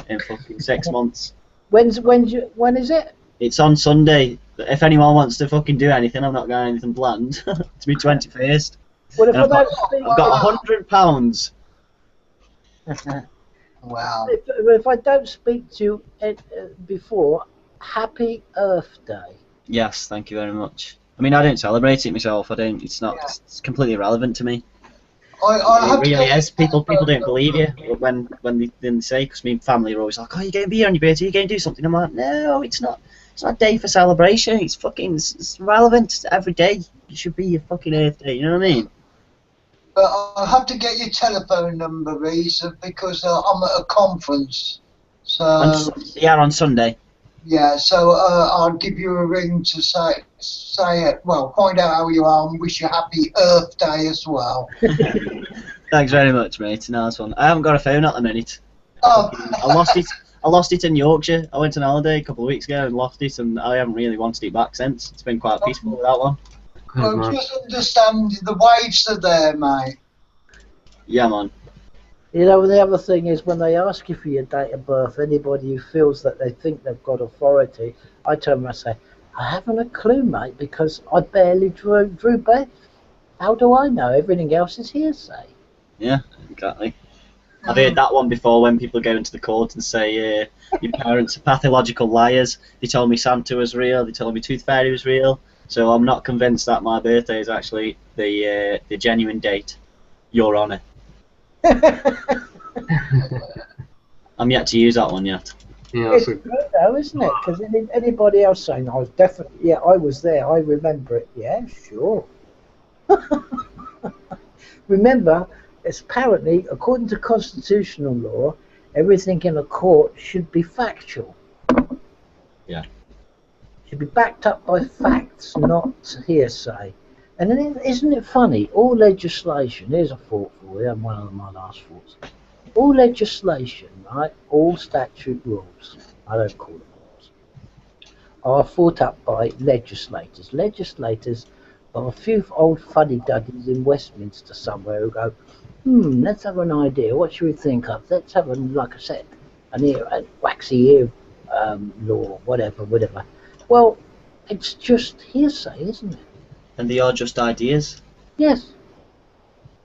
in fucking 6 months. When is it? It's on Sunday. If anyone wants to fucking do anything, I'm not got anything planned. It's my 21st. Well, if And I I've don't speak, got £100. Wow. if I don't speak to you before, Happy Earth Day. Yes, thank you very much. I mean, I don't celebrate it myself. I don't. It's not. Yeah. It's completely irrelevant to me. I It have to really get is. People don't believe you when they say, because me family are always like, "Oh, you're getting beer on your birthday. You're going to do something." I'm like, "No, it's not. It's not a day for celebration. It's fucking. It's relevant every day. It should be your fucking Earth Day. You know what I mean?" But I'll have to get your telephone number, Reese, because I'm at a conference. So On Sunday. yeah, so I'll give you a ring to say it. Well, find out how you are and wish you happy Earth Day as well. Thanks very much, mate. Nice one. I haven't got a phone at the minute. Oh, I lost it. I lost it in Yorkshire. I went on holiday a couple of weeks ago and lost it, and I haven't really wanted it back since. It's been quite peaceful without one. well, just understand the waves are there, mate. Yeah, man. You know, the other thing is when they ask you for your date of birth, anybody who feels that they think they've got authority, I turn around and say, I haven't a clue, mate, because I barely drew birth. How do I know? Everything else is hearsay. Yeah, exactly. I've heard that one before when people go into the court and say, your parents are pathological liars. They told me Santa was real. They told me Tooth Fairy was real. So I'm not convinced that my birthday is actually the genuine date. Your Honour. I'm yet to use that one yet. Yeah, It's good though, isn't it? Because anybody else saying, I was definitely, yeah, I was there, I remember it. Yeah, sure. Remember, It's apparently, according to constitutional law, everything in a court should be factual. Yeah. Should be backed up by facts, not hearsay. And then isn't it funny? All legislation, here's a thought for you, and one of my last thoughts. All legislation, right, all statute rules, I don't call them rules, are thought up by legislators. Legislators are a few old fuddy-duddies in Westminster somewhere who go, let's have an idea, what should we think of? Let's have, like I said, a waxy ear law, whatever. Well, it's just hearsay, isn't it? And they are just ideas. Yes.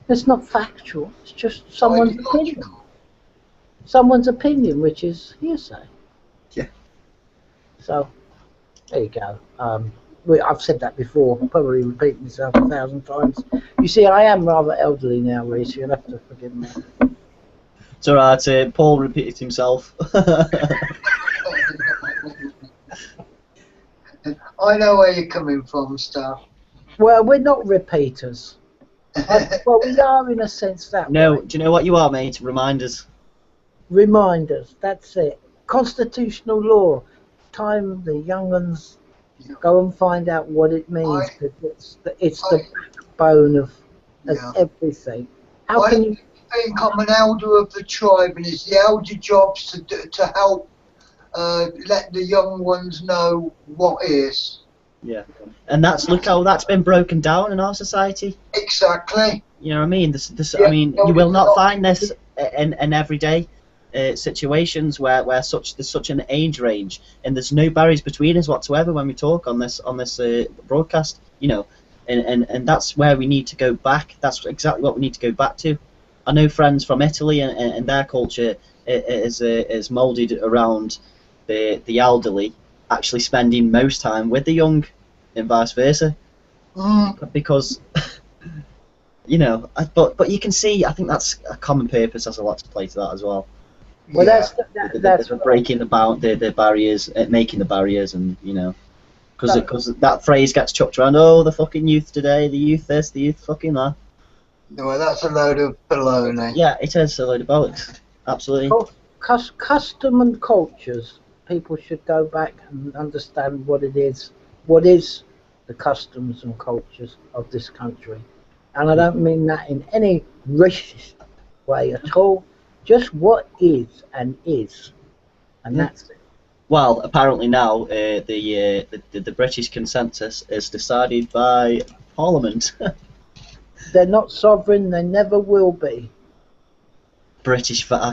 It's not factual. It's just someone's opinion. Someone's opinion, which is hearsay. Yeah. So, there you go. I've said that before. I'll probably repeat myself 1,000 times. You see, I am rather elderly now, Reece. You'll have to forgive me. It's alright. Paul repeated himself. I know where you're coming from, stuff. Well, we're not repeaters. Well, we are in a sense that No, way. do you know what you are, mate? Reminders. Reminders, that's it. Constitutional law. Time the young ones go and find out what it means, because it's the backbone of everything. How can you think I'm an elder of the tribe, and it's the elder jobs to help let the young ones know what is. Yeah, and look how that's been broken down in our society. Exactly. You know what I mean? I mean, you will not find this in everyday situations where there's such an age range, and there's no barriers between us whatsoever when we talk on this broadcast. You know, and that's where we need to go back. That's exactly what we need to go back to. I know friends from Italy, and their culture is moulded around the elderly actually spending most time with the young, and vice versa. Because, you know, but you can see, I think that's a common purpose has a lot to play to that as well. Well, that's breaking the barriers, making the barriers, and you know, because that phrase gets chucked around. Oh, the fucking youth today, the youth this, the youth fucking that. No, that's a load of baloney. Yeah, it is a load of bollocks. Absolutely. Custom and cultures. People should go back and understand what it is. What is the customs and cultures of this country? And I don't mean that in any racist way at all. Just what is, and that's it. Well, apparently now the British consensus is decided by Parliament. They're not sovereign. They never will be. I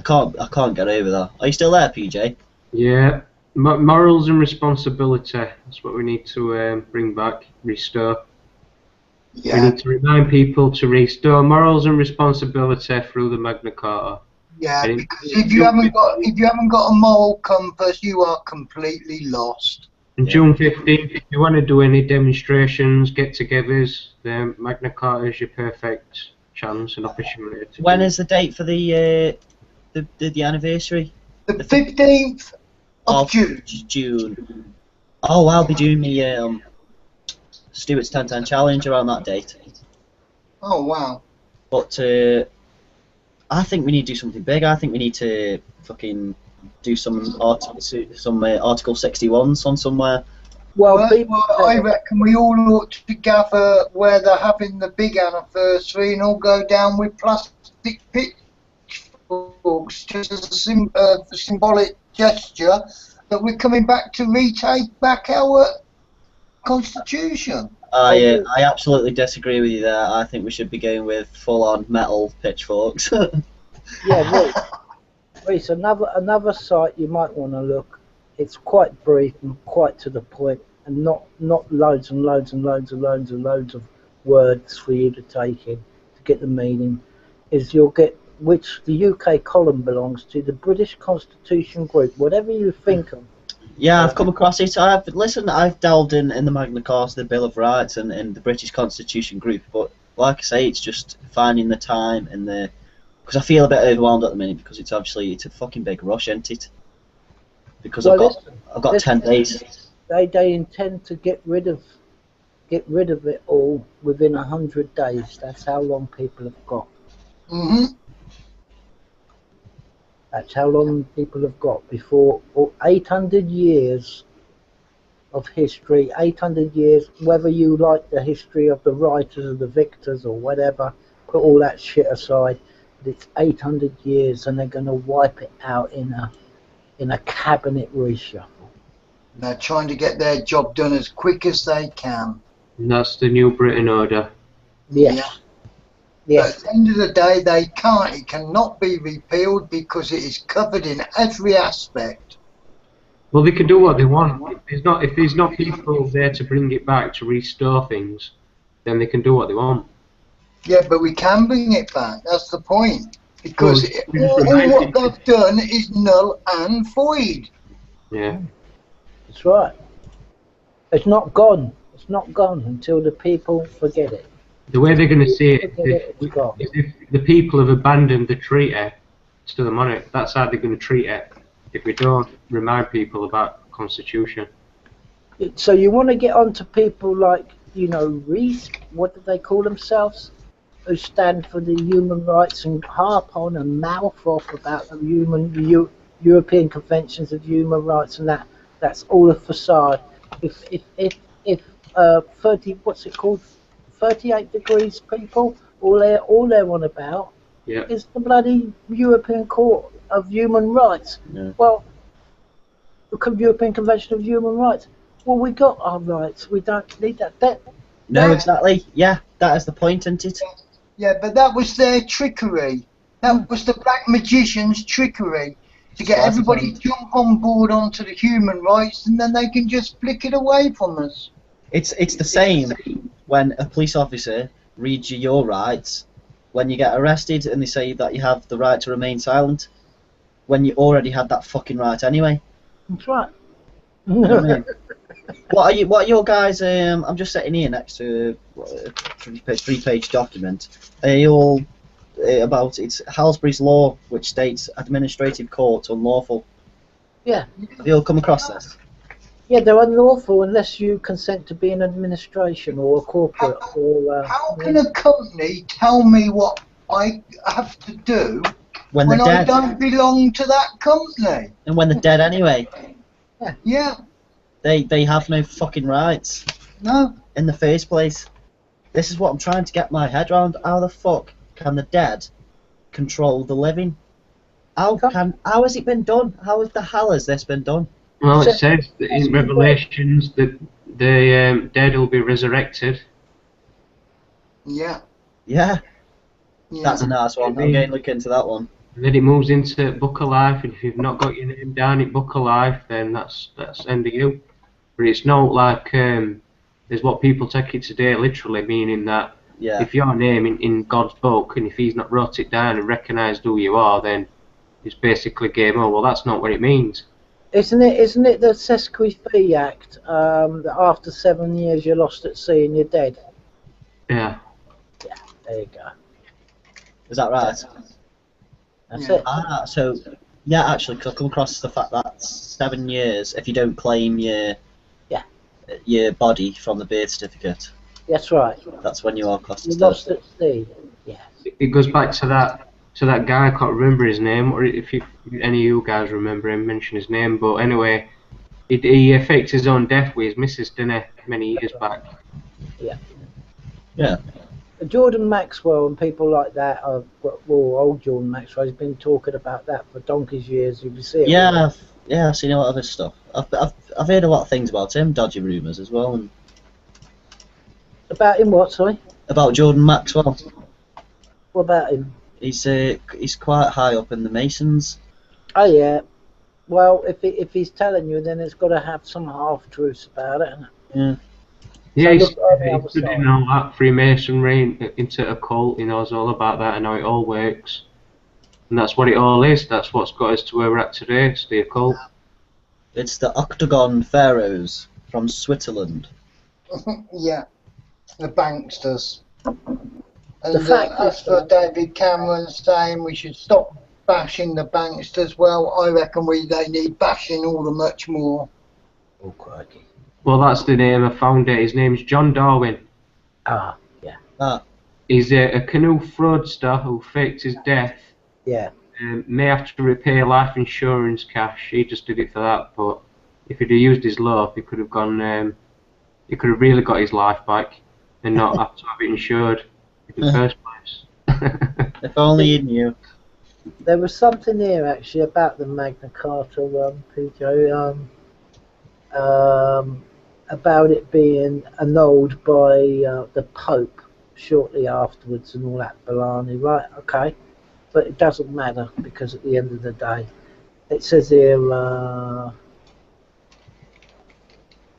can't get over that. Are you still there, PJ? Yeah. Morals and responsibility. That's what we need to bring back, restore. Yeah. We need to remind people to restore morals and responsibility through the Magna Carta. Yeah, because if you haven't got a moral compass, you are completely lost. On June 15th, if you want to do any demonstrations, get-togethers, then Magna Carta is your perfect chance and opportunity. When is the date for the anniversary? The 15th of June. Oh, I'll be doing the Stuart's 10-10 challenge around that date. Oh wow! But I think we need to do something big. I think we need to fucking do some Article 61s on somewhere. Well, I reckon we all ought to gather where they're having the big anniversary and all go down with plastic pitchforks, just as a symbolic gesture that we're coming back to retake back our constitution. I absolutely disagree with you there. I think we should be going with full-on metal pitchforks. Yeah, Reece, another site you might want to look. It's quite brief and quite to the point, and not loads and loads and loads and loads and loads of words for you to take in to get the meaning. Is you'll get which the UK column belongs to, the British Constitution Group, whatever you think of. Yeah, I've come across it. I've delved in the Magna Carta, the Bill of Rights, and the British Constitution Group. But like I say, it's just finding the time and because I feel a bit overwhelmed at the minute because it's a fucking big rush, isn't it? Because I've got 10 days. They intend to get rid of it all within 100 days. That's how long people have got. Hmm. That's how long people have got before, or 800 years of history, 800 years, whether you like the history of the writers or the victors or whatever, put all that shit aside, but it's 800 years and they're going to wipe it out in a cabinet reshuffle. They're trying to get their job done as quick as they can. And that's the new Britain order. Yes. Yeah. Yes. But at the end of the day, they can't. It cannot be repealed because it is covered in every aspect. Well, they can do what they want. If there's not people there to bring it back to restore things, then they can do what they want. Yeah, but we can bring it back. That's the point. Because Well, all what they've done is null and void. Yeah. That's right. It's not gone. It's not gone until the people forget it. The way they're going to see it It's gone. is if the people have abandoned the treaty to the money. That's how they're going to treat it. If we don't remind people about the Constitution. So you want to get onto people like, Reese, what do they call themselves? Who stand for the human rights and harp on and mouth off about the European Conventions of Human Rights and that. That's all a facade. If 38 degrees people, all they're on about is the bloody European Court of Human Rights. Yeah. Well, the European Convention of Human Rights. Well, we got our rights. We don't need that. No, exactly. Yeah, that is the point, isn't it? Yeah, but that was their trickery. That was the black magician's trickery. To get everybody to jump on board onto the human rights, and then they can just flick it away from us. It's the same when a police officer reads you your rights when you get arrested and they say that you have the right to remain silent when you already had that fucking right anyway. That's right. You know what I mean? What are your guys? I'm just sitting here next to a three-page document. Are you all about it's Halsbury's Law, which states administrative courts unlawful. Yeah. Have you all come across this? Yeah, they're unlawful unless you consent to be an administration or a corporate. How can a company tell me what I have to do when I dead? don't belong to that company? And when they're dead anyway. Yeah. They have no fucking rights. No. In the first place. This is what I'm trying to get my head around. How the fuck can the dead control the living? How has it been done? How the hell has this been done? Well, it says that in Revelations that the dead will be resurrected. Yeah. Yeah. That's a nice one. I'm going to look into that one. And then it moves into Book of Life, and if you've not got your name down in Book of Life, then that's end of you. But it's not like there's what people take it today, literally, meaning that if your name in God's book, and if He's not wrote it down and recognised who you are, then it's basically game over. Well, that's not what it means. Isn't it the Sesqui Fee Act that after 7 years you're lost at sea and you're dead? Yeah. Yeah, there you go. Is that right? That's it. So, yeah, actually, because I've come across the fact that 7 years, if you don't claim your body from the birth certificate. That's right. That's when you are classed as dead. Lost at sea. Yeah. It goes back to that guy. I can't remember his name, or if any of you guys remember him, mention his name. But anyway, he faked his own death with his missus, didn't he, many years back? Yeah. Yeah. Jordan Maxwell and people like that old Jordan Maxwell has been talking about that for donkey's years. You see it. Yeah, I've seen a lot of his stuff. I've heard a lot of things about him, dodgy rumours as well. And about him, what? Sorry. About Jordan Maxwell. What about him? He's quite high up in the Masons. Oh yeah. Well, if he's telling you, then it's got to have some half truths about it. Isn't it? Yeah. Yeah, he's studying all that Freemasonry into a cult. He knows all about that and how it all works. And that's what it all is. That's what's got us to where we're at today. It's the occult. It's the Octagon Pharaohs from Switzerland. Yeah, the banksters. And as for David Cameron saying we should stop bashing the banksters, well, I reckon they need bashing all the much more. Oh, crikey. Well, that's the name I found it. His name's John Darwin. Ah, yeah. Ah. He's a canoe fraudster who faked his death. Yeah. May have to repay life insurance cash. He just did it for that, but if he'd have used his love, he could have gone. He could have really got his life back and not have to have it insured in the first place. If only you knew. There was something here actually about the Magna Carta, PJ, about it being annulled by the Pope shortly afterwards and all that baloney. Right, okay, but it doesn't matter because at the end of the day, it says here,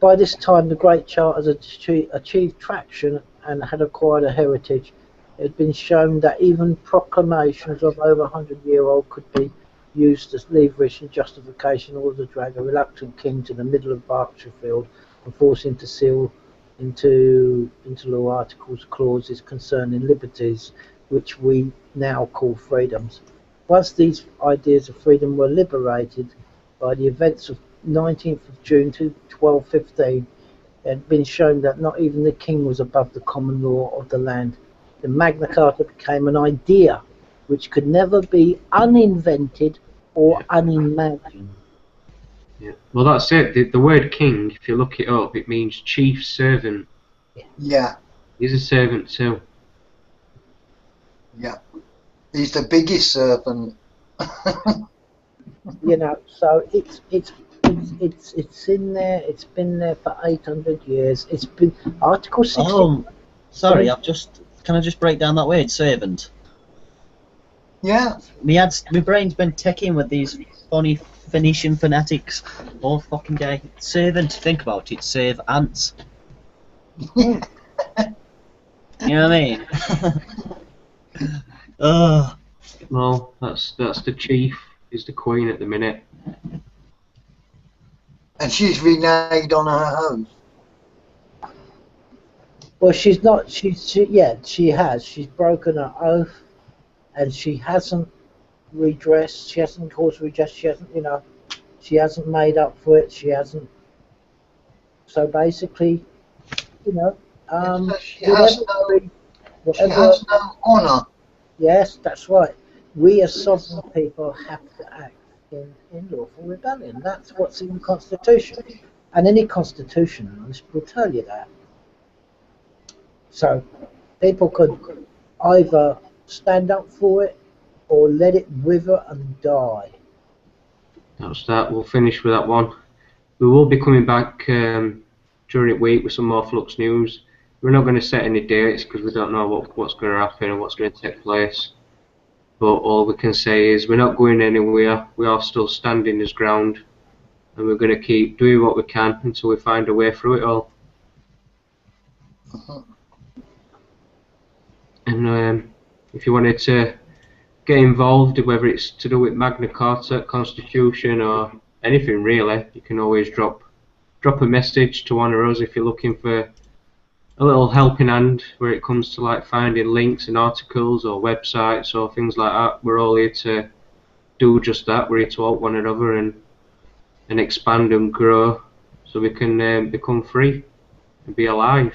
by this time the Great Charter has achieved traction and had acquired a heritage. It had been shown that even proclamations of over 100-year-old could be used as leverage and justification in order to drag a reluctant king to the middle of Berkshire Field and force him to seal into law articles clauses concerning liberties, which we now call freedoms. Once these ideas of freedom were liberated by the events of 19th of June to 1215, it had been shown that not even the king was above the common law of the land. The Magna Carta became an idea which could never be uninvented or unimagined. Yeah. Well, that's it. The word king, if you look it up, it means chief servant. Yeah, He's a servant too. yeah. He's the biggest servant. You know, so it's in there. It's been there for 800 years. It's been Article 60. Oh, sorry. Can I just break down that word, servant? Yeah. My brain's been ticking with these funny Phoenician phonetics all fucking day. Servant, think about it. Serve ants. You know what I mean? Ugh. Well, that's the chief. He's the queen at the minute. And she's reneged on her oath. Well, she's not. She has. She's broken her oath, and she hasn't redressed. She hasn't caused redress. She hasn't. You know, she hasn't made up for it. She hasn't. So basically, you know, she has no honour. Yes, that's right. We as sovereign people have to act in lawful rebellion. That's what's in the Constitution, and any constitutionalist will tell you that. So people could either stand up for it or let it wither and die. That's that. We'll finish with that one. We will be coming back during the week with some more Flux news. We're not going to set any dates because we don't know what's going to happen and what's going to take place. But all we can say is we're not going anywhere. We are still standing as ground, and we're going to keep doing what we can until we find a way through it all. And if you wanted to get involved, whether it's to do with Magna Carta, Constitution, or anything really, you can always drop a message to one of us if you're looking for a little helping hand where it comes to like finding links and articles or websites or things like that. We're all here to do just that. We're here to help one another and expand and grow so we can become free and be alive.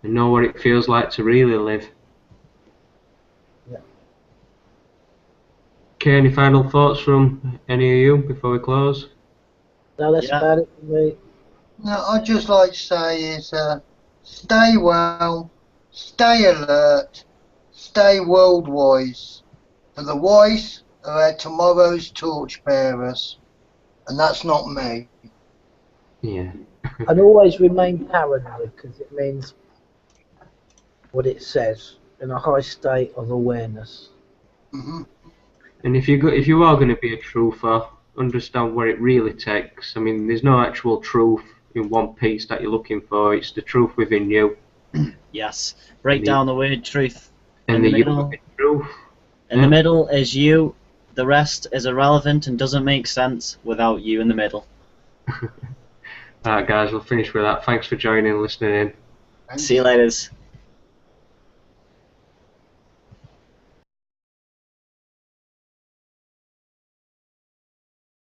And know what it feels like to really live. Yeah. Okay, any final thoughts from any of you before we close? No, that's about it for me. No, I'd just like to say is stay well, stay alert, stay world wise. For the wise are tomorrow's torchbearers, and that's not me. Yeah. And always remain paranoid because it means what it says, in a high state of awareness. And if you are going to be a truther, understand what it really takes. I mean, there's no actual truth in one piece that you're looking for. It's the truth within you. Yes. Break down the word truth. And the middle, truth. In the middle is you. The rest is irrelevant and doesn't make sense without you in the middle. Alright guys, we'll finish with that. Thanks for joining and listening in. See you later.